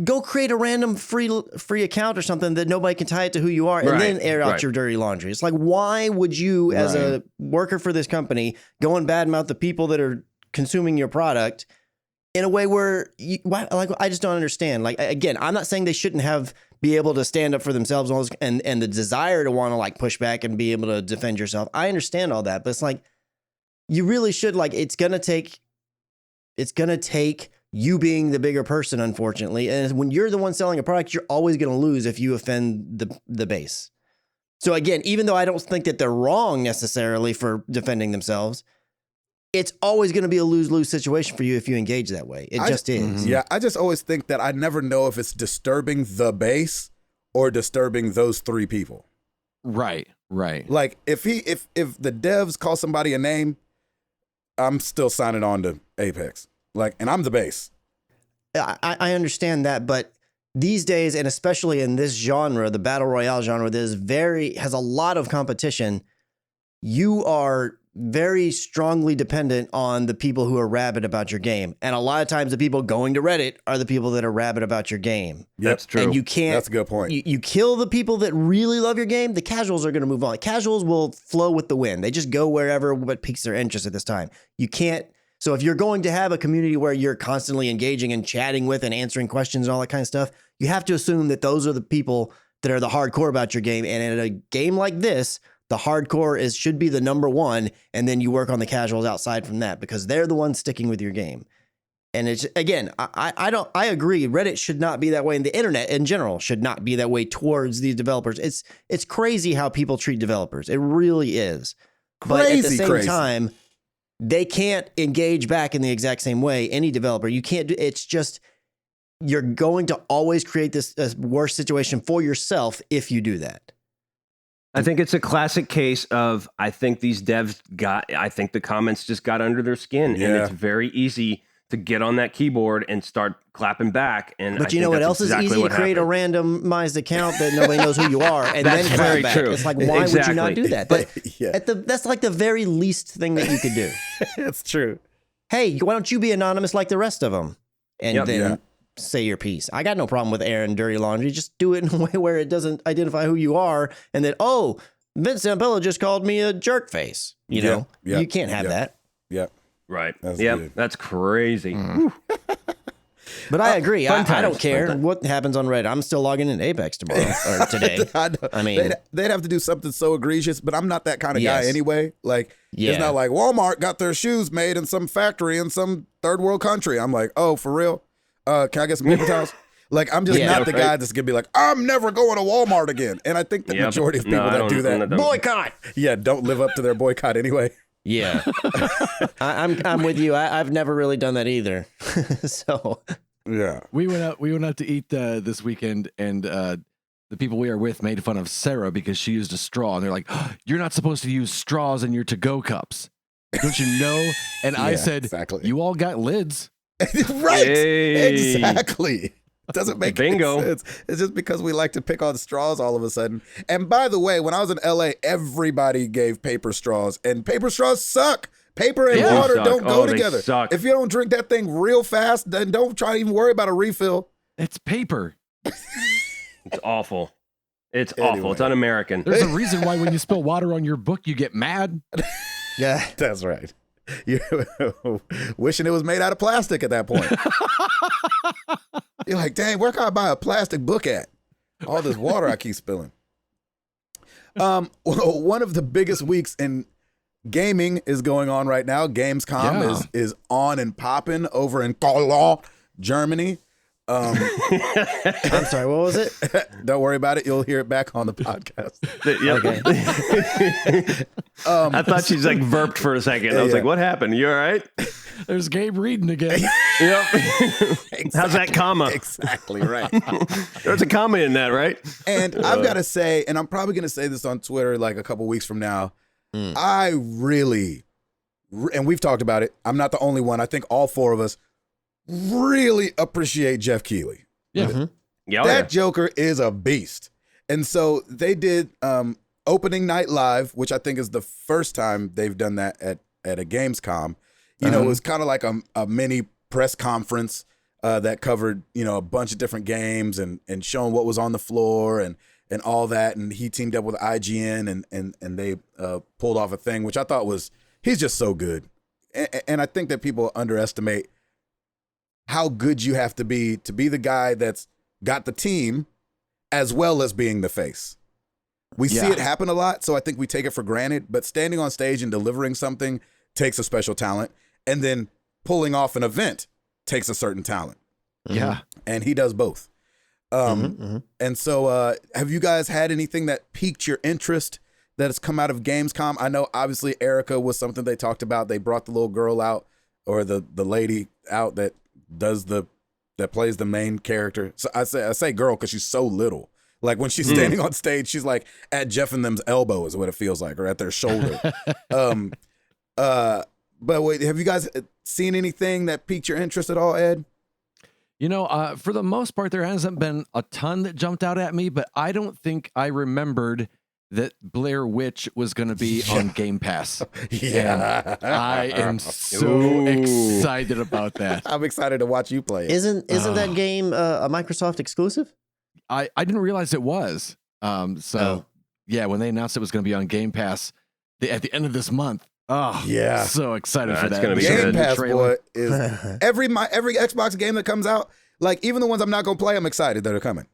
go create a random free account or something that nobody can tie it to who you are, and then air out your dirty laundry. It's like, why would you, as a worker for this company, go and badmouth the people that are consuming your product in a way where I just don't understand. Like, again, I'm not saying they shouldn't be able to stand up for themselves and the desire to want to like push back and be able to defend yourself. I understand all that, but it's like, you really should, like, it's gonna take you being the bigger person, unfortunately. And when you're the one selling a product, you're always going to lose if you offend the base. So again, even though I don't think that they're wrong necessarily for defending themselves, it's always going to be a lose-lose situation for you if you engage that way. It just is. Yeah, I just always think that I never know if it's disturbing the base or disturbing those three people. Right. Like, if the devs call somebody a name, I'm still signing on to Apex. Like, and I'm the base. I understand that, but these days, and especially in this genre, the battle royale genre, that has a lot of competition. You are very strongly dependent on the people who are rabid about your game, and a lot of times the people going to Reddit are the people that are rabid about your game. Yep. That's true. And you can't. That's a good point. You kill the people that really love your game. The casuals are going to move on. Casuals will flow with the wind. They just go wherever what piques their interest at this time. You can't. So if you're going to have a community where you're constantly engaging and chatting with and answering questions and all that kind of stuff, you have to assume that those are the people that are the hardcore about your game. And in a game like this, the hardcore should be the number one, and then you work on the casuals outside from that because they're the ones sticking with your game. And it's, again, I agree. Reddit should not be that way, and the internet in general should not be that way towards these developers. It's crazy how people treat developers. It really is. But at the same time, they can't engage back in the exact same way. Any developer, you can't do. It's just you're going to always create this worse situation for yourself if you do that. I think it's a classic case of I think these devs I think the comments just got under their skin, and it's very easy to get on that keyboard and start clapping back. And but you know what else is easy? To create a randomized account that nobody knows who you are, and then clap back. It's like, why would you not do that? That's like the very least thing that you could do. It's true. Hey, why don't you be anonymous like the rest of them, and then say your piece? I got no problem with airing dirty laundry. Just do it in a way where it doesn't identify who you are, and then Vince Zampella just called me a jerk face. You know, you can't have that. Yep. Right. That's crazy. But I agree. I don't care what happens on Reddit. I'm still logging in Apex tomorrow or today. I mean, they'd have to do something so egregious, but I'm not that kind of guy anyway. Like, it's not like Walmart got their shoes made in some factory in some third world country. I'm like, oh, for real? Can I get some paper towels? Like, I'm just not the guy that's gonna be like, I'm never going to Walmart again. And I think the majority of people that do that boycott. Yeah, don't live up to their boycott anyway. Yeah, I'm with you. I've never really done that either. So yeah, we went out to eat this weekend, and the people we are with made fun of Sarah because she used a straw, and they're like, "You're not supposed to use straws in your to-go cups, don't you know?" And I said, exactly. "You all got lids." Right, exactly. It doesn't make Bingo. any sense. It's just because we like to pick on straws all of a sudden. And by the way, when I was in LA, everybody gave paper straws, and paper straws suck. Paper and water don't go together. If you don't drink that thing real fast, then don't try to even worry about a refill. It's paper. It's awful. It's awful. It's un-American. There's a reason why when you spill water on your book, you get mad. Yeah, that's right. You're wishing it was made out of plastic at that point. You're like, dang, where can I buy a plastic book at? All this water I keep spilling. One of the biggest weeks in gaming is going on right now. Gamescom is on and popping over in Cologne, Germany. I'm sorry, what was it? Don't worry about it. You'll hear it back on the podcast. Okay. I thought she's like burped for a second. I was like, what happened? You all right? There's Gabe reading again. Yep. Exactly. How's that comma? Exactly right. There's a comma in that, right? And I've got to say, and I'm probably going to say this on Twitter like a couple weeks from now, I really, and we've talked about it, I'm not the only one. I think all four of us really appreciate Jeff Keighley. Yeah. Mm-hmm. That Joker is a beast. And so they did opening night live, which I think is the first time they've done that at a Gamescom. You know, it was kind of like a mini press conference that covered, you know, a bunch of different games and showing what was on the floor and all that. And he teamed up with IGN and they pulled off a thing, which I thought he's just so good. And I think that people underestimate how good you have to be the guy that's got the team as well as being the face. We see it happen a lot, so I think we take it for granted, but standing on stage and delivering something takes a special talent, and then pulling off an event takes a certain talent. Yeah. And he does both. And so have you guys had anything that piqued your interest that has come out of Gamescom? I know obviously Erica was something they talked about. They brought the little girl out, or the lady out that plays the main character. So I say girl because she's so little. Like when she's standing on stage, she's like at Jeff and them's elbow is what it feels like, or at their shoulder. But wait, have you guys seen anything that piqued your interest at all, Ed? You know, for the most part, there hasn't been a ton that jumped out at me, but I don't think I remembered that Blair Witch was going to be on Game Pass. Yeah. And I am so excited about that. I'm excited to watch you play it. Isn't that game a Microsoft exclusive? I didn't realize it was. Yeah, when they announced it was going to be on Game Pass at the end of this month. Oh, yeah. So excited for that. Gonna be Game good. Pass, boy, is every Xbox game that comes out, like even the ones I'm not going to play, I'm excited that are coming.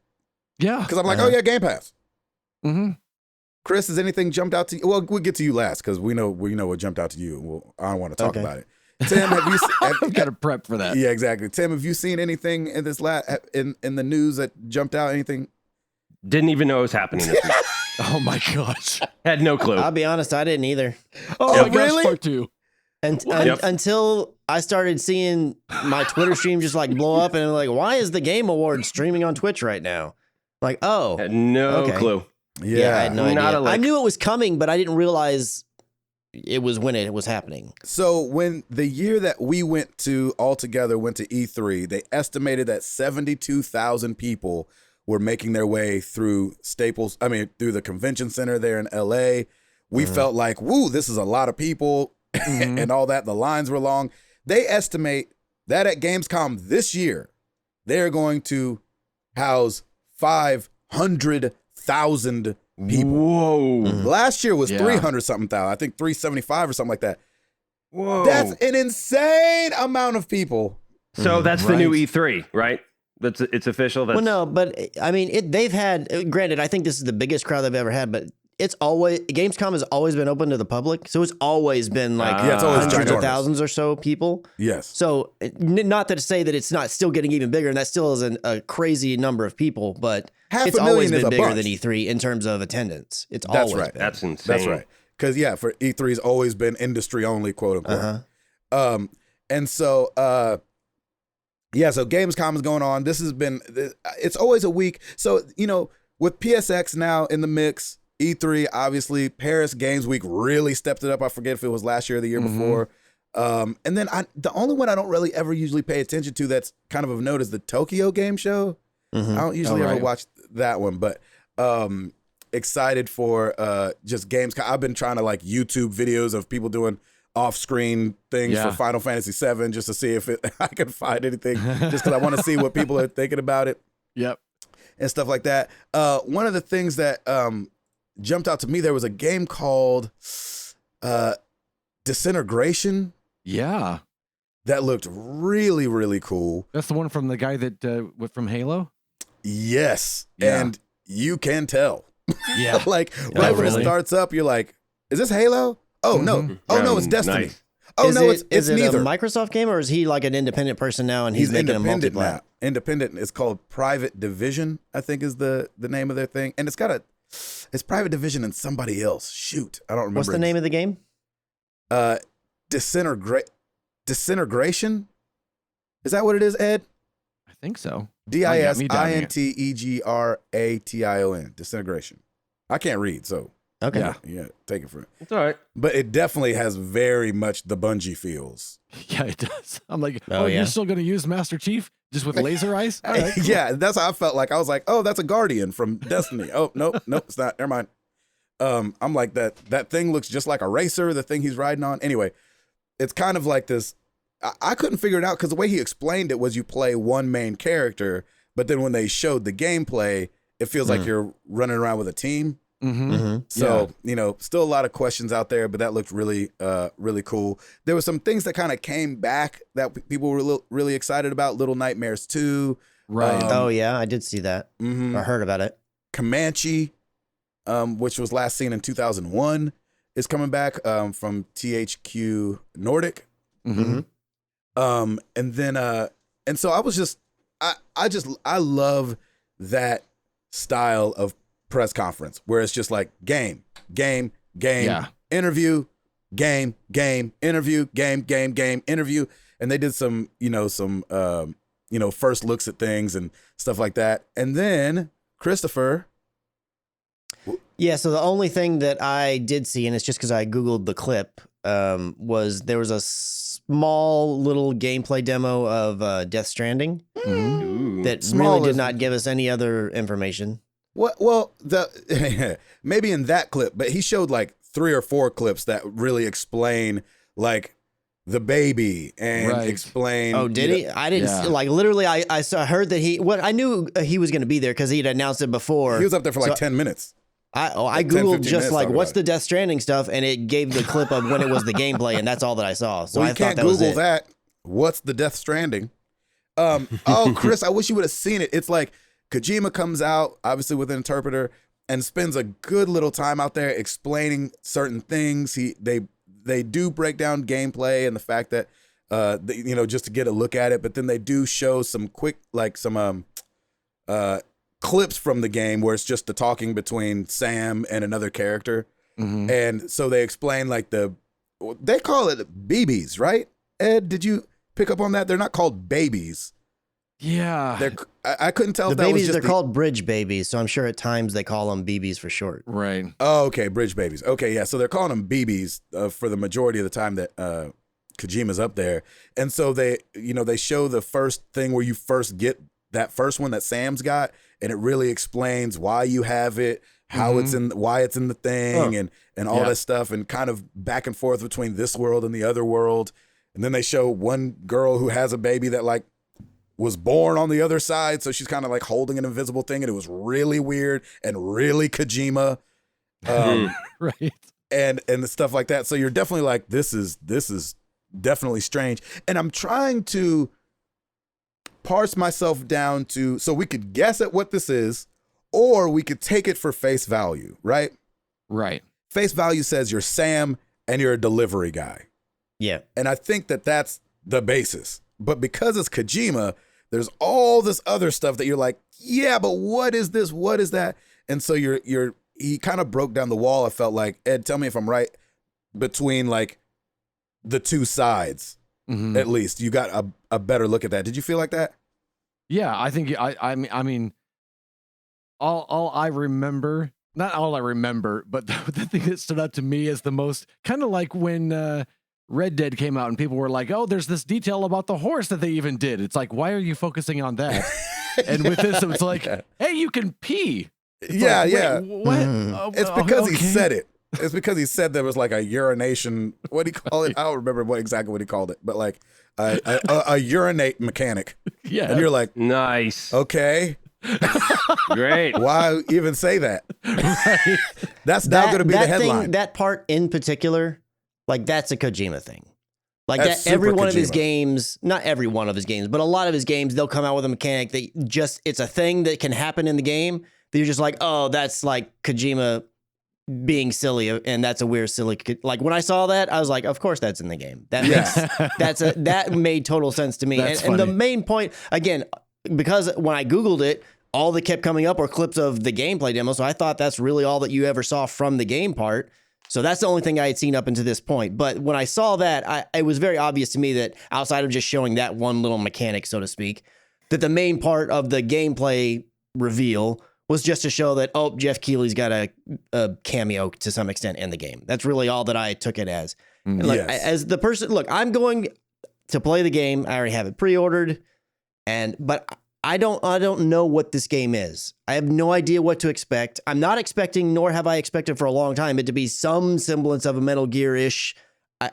Yeah. Because I'm like, oh yeah, Game Pass. Mm-hmm. Chris, has anything jumped out to you? Well, we'll get to you last because we know what jumped out to you. I don't want to talk about it. Tim, have you? I've got to prep for that. Yeah, exactly. Tim, have you seen anything in this in the news that jumped out? Anything? Didn't even know it was happening this week. Oh my gosh. Had no clue. I'll be honest, I didn't either. Oh, my really? gosh, part two. Until I started seeing my Twitter stream just like blow up, and I'm like, why is the Game Awards streaming on Twitch right now? Like, oh, Had no okay. clue. Yeah, I had no Not idea. a lick. I knew it was coming, but I didn't realize it was when it was happening. So when the year that we went to E3, they estimated that 72,000 people were making their way through through the convention center there in LA. We felt like, woo, this is a lot of people and all that. The lines were long. They estimate that at Gamescom this year, they're going to house 500,000 people. Whoa. Last year was Yeah. 300 something thousand. I think 375 or something like that. Whoa. That's an insane amount of people. So that's the new Right. E3, right? It's official. That's, Well, no, but I mean, they've had. Granted, I think this is the biggest crowd they've ever had, but it's always Gamescom has always been open to the public, so it's always been like Yeah, it's always hundreds of ginormous. thousands or so people. Yes. So, not to say that it's not still getting even bigger, and that still is a crazy number of people, but it's 500,000 always is been a bigger bunch. than E3 in terms of attendance. It's That's always right. been. That's insane. That's right. Because, for E3's always been industry only, quote unquote. And so, so Gamescom is going on. It's always a week. So, with PSX now in the mix, E3, obviously, Paris Games Week really stepped it up. I forget if it was last year or the year before. And then the only one I don't really ever usually pay attention to that's kind of note is the Tokyo Game Show. I don't usually ever watch that one, but excited for just Gamescom. I've been trying to like YouTube videos of people doing off-screen things for Final Fantasy VII just to see if I can find anything, just because I want to see what people are thinking about it. Yep. And stuff like that. One of the things that jumped out to me, there was a game called Disintegration Yeah. that looked really, really cool. That's the one from the guy that from Halo. Yes. Yeah. And you can tell. Yeah. Like right when it really? starts up, you're like, is this Halo? Oh, no. Oh, no, it's Destiny. Nice. Oh, Is no, it it's neither. a Microsoft game, or is he like an independent person now and he's making a independent multiplayer? now. Independent. It's called Private Division, I think is the name of their thing. And it's Private Division and somebody else. Shoot. I don't remember. What's the name of the game? Disintegration? Is that what it is, Ed? I think so. Disintegration. Disintegration. I can't read, so Okay. yeah, take it for it. It's all right. But it definitely has very much the Bungie feels. Yeah, it does. I'm like, Oh, yeah. you're still going to use Master Chief just with laser eyes? All right, cool. Yeah, that's how I felt like. I was like, oh, that's a Guardian from Destiny. Oh, nope, it's not. Never mind. I'm like, that thing looks just like a racer, the thing he's riding on. Anyway, it's kind of like this. I couldn't figure it out because the way he explained it was you play one main character, but then when they showed the gameplay, it feels like you're running around with a team. So, still a lot of questions out there, but that looked really, really cool. There were some things that kind of came back that people were really excited about. Little Nightmares 2. Right. Oh yeah, I did see that. I heard about it. Comanche, which was last seen in 2001, is coming back from THQ Nordic. And then, and so I was just, I love that style of press conference where it's just like game, Yeah. interview, game, interview, game, interview. And they did some first looks at things and stuff like that. And then Christopher. Yeah, so the only thing that I did see, and it's just because I Googled the clip, was there was a small little gameplay demo of Death Stranding Ooh. that Small really did is- not give us any other information. Well, maybe in that clip, but he showed like 3 or 4 clips that really explain like the baby and Right. explain. Oh, did he? I didn't Yeah. like literally. I heard that I knew he was going to be there because he'd announced it before. He was up there for like 10 minutes. I like 10, googled 15 just minutes like talking what's about the Death Stranding stuff, and it gave the clip of when it was the gameplay, and that's all that I saw. So Well, I you thought can't that was Google it. that. What's the Death Stranding? Oh, Chris, I wish you would have seen it. It's like Kojima comes out, obviously with an interpreter, and spends a good little time out there explaining certain things. They do break down gameplay and the fact that just to get a look at it, but then they do show some quick clips from the game where it's just the talking between Sam and another character. And so they explain like the they call it BBs, right? Ed, did you pick up on that? They're not called babies. Yeah. I couldn't tell The if that was babies, just they're called bridge babies, so I'm sure at times they call them BBs for short. Right. Oh, okay, bridge babies. Okay, yeah. So they're calling them BBs for the majority of the time that Kojima's up there, and so they show the first thing where you first get that first one that Sam's got, and it really explains why you have it, how it's in, why it's in the thing, and all that stuff, and kind of back and forth between this world and the other world, and then they show one girl who has a baby that like was born on the other side, so she's kind of like holding an invisible thing, and it was really weird and really Kojima, Right. and the stuff like that. So you're definitely like, this is definitely strange, and I'm trying to parse myself down to so we could guess at what this is, or we could take it for face value, right? Right. Face value says you're Sam and you're a delivery guy, Yeah. and I think that that's the basis. But because it's Kojima, there's all this other stuff that you're like, yeah, but what is this? What is that? And so he kind of broke down the wall. I felt like, Ed, tell me if I'm right, between like the two sides, at least. You got a better look at that. Did you feel like that? Yeah, I think I mean all I remember, not all I remember, but the thing that stood out to me is the most kind of like when Red Dead came out and people were like, "Oh, there's this detail about the horse that they even did." It's like, why are you focusing on that? And with this, it's like, hey, you can pee. It's Yeah, like, yeah. What? It's because he said it. It's because he said there was like a urination. What do you call it? I don't remember exactly what he called it, but like a urinate mechanic. Yeah. And you're like, Nice. okay, Great. why even say that? That's now going to be the headline. That part in particular, like that's a Kojima thing. Like That's that, every super one of his Kojima. games, not every one of his games, but a lot of his games, they'll come out with a mechanic that just, it's a thing that can happen in the game that you're just like, oh, that's like Kojima being silly, and that's a weird, silly. Like when I saw that, I was like, of course that's in the game. That makes that made total sense to me. That's And the funny. main point, again, because when I Googled it, all that kept coming up were clips of the gameplay demo. So I thought that's really all that you ever saw from the game part. So that's the only thing I had seen up until this point. But when I saw that, it was very obvious to me that outside of just showing that one little mechanic, so to speak, that the main part of the gameplay reveal was just to show that, oh, Jeff Keighley's got a cameo to some extent in the game. That's really all that I took it as. And look, Yes. as the person, look, I'm going to play the game. I already have it pre-ordered, but I don't know what this game is. I have no idea what to expect. I'm not expecting, nor have I expected for a long time, it to be some semblance of a Metal Gear-ish.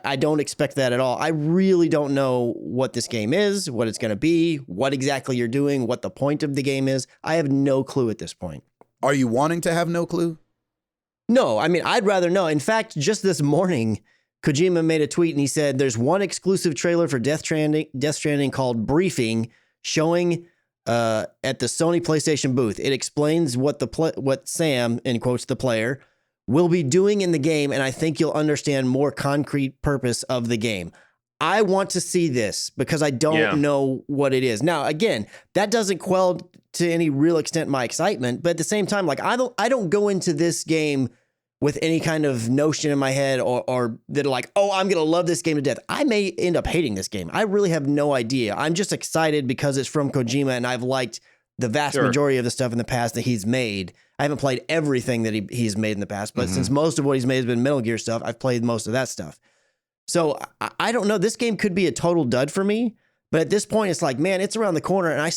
I don't expect that at all. I really don't know what this game is, what it's going to be, what exactly you're doing, what the point of the game is. I have no clue at this point. Are you wanting to have no clue? No, I mean, I'd rather know. In fact, just this morning, Kojima made a tweet and he said there's one exclusive trailer for Death Stranding called Briefing, showing at the Sony PlayStation booth. It explains what Sam, in quotes, the player, will be doing in the game, and I think you'll understand more concrete purpose of the game. I want to see this because I don't know what it is. Now, again, that doesn't quell to any real extent my excitement, but at the same time, like I don't go into this game with any kind of notion in my head or that like, oh, I'm going to love this game to death. I may end up hating this game. I really have no idea. I'm just excited because it's from Kojima and I've liked the vast majority of the stuff in the past that he's made. I haven't played everything that he's made in the past, but since most of what he's made has been Metal Gear stuff, I've played most of that stuff. So I don't know. This game could be a total dud for me, but at this point it's like, man, it's around the corner and I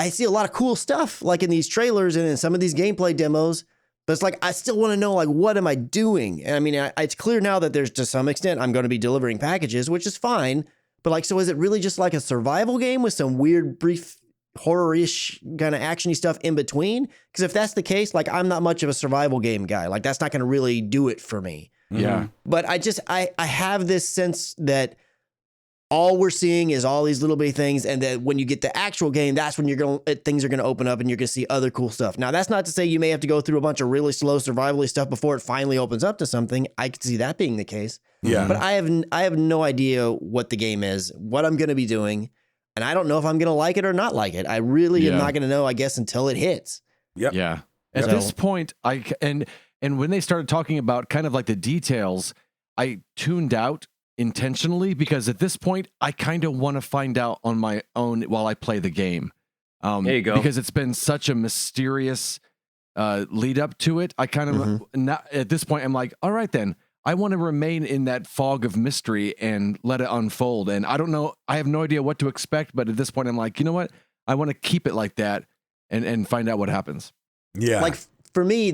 see a lot of cool stuff like in these trailers and in some of these gameplay demos, but it's like, I still want to know, like, what am I doing? And I mean, it's clear now that there's to some extent, I'm going to be delivering packages, which is fine. But like, so is it really just like a survival game with some weird brief horror-ish kind of actiony stuff in between? Because if that's the case, like I'm not much of a survival game guy. Like that's not going to really do it for me. Yeah. But I have this sense that all we're seeing is all these little bitty things, and that when you get the actual game, that's when things are going to open up and you're going to see other cool stuff. Now, that's not to say you may have to go through a bunch of really slow survival-y stuff before it finally opens up to something. I could see that being the case. Yeah. But I have no idea what the game is, what I'm going to be doing. And I don't know if I'm going to like it or not like it. I really am not going to know, I guess, until it hits. Yep. Yeah. At So- this point, and when they started talking about kind of like the details, I tuned out intentionally because at this point I kind of want to find out on my own while I play the game. There you go. Because it's been such a mysterious lead up to it. I kind of not at this point I'm like, all right then. I want to remain in that fog of mystery and let it unfold. And I don't know. I have no idea what to expect. But at this point, I'm like, you know what? I want to keep it like that and find out what happens. Yeah. Like for me,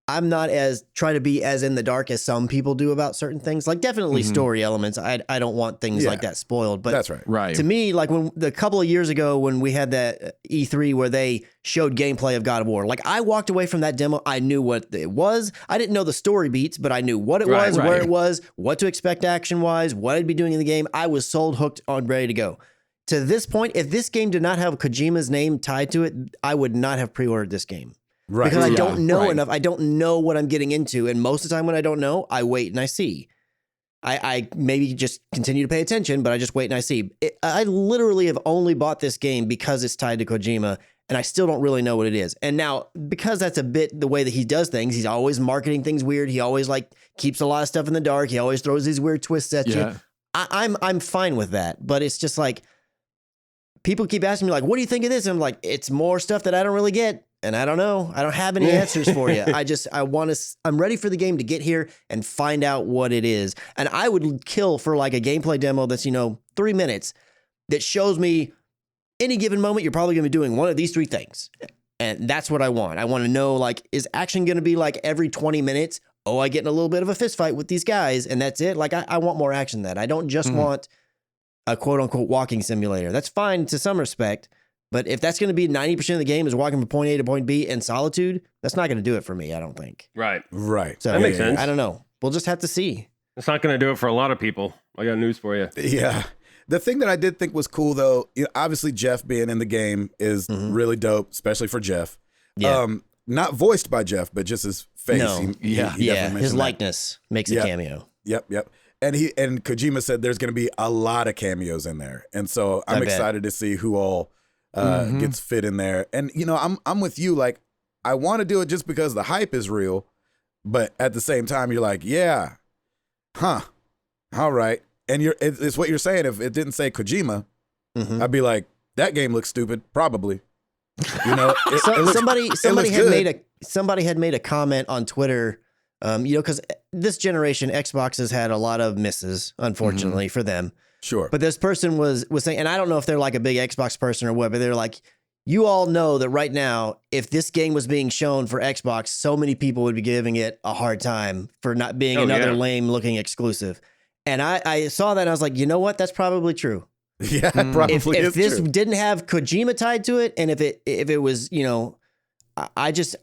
I'm not as trying to be as in the dark as some people do about certain things. Like definitely story elements. I don't want things like that spoiled. But that's right. Right. to me, like when the couple of years ago when we had that E3 where they showed gameplay of God of War, like I walked away from that demo. I knew what it was. I didn't know the story beats, but I knew what it was, where it was, what to expect action wise, what I'd be doing in the game. I was sold, hooked, on, ready to go. To this point, if this game did not have Kojima's name tied to it, I would not have pre-ordered this game. Right. Because I don't know enough. I don't know what I'm getting into. And most of the time when I don't know, I wait and I see. I maybe just continue to pay attention, but I just wait and I see. I literally have only bought this game because it's tied to Kojima, and I still don't really know what it is. And now, because that's a bit the way that he does things, he's always marketing things weird. He always like keeps a lot of stuff in the dark. He always throws these weird twists at you. I'm fine with that, but it's just like people keep asking me like, "What do you think of this?" And I'm like, "It's more stuff that I don't really get." And I don't know. I don't have any answers for you. I'm ready for the game to get here and find out what it is. And I would kill for like a gameplay demo that's, 3 minutes that shows me any given moment, you're probably going to be doing one of these 3 things. And that's what I want. I want to know, like, is action going to be like every 20 minutes? Oh, I get in a little bit of a fist fight with these guys and that's it. Like, I want more action than that. I don't just want a quote unquote walking simulator. That's fine to some respect. But if that's going to be 90% of the game is walking from point A to point B in solitude, that's not going to do it for me, I don't think. Right. So, that makes sense. I don't know. We'll just have to see. It's not going to do it for a lot of people. I got news for you. Yeah. The thing that I did think was cool, though, obviously Jeff being in the game is really dope, especially for Jeff. Yeah. Not voiced by Jeff, but just his face. No. He definitely mentioned His that. likeness makes a cameo. Yep. And Kojima said there's going to be a lot of cameos in there. And so I'm excited to see who all gets fit in there. And, I'm with you. Like, I want to do it just because the hype is real. But at the same time, you're like, yeah, all right. And it's what you're saying. If it didn't say Kojima, I'd be like, that game looks stupid, probably. Somebody had made a comment on Twitter, because this generation Xbox has had a lot of misses, unfortunately for them. Sure. But this person was saying, and I don't know if they're like a big Xbox person or what, but they're like, you all know that right now, if this game was being shown for Xbox, so many people would be giving it a hard time for not being another lame looking exclusive. And I saw that and I was like, you know what? That's probably true. Yeah, probably if this didn't have Kojima tied to it, and if it was,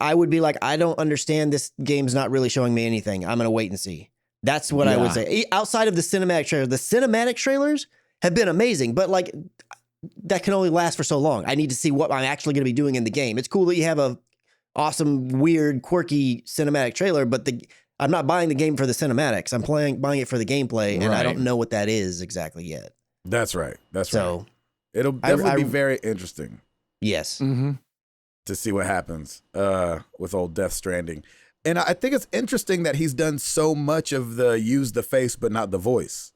I would be like, I don't understand. This game's not really showing me anything. I'm gonna wait and see. That's what I would say. Outside of the cinematic trailers have been amazing, but like that can only last for so long. I need to see what I'm actually going to be doing in the game. It's cool that you have a awesome, weird, quirky cinematic trailer, but I'm not buying the game for the cinematics. I'm buying it for the gameplay, and I don't know what that is exactly yet. That's right. So it'll definitely be very interesting. Yes. To see what happens with old Death Stranding. And I think it's interesting that he's done so much of the use the face but not the voice.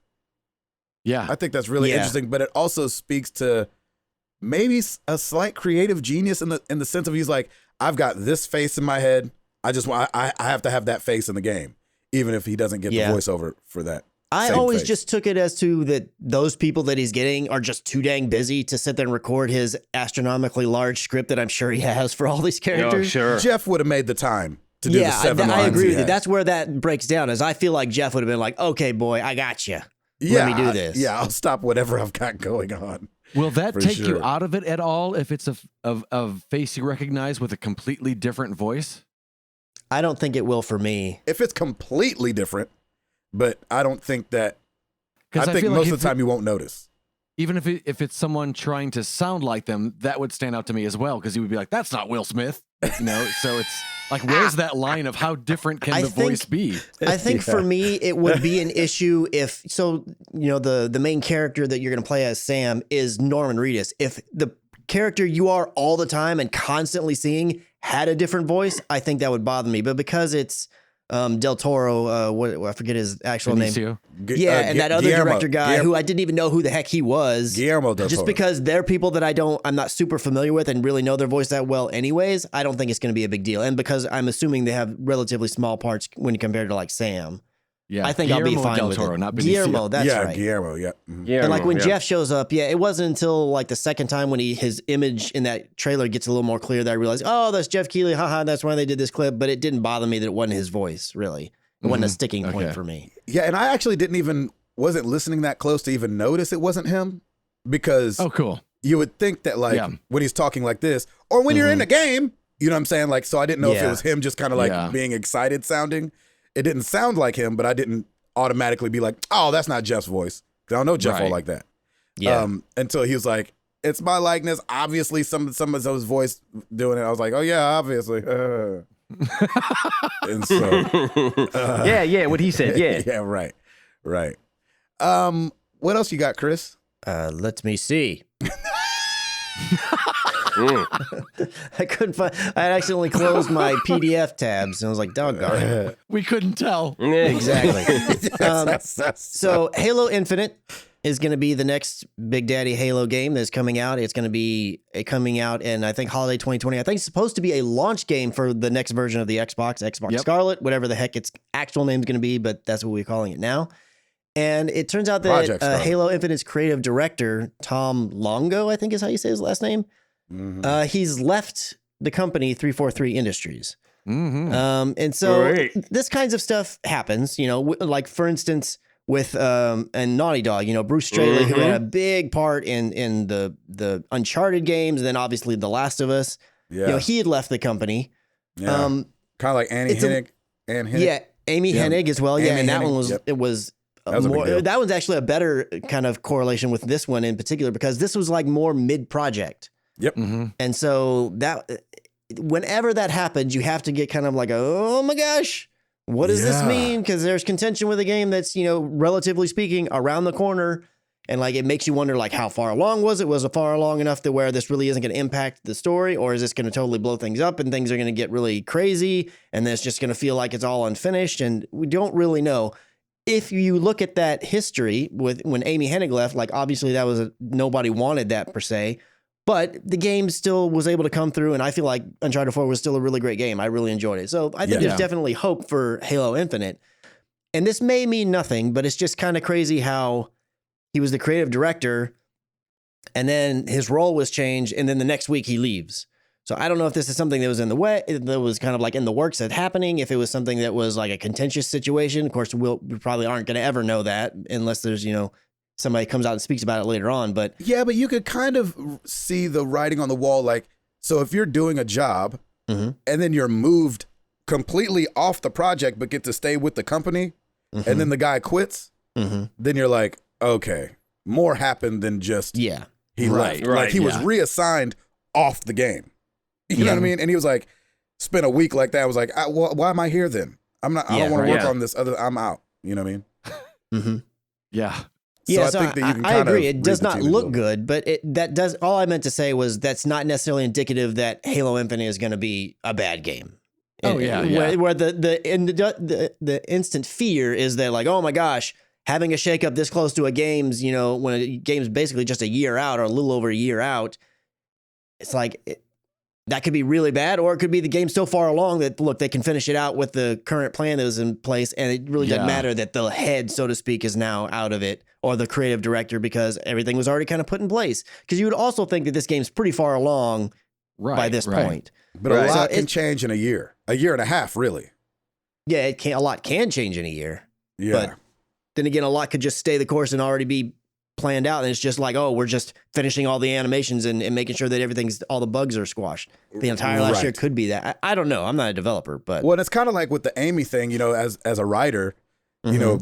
Yeah. I think that's really interesting, but it also speaks to maybe a slight creative genius in the sense of he's like, I've got this face in my head. I have to have that face in the game, even if he doesn't get the voiceover for that. I always just took it as to that those people that he's getting are just too dang busy to sit there and record his astronomically large script that I'm sure he has for all these characters. Oh, sure. Jeff would have made the time to do the 7 lines. I agree with you. had. That's where that breaks down. Is I feel like Jeff would have been like, "Okay, boy, I got you. Let me do this." Yeah, I'll stop whatever I've got going on. Will that take you sure. out of it at all if it's a face you recognize with a completely different voice? I don't think it will for me. If it's completely different, but I don't think that. I think feel most like of the time you won't notice. Even if it's someone trying to sound like them, that would stand out to me as well, because he would be like, "That's not Will Smith," So it's like, where's that line of how different can the voice be? I think for me, it would be an issue if the main character that you're going to play as Sam is Norman Reedus. If the character you are all the time and constantly seeing had a different voice, I think that would bother me. But because it's Del Toro, what I forget his actual name. Benicio. Yeah, and that other director guy who I didn't even know who the heck he was. Guillermo del Toro. Just because they're people that I'm not super familiar with and really know their voice that well anyways, I don't think it's going to be a big deal. And because I'm assuming they have relatively small parts when compared to like Sam. Yeah, I think I'll be fine Del with Toro, it. not Benicio. Guillermo, that's right. Guillermo, yeah. Mhm. Yeah, And like when yeah. Jeff shows up, it wasn't until like the second time when his image in that trailer gets a little more clear that I realized, oh, that's Jeff Keighley. Haha, that's why they did this clip. But it didn't bother me that it wasn't his voice, really. It wasn't a sticking point for me. Yeah, and I actually wasn't listening that close to even notice it wasn't him because Oh, cool. you would think that like when he's talking like this or when you're in the game, you know what I'm saying? Like, so I didn't know if it was him just kind of like being excited sounding. It didn't sound like him, but I didn't automatically be like, oh, that's not Jeff's voice. Because I don't know Jeff all like that. Yeah. Until he was like, it's my likeness. Obviously, some of those voice doing it. I was like, oh yeah, obviously. And so, yeah, what he said, yeah. yeah, right. What else you got, Chris? Let me see. I couldn't find. I had accidentally closed my PDF tabs, and I was like, "Doggone it!" We couldn't tell. Exactly. So, Halo Infinite is going to be the next Big Daddy Halo game that's coming out. It's going to be coming out in, I think, holiday 2020. I think it's supposed to be a launch game for the next version of the Xbox Scarlet, whatever the heck its actual name is going to be, but that's what we're calling it now. And it turns out that Halo Infinite's creative director, Tom Longo, I think is how you say his last name, he's left the company 343 Industries. And so this kinds of stuff happens, you know, like for instance, with and Naughty Dog, you know, Bruce Straley, who had a big part in the Uncharted games, and then obviously The Last of Us. Yeah. You know, he had left the company. Yeah. Kind of like Annie Hennig. Yeah, Amy Hennig as well. Amy and that Hennig, one was it was more, that one's actually a better kind of correlation with this one in particular because this was like more mid-project. Yep. And so that whenever that happens, you have to get kind of like, oh my gosh, what does this mean? Because there's contention with a game that's, you know, relatively speaking, around the corner. And like it makes you wonder, like, how far along was it? Was it far along enough to where this really isn't going to impact the story? Or is this going to totally blow things up and things are going to get really crazy? And then it's just going to feel like it's all unfinished. And we don't really know. If you look at that history with when Amy Hennig left, like obviously that was nobody wanted that per se. But the game still was able to come through, and I feel like Uncharted 4 was still a really great game. I really enjoyed it. So I think there's definitely hope for Halo Infinite. And this may mean nothing, but it's just kind of crazy how he was the creative director, and then his role was changed, and then the next week he leaves. So I don't know if this is something that was in the way, that was kind of like in the works that's happening, if it was something that was like a contentious situation. Of course, we probably aren't going to ever know that unless there's, you know, somebody comes out and speaks about it later on, but yeah, but you could kind of see the writing on the wall. Like, so if you're doing a job and then you're moved completely off the project, but get to stay with the company and then the guy quits, then you're like, okay, more happened than just he left. Like he was reassigned off the game. You know what I mean? And he was like, spent a week like that. I was like, why am I here then? I don't want to work on this other, I'm out. You know what I mean? Yeah. So I think that you can I agree. It does not look good, but that does. All I meant to say was that's not necessarily indicative that Halo Infinite is going to be a bad game. Oh yeah. Where the instant fear is that like, oh my gosh, having a shakeup this close to a game's, you know, when a game's basically just a year out or a little over a year out, it's like that could be really bad, or it could be the game's so far along that look, they can finish it out with the current plan that was in place, and it really doesn't matter that the head, so to speak, is now out of it, or the creative director, because everything was already kind of put in place. Because you would also think that this game's pretty far along by this point. But a lot can change in a year and a half, really. Yeah, a lot can change in a year. Yeah. But then again, a lot could just stay the course and already be planned out, and it's just like, oh, we're just finishing all the animations and making sure that all the bugs are squashed. The entire last year could be that. I don't know. I'm not a developer, but well, it's kind of like with the Amy thing, you know, as a writer, you know,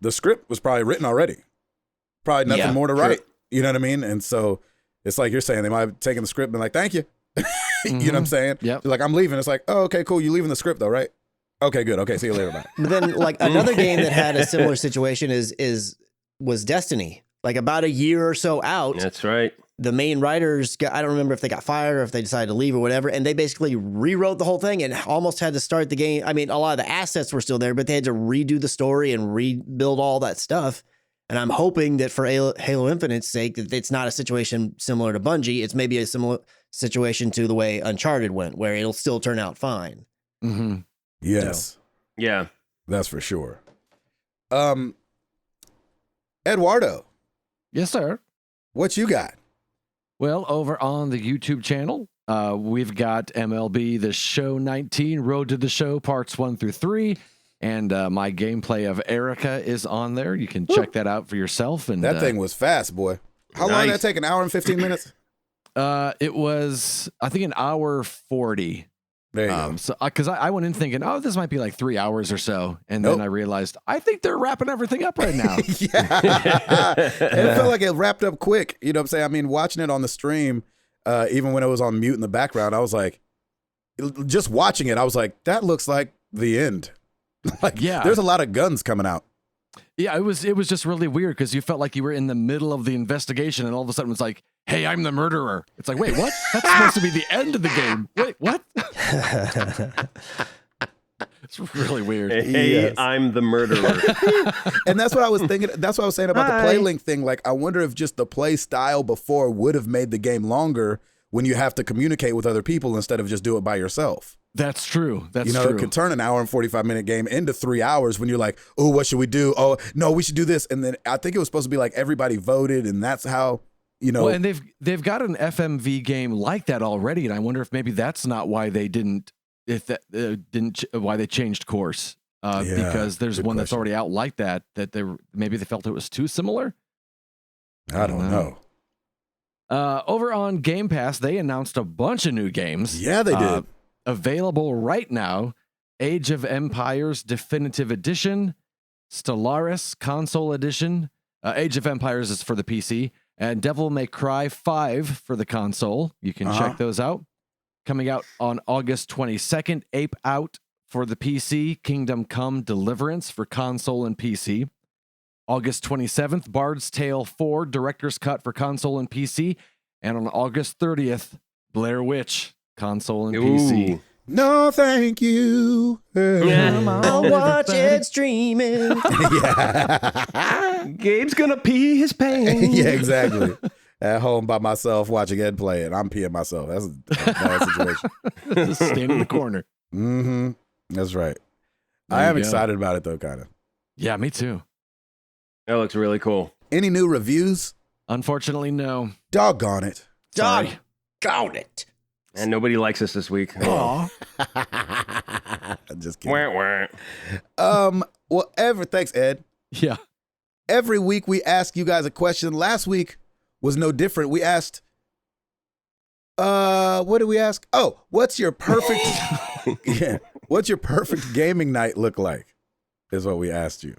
the script was probably written already. Probably nothing more to write. You know what I mean? And so it's like you're saying, they might have taken the script and been like, thank you. You know what I'm saying? Yeah. Like, I'm leaving. It's like, oh, okay, cool. You leaving the script though, right? Okay, good. Okay, see you later. Bye. But then, like, another game that had a similar situation was Destiny. Like about a year or so out. That's right. the main writers I don't remember if they got fired or if they decided to leave or whatever, and they basically rewrote the whole thing and almost had to start the game. I mean, a lot of the assets were still there, but they had to redo the story and rebuild all that stuff. And I'm hoping that for Halo Infinite's sake, that it's not a situation similar to Bungie. It's maybe a similar situation to the way Uncharted went, where it'll still turn out fine. Mm-hmm. Yes. So, yeah. That's for sure. Eduardo. Yes, sir. What you got? Well, over on the YouTube channel, we've got MLB The Show 19, Road to the Show, parts 1 through 3. And my gameplay of Erica is on there. You can check that out for yourself. And that thing was fast, boy. How long did that take? An hour and 15 minutes? It was, I think, an hour 40. There you go. So, because I went in thinking, oh, this might be like 3 hours or so. And then I realized, I think they're wrapping everything up right now. Yeah. And it felt like it wrapped up quick. You know what I'm saying? I mean, watching it on the stream, even when it was on mute in the background, I was like, just watching it, I was like, that looks like the end. Like, there's a lot of guns coming out. Yeah, it was just really weird because you felt like you were in the middle of the investigation and all of a sudden it's like, hey, I'm the murderer. It's like, wait, what? That's supposed to be the end of the game. Wait, what? It's really weird. Hey, yes. I'm the murderer. And that's what I was thinking. That's what I was saying about the play link thing. Like, I wonder if just the play style before would have made the game longer when you have to communicate with other people instead of just do it by yourself. That's true. That's true. It could turn an hour and 45-minute game into 3 hours when you're like, oh, what should we do? Oh, no, we should do this. And then I think it was supposed to be like everybody voted, and that's how, you know. Well, and they've got an FMV game like that already, and I wonder if maybe that's not why they why they changed course. Because there's one that's already out like that maybe they felt it was too similar. I don't know. Over on Game Pass, they announced a bunch of new games. Yeah, they did. Available right now: Age of Empires Definitive Edition, Stellaris Console Edition. Age of Empires is for the PC, and Devil May Cry 5 for the console. You can check those out. Coming out on August 22nd, Ape Out for the PC, Kingdom Come Deliverance for console and PC. August 27th, Bard's Tale 4 Director's Cut for console and PC. And on August 30th, Blair Witch, console and PC. No, thank you. I'll watch it streaming. Gabe's gonna pee his pants. Yeah, exactly. At home by myself watching Ed play, and I'm peeing myself. That's a bad situation. Stand in the corner. Mm-hmm. That's right. There I am you go. excited about it, though, kind of. Yeah, me too. That looks really cool. Any new reviews? Unfortunately, no. Doggone it. Sorry. Doggone it. And nobody likes us this week. Aw. Just kidding. Wah, wah. Well, thanks, Ed. Yeah. Every week we ask you guys a question. Last week was no different. We asked, what did we ask? Oh, what's your perfect, what's your perfect gaming night look like? Is what we asked you.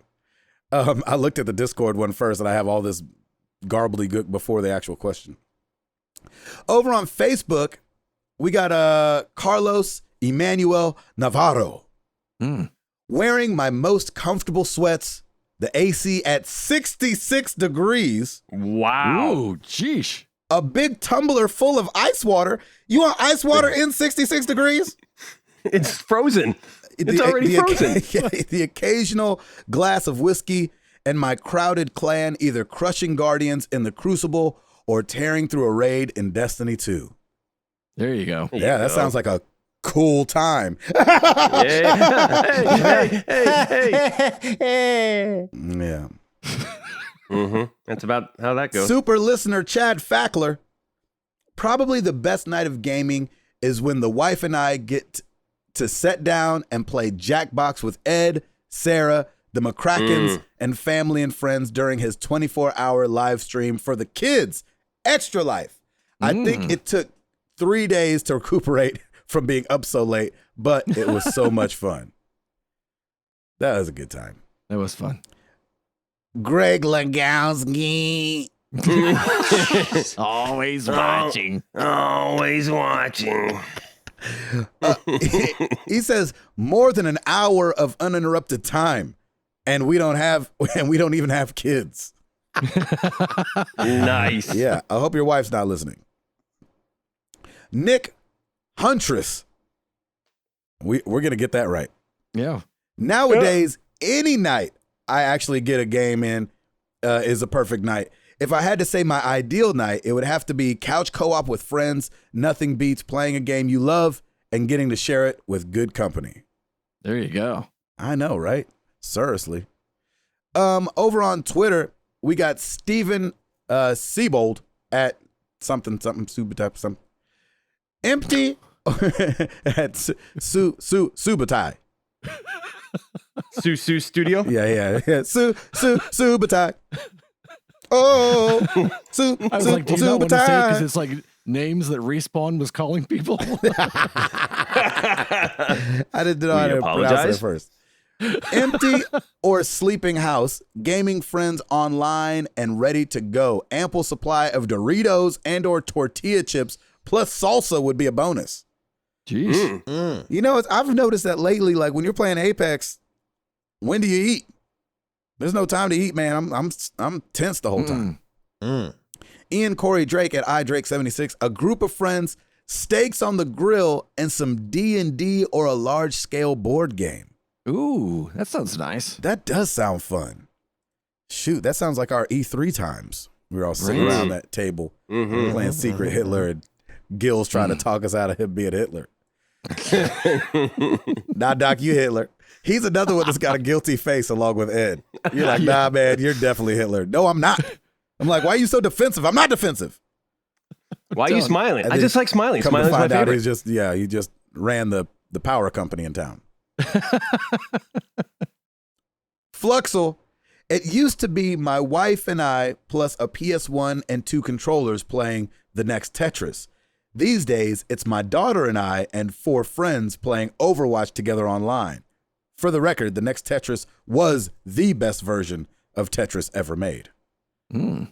I looked at the Discord one first, and I have all this gobbledygook before the actual question. Over on Facebook, we got Carlos Emmanuel Navarro wearing my most comfortable sweats, the AC at 66 degrees. Wow. Ooh, sheesh. A big tumbler full of ice water. You want ice water in 66 degrees? It's frozen. It's already frozen. The occasional glass of whiskey, and my crowded clan either crushing guardians in the Crucible or tearing through a raid in Destiny 2. There you go. Yeah, that sounds like a cool time. Hey. Yeah. That's about how that goes. Super listener Chad Fackler. Probably the best night of gaming is when the wife and I get to sit down and play Jackbox with Ed, Sarah, the McCrackens, and family and friends during his 24-hour live stream for the kids. Extra Life. I think it took 3 days to recuperate from being up so late, but it was so much fun. That was a good time. That was fun. Greg Legowski. Always watching. Always watching. He says more than an hour of uninterrupted time, and we don't even have kids. Nice. Yeah, I hope your wife's not listening. Nick Huntress. We're going to get that right. Yeah. Nowadays, any night I actually get a game in is a perfect night. If I had to say my ideal night, it would have to be couch co-op with friends. Nothing beats playing a game you love and getting to share it with good company. There you go. I know, right? Seriously. Over on Twitter, we got Steven Siebold at something super type something. Empty at Subatai. Su Studio. Yeah. Subatai. Oh, I was like, do you not want to say it because Subatai. it's like names that Respawn was calling people? I didn't know how to pronounce it at first. Empty or sleeping house, gaming friends online and ready to go. Ample supply of Doritos and or tortilla chips plus salsa would be a bonus. Jeez. You know, I've noticed that lately, like when you're playing Apex, when do you eat? There's no time to eat, man. I'm tense the whole time. Ian Corey Drake at iDrake76, a group of friends, steaks on the grill, and some D&D or a large-scale board game. Ooh, that sounds nice. That does sound fun. Shoot, that sounds like our E3 times. We were all sitting around that table playing Secret Hitler, and Gil's trying to talk us out of him being Hitler. Nah, Doc, you Hitler. He's another one that's got a guilty face along with Ed. You're like, nah, man, you're definitely Hitler. No, I'm not. I'm like, why are you so defensive? I'm not defensive. Why are you smiling? I just like smiling. Come to Smiling's my find out, favorite. he just ran the power company in town. Fluxel, it used to be my wife and I plus a PS1 and 2 controllers playing the next Tetris. These days, it's my daughter and I and 4 friends playing Overwatch together online. For the record, the next Tetris was the best version of Tetris ever made. You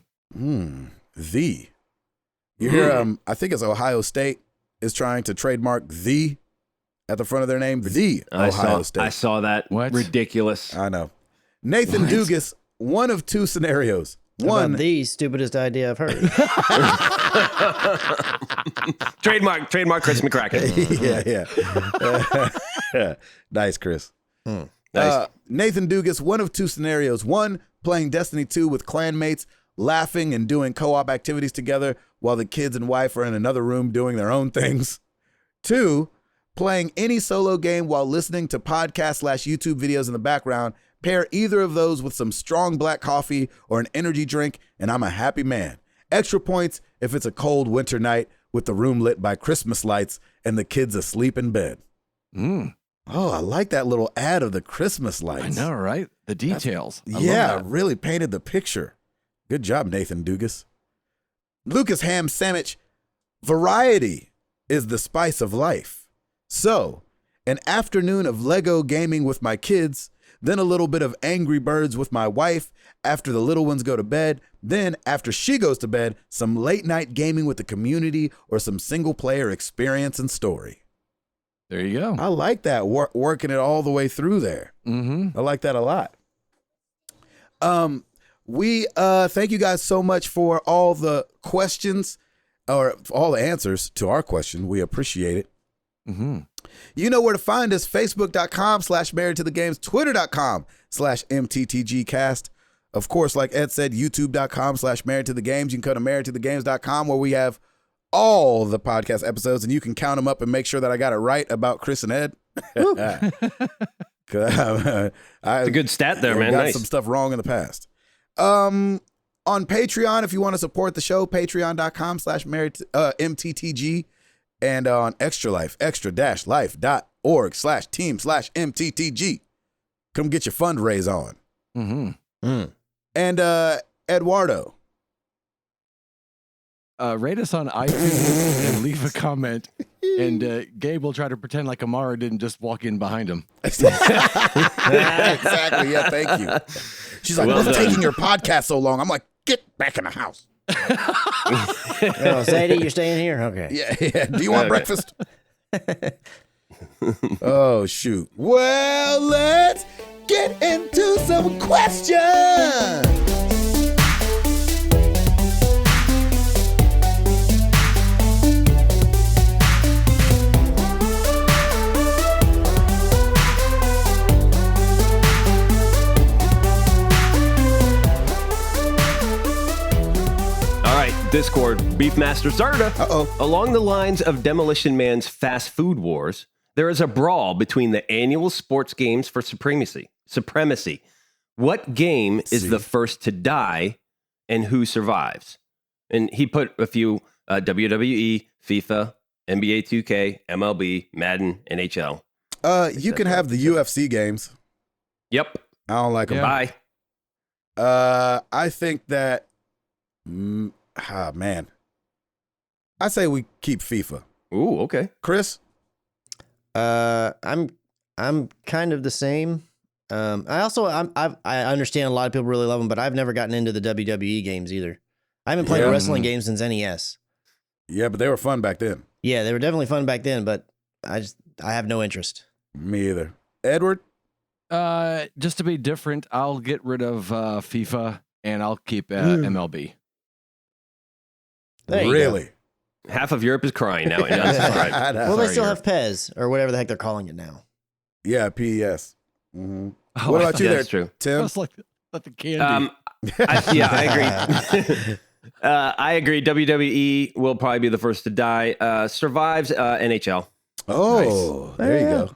hear, I think it's Ohio State is trying to trademark the at the front of their name. The Ohio State. I saw that. What? Ridiculous. I know. Nathan Dugas, one of 2 scenarios. One, the stupidest idea I've heard. Trademark Chris McCracken. yeah. Nice, Chris. Nice. Nathan Dugas, one of 2 scenarios. One, playing Destiny 2 with clanmates, laughing and doing co-op activities together while the kids and wife are in another room doing their own things. 2, playing any solo game while listening to podcast/YouTube videos in the background. Pair either of those with some strong black coffee or an energy drink, and I'm a happy man. Extra points if it's a cold winter night with the room lit by Christmas lights and the kids asleep in bed. Oh, I like that little ad of the Christmas lights. I know, right? The details. I love Yeah, that. really painted the picture. Good job, Nathan Dugas. Lucas Ham Sandwich, variety is the spice of life. So, an afternoon of Lego gaming with my kids, then a little bit of Angry Birds with my wife after the little ones go to bed, then after she goes to bed, some late night gaming with the community or some single player experience and story. There you go. I like that, working it all the way through there. Mm-hmm. I like that a lot. We thank you guys so much for all the questions or all the answers to our question. We appreciate it. Mm-hmm. You know where to find us. Facebook.com/married to the games, Twitter.com/MTTGcast. Of course, like Ed said, YouTube.com/married to the games. You can go to marriedtothegames.com where we have all the podcast episodes and you can count them up and make sure that I got it right about Chris and Ed. It's a good stat there, man. Got Nice. some stuff wrong in the past. On Patreon, if you want to support the show, patreon.com/MTTG, and on Extra Life, extra-life.org/team/MTTG. Come get your fundraise on. Mm-hmm. And Eduardo. Rate us on iTunes and leave a comment. And Gabe will try to pretend like Amara didn't just walk in behind him. Exactly. Yeah, thank you. She's like, Well what's done. taking your podcast so long? I'm like, get back in the house. Oh, Sadie, you're staying here? Okay. Yeah. Do you want breakfast? Oh, shoot. Well, let's get into some questions. right, Discord, Beefmaster Zarda. Uh-oh. Along the lines of Demolition Man's fast food wars, there is a brawl between the annual sports games for supremacy. What game is the first to die and who survives? And he put a few WWE, FIFA, NBA 2K, MLB, Madden, NHL. You can have the UFC games. Yep. I don't like them. Bye. I think that, man, I say we keep FIFA. Ooh, okay. Chris? I'm kind of the same. I understand a lot of people really love them, but I've never gotten into the WWE games either. I haven't played wrestling games since NES. Yeah, but they were fun back then. Yeah, they were definitely fun back then, but I have no interest. Me either. Edward? Just to be different, I'll get rid of FIFA and I'll keep MLB. There you Really? Half of Europe is crying now. And unsubscribed. Well, they Sorry, still Europe. have PES or whatever the heck they're calling it now. Yeah, PES. Mm-hmm. Oh, What about you Yeah, there, that's true. I Tim? was like the candy. I agree. I agree. WWE will probably be the first to die. Survives NHL. Oh, there you go.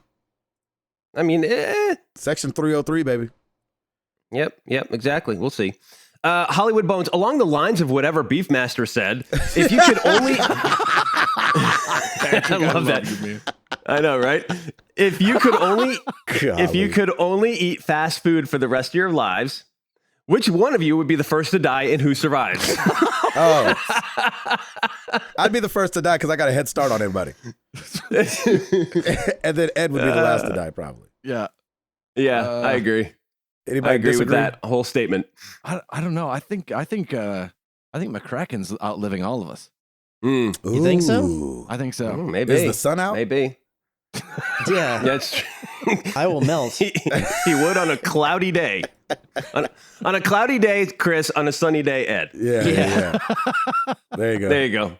I mean, Section 303, baby. Yep, exactly. We'll see. Hollywood Bones, along the lines of whatever Beefmaster said, if you could only... I love that. I know, right? If you could only eat fast food for the rest of your lives, which one of you would be the first to die and who survives? Oh. I'd be the first to die because I got a head start on everybody. And then Ed would be the last to die, probably. Yeah. I agree. Anybody I agree disagree? with that whole statement. I don't know. I think McCracken's outliving all of us. You think so? Ooh. I think so. Maybe. Is the sun out? Maybe. Yeah. That's true. I will melt. He would on a cloudy day. On a cloudy day, Chris. On a sunny day, Ed. Yeah. There you go. There you go.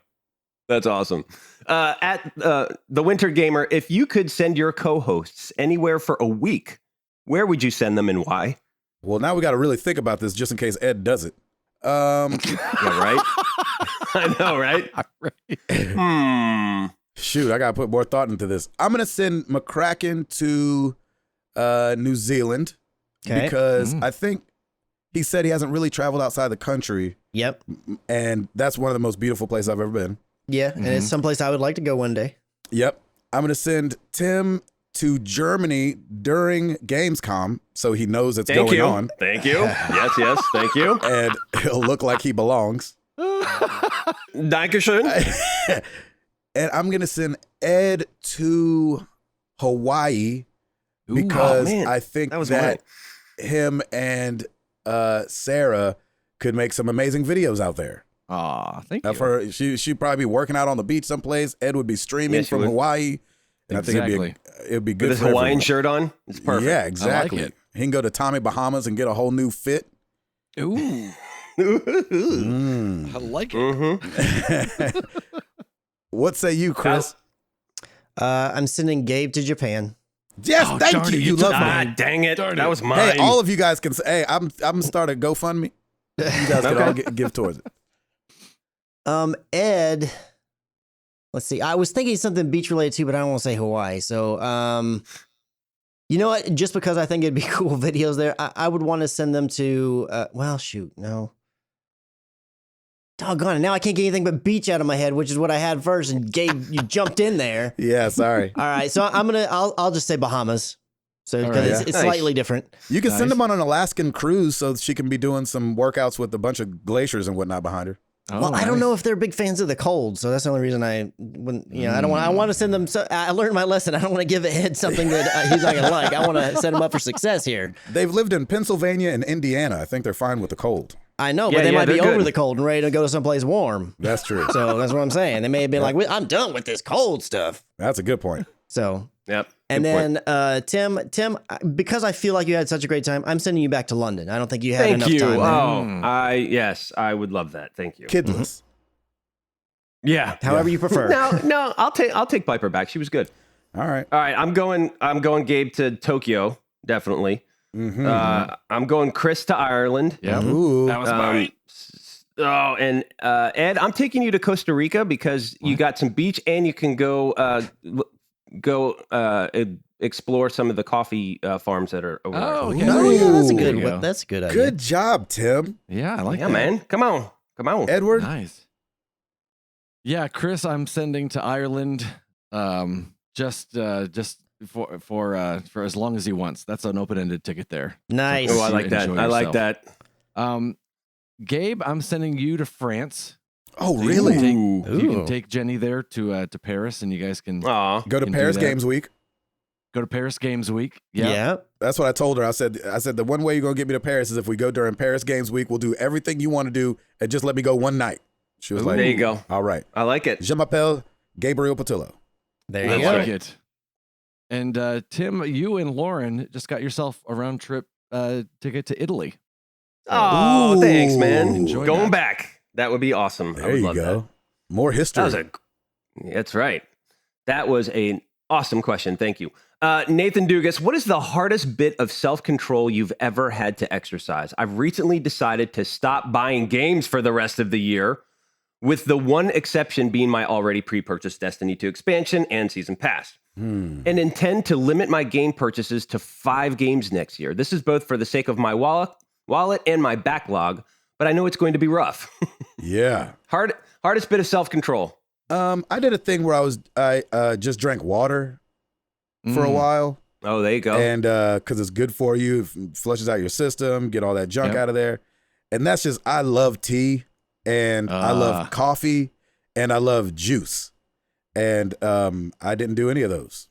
That's awesome. At the Winter Gamer, if you could send your co-hosts anywhere for a week, where would you send them and why? Well, now we got to really think about this just in case Ed does it. Yeah, right? I know, right? Shoot, I got to put more thought into this. I'm going to send McCracken to New Zealand because I think he said he hasn't really traveled outside the country. Yep. And that's one of the most beautiful places I've ever been. Yeah, and it's someplace I would like to go one day. Yep. I'm going to send Tim to Germany during Gamescom so he knows it's going on. Thank you. Yes, thank you. And he'll look like he belongs. Dankeschön. And I'm going to send Ed to Hawaii because I think that him and Sarah could make some amazing videos out there. Aw, thank you. She'd probably be working out on the beach someplace. Ed would be streaming from Hawaii. And I think it'd be good with his for Hawaiian everyone. shirt on. It's perfect. Yeah, exactly. I like it. He can go to Tommy Bahamas and get a whole new fit. Ooh, Mm. I like it. What say you, Chris? I'm sending Gabe to Japan. Yes, thank darn you. it, You you love took me. Ah, dang it. Darn That it. was mine. Hey, all of you guys can say, hey, I'm gonna start a GoFundMe. You guys can all give towards it. Ed, let's see. I was thinking something beach related too, but I don't want to say Hawaii. So, you know what? Just because I think it'd be cool videos there, I would want to send them to, well, shoot, no. Doggone it. Now I can't get anything but beach out of my head, which is what I had first. And Gabe, you jumped in there. Yeah, sorry. All right. So I'll just say Bahamas. So, All because right. it's Nice. slightly different. You can send Nice. them on an Alaskan cruise so she can be doing some workouts with a bunch of glaciers and whatnot behind her. Oh, Well, I don't nice. know if they're big fans of the cold, so that's the only reason I wouldn't. I don't want. I want to send them. So, I learned my lesson. I don't want to give Ed something that he's not gonna like. I want to set him up for success here. They've lived in Pennsylvania and Indiana. I think they're fine with the cold. I know, Yeah, but they yeah, might be they're over good. the cold and ready to go to someplace warm. That's true. So that's what I'm saying. They may have been like, "I'm done with this cold stuff." That's a good point. So, Yep. and good point. then Tim, because I feel like you had such a great time, I'm sending you back to London. I don't think you had Thank enough you. time. Oh, yes, I would love that. Thank you. Kidless. Yeah. However you prefer. No, I'll take Piper back. She was good. All right. All right, I'm going Gabe to Tokyo, definitely. Mm-hmm. I'm going Chris to Ireland. Yeah, Ooh. that was mine. Oh, and Ed, I'm taking you to Costa Rica because you got some beach and you can go explore some of the coffee farms that are over Oh, there. okay. Oh yeah, that's a Ooh. good. There you go. That's a good idea. Good job, Tim. Yeah, I like Yeah, that. man. Come on. Edward? Nice. Yeah, Chris, I'm sending to Ireland. Just for as long as he wants. That's an open-ended ticket there. Nice. Oh, I You like that. enjoy I like yourself. that. Gabe, I'm sending you to France. Oh, So you really? can take- Ooh. You can Ooh. take Jenny there to Paris, and you guys can Aw. Go to Can do Paris that. Games Week. go to Paris Games Week. Yeah. That's what I told her. I said the one way you're gonna get me to Paris is if we go during Paris Games Week. We'll do everything you want to do and just let me go one night. She was like, There you go. all right. I like it. Je m'appelle Gabriel Patillo. There I you That's go. like it. And Tim, you and Lauren just got yourself a round trip ticket to Italy. Oh, thanks, man. Enjoy Going that. back. That would be awesome. I There would you love go. that. More history. That's right. That was an awesome question. Thank you. Nathan Dugas, what is the hardest bit of self-control you've ever had to exercise? I've recently decided to stop buying games for the rest of the year, with the one exception being my already pre-purchased Destiny 2 expansion and Season Pass, and intend to limit my game purchases to 5 games next year. This is both for the sake of my wallet and my backlog, but I know it's going to be rough. Yeah. Hardest bit of self-control. I did a thing where I just drank water for a while, Oh, there you go. and because it's good for you, it flushes out your system, get all that junk Yep. out of there, and that's just I love tea, and I love coffee, and I love juice, and I didn't do any of those,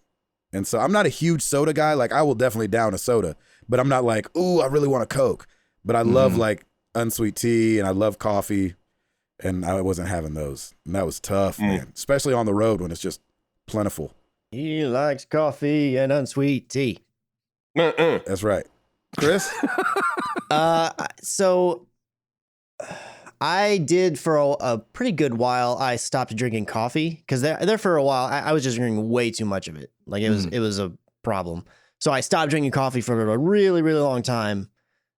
and so I'm not a huge soda guy. Like I will definitely down a soda, but I'm not like, ooh, I really want a Coke, but I love like unsweet tea, and I love coffee. And I wasn't having those. And that was tough, man. Especially on the road when it's just plentiful. He likes coffee and unsweet tea. That's right. Chris? So I did for a pretty good while. I stopped drinking coffee because there for a while I was just drinking way too much of it. Like it was a problem. So I stopped drinking coffee for a really, really long time.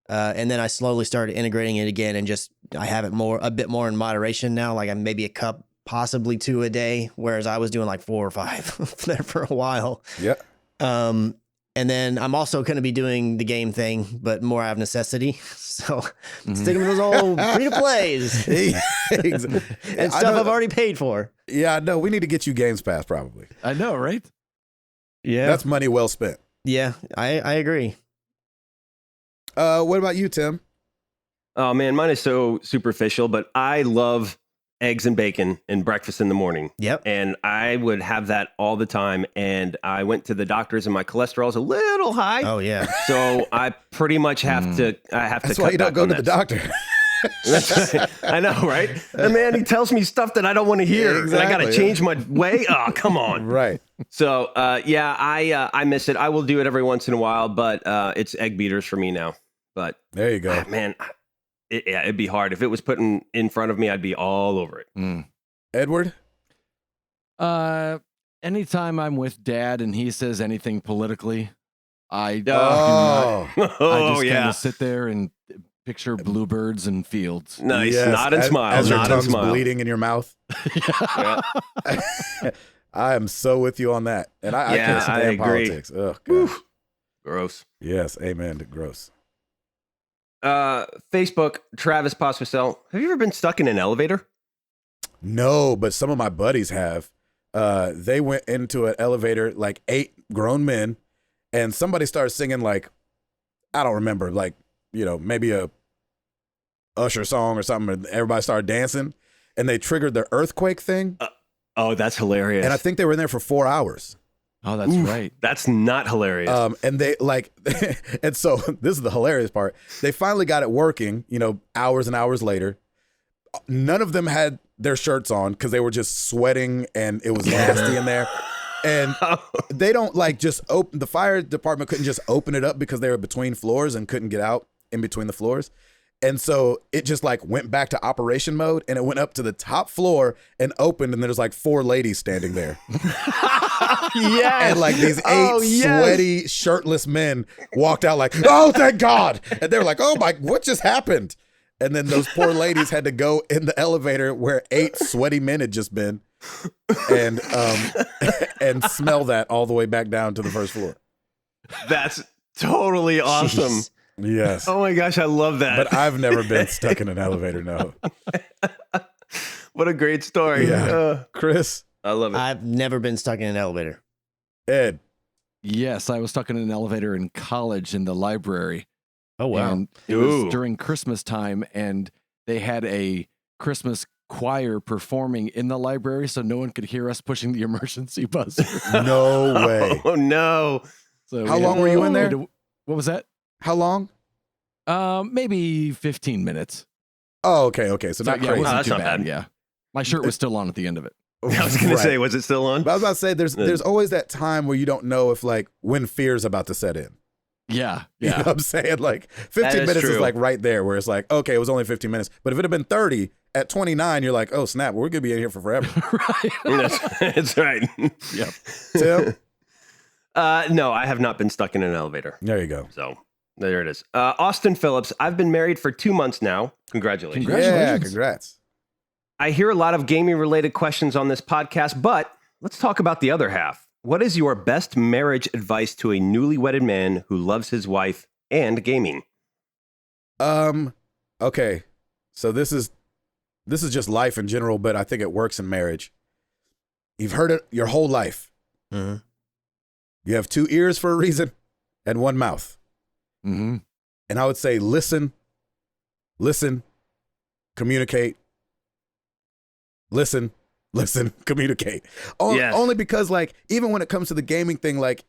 And then I slowly started integrating it again, and just I have it a bit more in moderation now. Like I'm maybe a cup, possibly 2 a day, whereas I was doing like 4 or 5 there for a while. Yeah. And then I'm also going to be doing the game thing, but more out of necessity. So sticking with those old free to plays and stuff I've already paid for. Yeah, I know. We need to get you Games Pass probably. I know, right? Yeah, That's money well spent. yeah, I agree. What about you, Tim? Oh man, mine is so superficial, but I love eggs and bacon and breakfast in the morning. Yep. And I would have that all the time. And I went to the doctors and my cholesterol's a little high. Oh yeah. So I pretty much have to That's to why cut you don't back go on to the that. doctor. That's right. I know, right? And man, he tells me stuff that I don't want to hear. Yeah, And I got to exactly. change my way. Oh, come on. Right. So yeah, I miss it. I will do it every once in a while, but it's egg beaters for me now. But There you go. man, it'd be hard. If it was put in front of me, I'd be all over it. Edward? Anytime I'm with Dad and he says anything politically, I Oh. I Oh, just kind yeah. of sit there and picture bluebirds and fields. Nice. Yes, Nod and smile. As your Nod and tongue's smile. bleeding in your mouth. Yeah. I am so with you on that. And I Yeah, can't I stand agree. politics. Oh, God. Gross. Yes. Amen to gross. Facebook, Travis Pasquisel. Have you ever been stuck in an elevator? No, but some of my buddies have. They went into an elevator, like 8 grown men, and somebody started singing like, I don't remember, like, maybe a Usher song or something, and everybody started dancing, and they triggered the earthquake thing. Oh, that's hilarious. And I think they were in there for 4 hours. Oh, that's right. That's not hilarious. And they like, and so this is the hilarious part. They finally got it working, hours and hours later. None of them had their shirts on because they were just sweating and it was nasty in there. And they don't just open, the fire department couldn't just open it up because they were between floors and couldn't get out in between the floors. And so it just went back to operation mode, and it went up to the top floor and opened, and there's 4 ladies standing there. Yes. And these 8 sweaty, shirtless men walked out oh, thank God. And they were like, oh my, what just happened? And then those poor ladies had to go in the elevator where 8 sweaty men had just been and smell that all the way back down to the first floor. That's totally awesome. Jeez. Yes. Oh my gosh, I love that. But I've never been stuck in an elevator, no. What a great story. Yeah. Chris? I love it. I've never been stuck in an elevator. Ed? Yes, I was stuck in an elevator in college in the library. Oh, wow. And it was during Christmas time, and they had a Christmas choir performing in the library, so no one could hear us pushing the emergency buzzer. No way. Oh no. So How long were you in there? What was that? How long? Maybe 15 minutes. Oh, okay. So not yeah, it crazy. wasn't that's too not bad. bad. Yeah. My shirt was still on at the end of it. I was going to say, was it still on? But I was about to say, there's always that time where you don't know if like when fear's about to set in. Yeah. You know what I'm saying? Like 15 minutes is like right there where it's like, okay, it was only 15 minutes. But if it had been 30 at 29, you're like, oh snap, we're gonna be in here for forever. Right. That's right. Yep. Tim? No, I have not been stuck in an elevator. There you go. So there it is. Austin Phillips, I've been married for 2 months now. Congratulations. Yeah, congrats. I hear a lot of gaming related questions on this podcast, but let's talk about the other half. What is your best marriage advice to a newly wedded man who loves his wife and gaming? Okay. So this is just life in general, but I think it works in marriage. You've heard it your whole life. Mm-hmm. You have 2 ears for a reason and 1 mouth. Mm-hmm. And I would say listen, communicate, listen, communicate. Yes. Only because like, even when it comes to the gaming thing, like,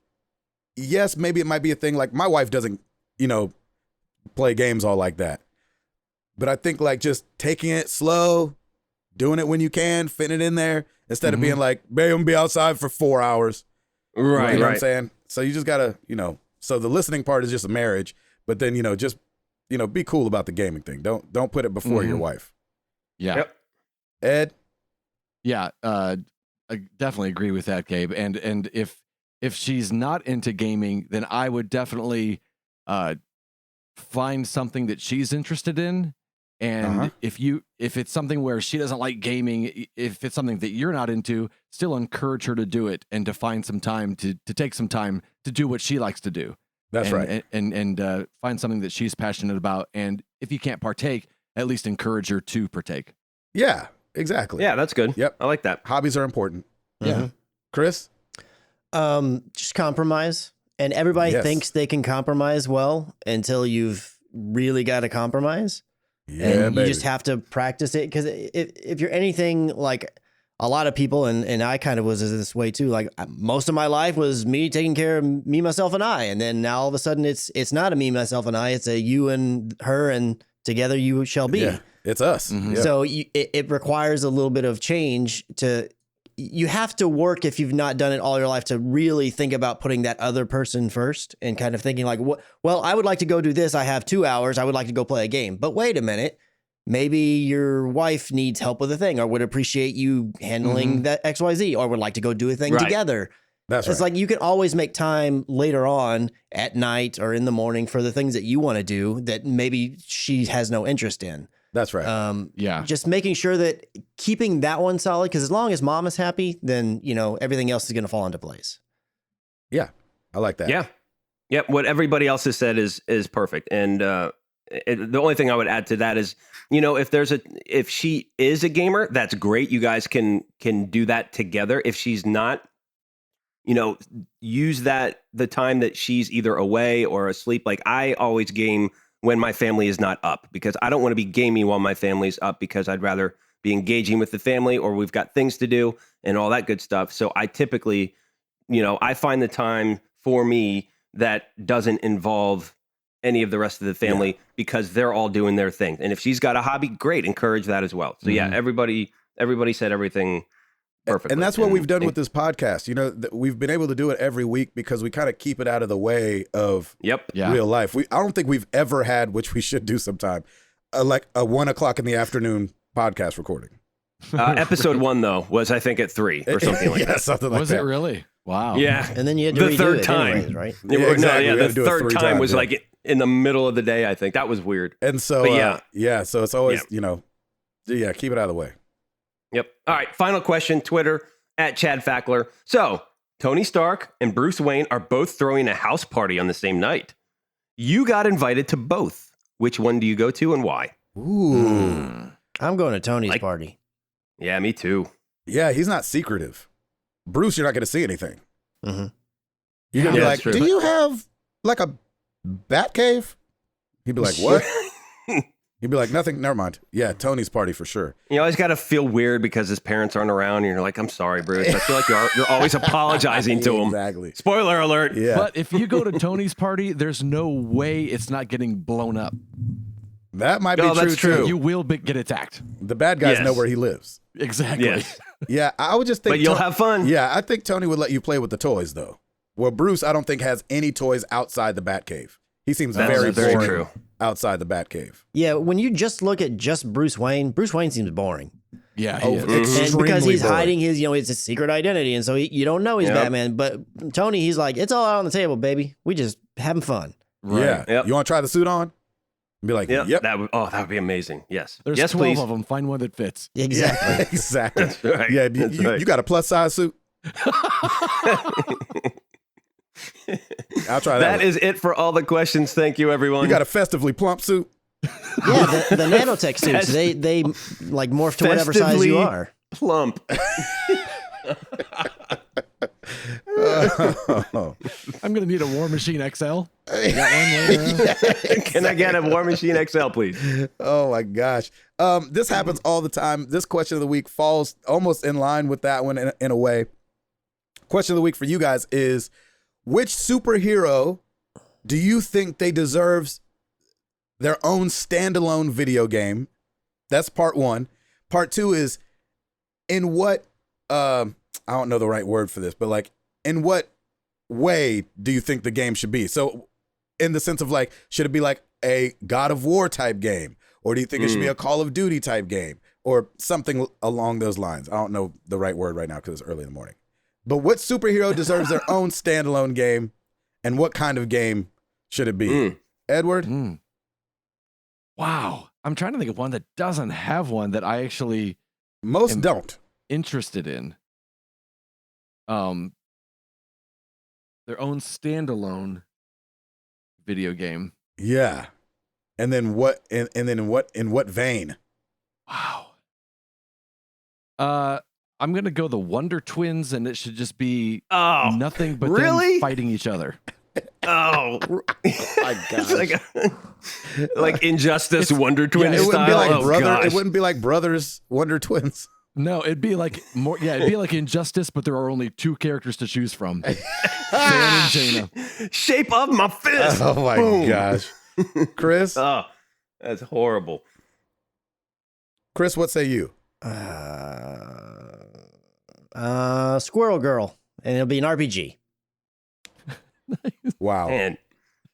yes, maybe it might be a thing. Like my wife doesn't, play games all like that. But I think like just taking it slow, doing it when you can, fitting it in there instead of being like, babe, I'm gonna be outside for 4 hours. Right. You know what I'm saying? So you just gotta, so the listening part is just a marriage, but then, just, be cool about the gaming thing. Don't put it before your wife. Yeah. Yep. Ed? Yeah. I definitely agree with that, Gabe. And if she's not into gaming, then I would definitely find something that she's interested in. And if it's something where she doesn't like gaming, if it's something that you're not into, still encourage her to do it and to find some time to take some time to do what she likes to do. That's right. And find something that she's passionate about. And if you can't partake, at least encourage her to partake. Yeah, exactly. Yeah, that's good. Yep. I like that. Hobbies are important. Mm-hmm. Yeah. Chris? Just compromise. And everybody Yes. thinks they can compromise well until you've really got to compromise. Yeah, And baby. you just have to practice it. Because if you're anything like a lot of people, and I kind of was this way too, like most of my life was me taking care of me, myself, and I. And then now all of a sudden it's not a me, myself, and I. It's a you and her, and together you shall be. Yeah, it's us. Mhm. Yeah. So it requires a little bit of change you have to work, if you've not done it all your life, to really think about putting that other person first and kind of thinking like, well, I would like to go do this. I have 2 hours. I would like to go play a game. But wait a minute. Maybe your wife needs help with a thing or would appreciate you handling that XYZ or would like to go do a thing together. That's right. It's like you can always make time later on at night or in the morning for the things that you want to do that maybe she has no interest in. That's right. Yeah. Just making sure that keeping that one solid, because as long as mom is happy, then, everything else is going to fall into place. Yeah, I like that. Yeah. Yep. What everybody else has said is perfect. And the only thing I would add to that is, if she is a gamer, that's great. You guys can do that together. If she's not, use the time that she's either away or asleep. Like I always game when my family is not up, because I don't want to be gaming while my family's up, because I'd rather be engaging with the family, or we've got things to do and all that good stuff. So I typically, I find the time for me that doesn't involve any of the rest of the family because they're all doing their thing. And if she's got a hobby, great, encourage that as well. So yeah, everybody said everything perfectly. And that's what we've done with this podcast. We've been able to do it every week because we kind of keep it out of the way of real life. I don't think we've ever had, which we should do sometime, like a 1:00 in the afternoon podcast recording. Episode 1 though was, I think, at 3 or something like that. Something like Was that. it really? Wow. Yeah. And then you had to the redo third it time, anyways, right? Yeah, exactly. We had The to do it third 3 time times, was like in the middle of the day. I think that was weird. And so, But so it's always, keep it out of the way. Yep. All right. Final question. Twitter at Chad Fackler. So Tony Stark and Bruce Wayne are both throwing a house party on the same night. You got invited to both. Which one do you go to and why? Ooh. I'm going to Tony's party. Yeah, me too. Yeah, he's not secretive. Bruce, you're not going to see anything. Mm-hmm. You're going to be like, true. do you have like a bat cave? He'd be like, what? He'd be like, nothing. Never mind. Yeah, Tony's party for sure. You always got to feel weird because his parents aren't around. And you're like, I'm sorry, Bruce. I feel like you're always apologizing to him. Exactly. Spoiler alert. Yeah. But if you go to Tony's party, there's no way it's not getting blown up. That might be No, true, that's true. too. You will get attacked. The bad guys Yes. know where he lives. Exactly. Yes. Yeah, I would just think. But you'll have fun. Yeah, I think Tony would let you play with the toys, though. Well, Bruce, I don't think has any toys outside the Batcave. He seems very boring true. outside the Batcave. Yeah, when you just look at just Bruce Wayne seems boring. Yeah. Oh, he is. And extremely because he's boring. hiding his, his secret identity. And so you don't know he's Yep. Batman. But Tony, he's like, it's all out on the table, baby. We just having fun. Right. Yeah. Yep. You want to try the suit on? And be like, yep. That would be amazing. Yes. There's yes, 12 please. of them. Find one that fits. Exactly. Yeah, exactly. That's right. Yeah, That's right. you got a plus size suit? I'll try that. That is it for all the questions. Thank you, everyone. You got a festively plump suit? Yeah, the nanotech suits, they like morph to whatever size Festively you are. plump. I'm going to need a War Machine XL. You got one later on? Can I get a War Machine XL, please? Oh my gosh. This happens all the time. This question of the week falls almost in line with that one in a way. Question of the week for you guys is, which superhero do you think they deserves their own standalone video game? That's part one. Part two is, in what, I don't know the right word for this, but like, in what way do you think the game should be? So in the sense of like, should it be like a God of War type game? Or do you think it should be a Call of Duty type game? Or something along those lines? I don't know the right word right now because it's early in the morning. But what superhero deserves their own standalone game? And what kind of game should it be? Edward? Wow. I'm trying to think of one that doesn't have one that I actually Most don't. interested in. Their own standalone video game. Yeah. And then what? And then in what vein? Wow. I'm gonna go the Wonder Twins, and it should just be Oh, nothing but really? them fighting each other. oh. My It's like Injustice Wonder Twin It wouldn't style. be like Oh, brother. gosh. It wouldn't be like Brothers Wonder Twins. No, it'd be like more. Yeah, it'd be like Injustice, but there are only two characters to choose from: Sam and Jaina. Shape of my fist. Oh my Boom. gosh. Chris? Oh, that's horrible. Chris, what say you? Squirrel Girl, and it'll be an RPG. Wow. Man.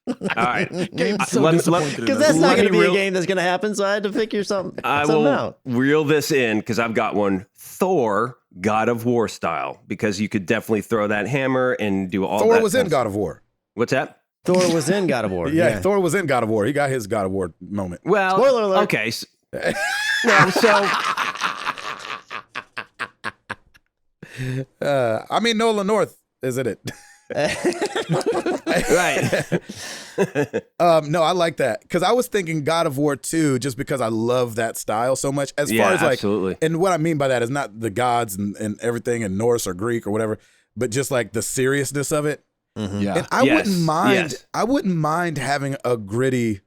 All right. Game's so Let me- disappointed. Because in that's this. not Let going to me be real- a game that's going to happen, so I had to figure something I will out. reel this in because I've got one. Thor, God of War style, because you could definitely throw that hammer and do all that. Thor was in stuff. God of War. What's that? Thor was in God of War. Yeah, Thor was in God of War. He got his God of War moment. Well, Spoiler alert. Okay. No, so I mean, Nolan North is in it. right. No, I like that because I was thinking God of War 2 just because I love that style so much. As far as like, absolutely. and what I mean by that is not the gods and everything in Norse or Greek or whatever, but just like the seriousness of it. Yeah. And I Yes, wouldn't mind. yes. I wouldn't mind having a gritty,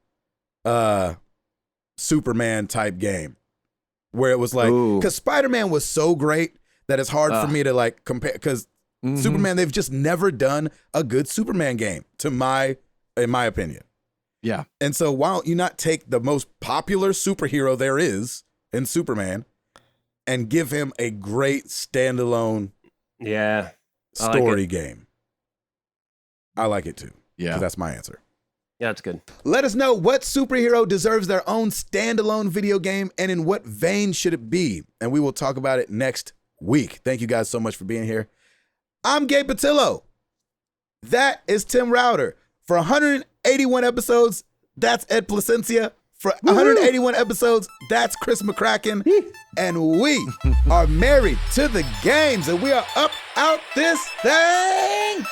Superman type game where it was like Ooh. because Spider-Man was so great that it's hard for me to like compare because Mhm. Superman, they've just never done a good Superman game in my opinion. Yeah. And so why don't you not take the most popular superhero there is in Superman and give him a great standalone Yeah. I like story it. game? I like it too. Yeah. So that's my answer. Yeah, that's good. Let us know what superhero deserves their own standalone video game and in what vein should it be. And we will talk about it next week. Thank you guys so much for being here. I'm Gabe Patillo. That is Tim Router. For 108 81 episodes, that's Ed Placencia. For 181 episodes, that's Chris McCracken. And we are married to the games, and we are up out this thing.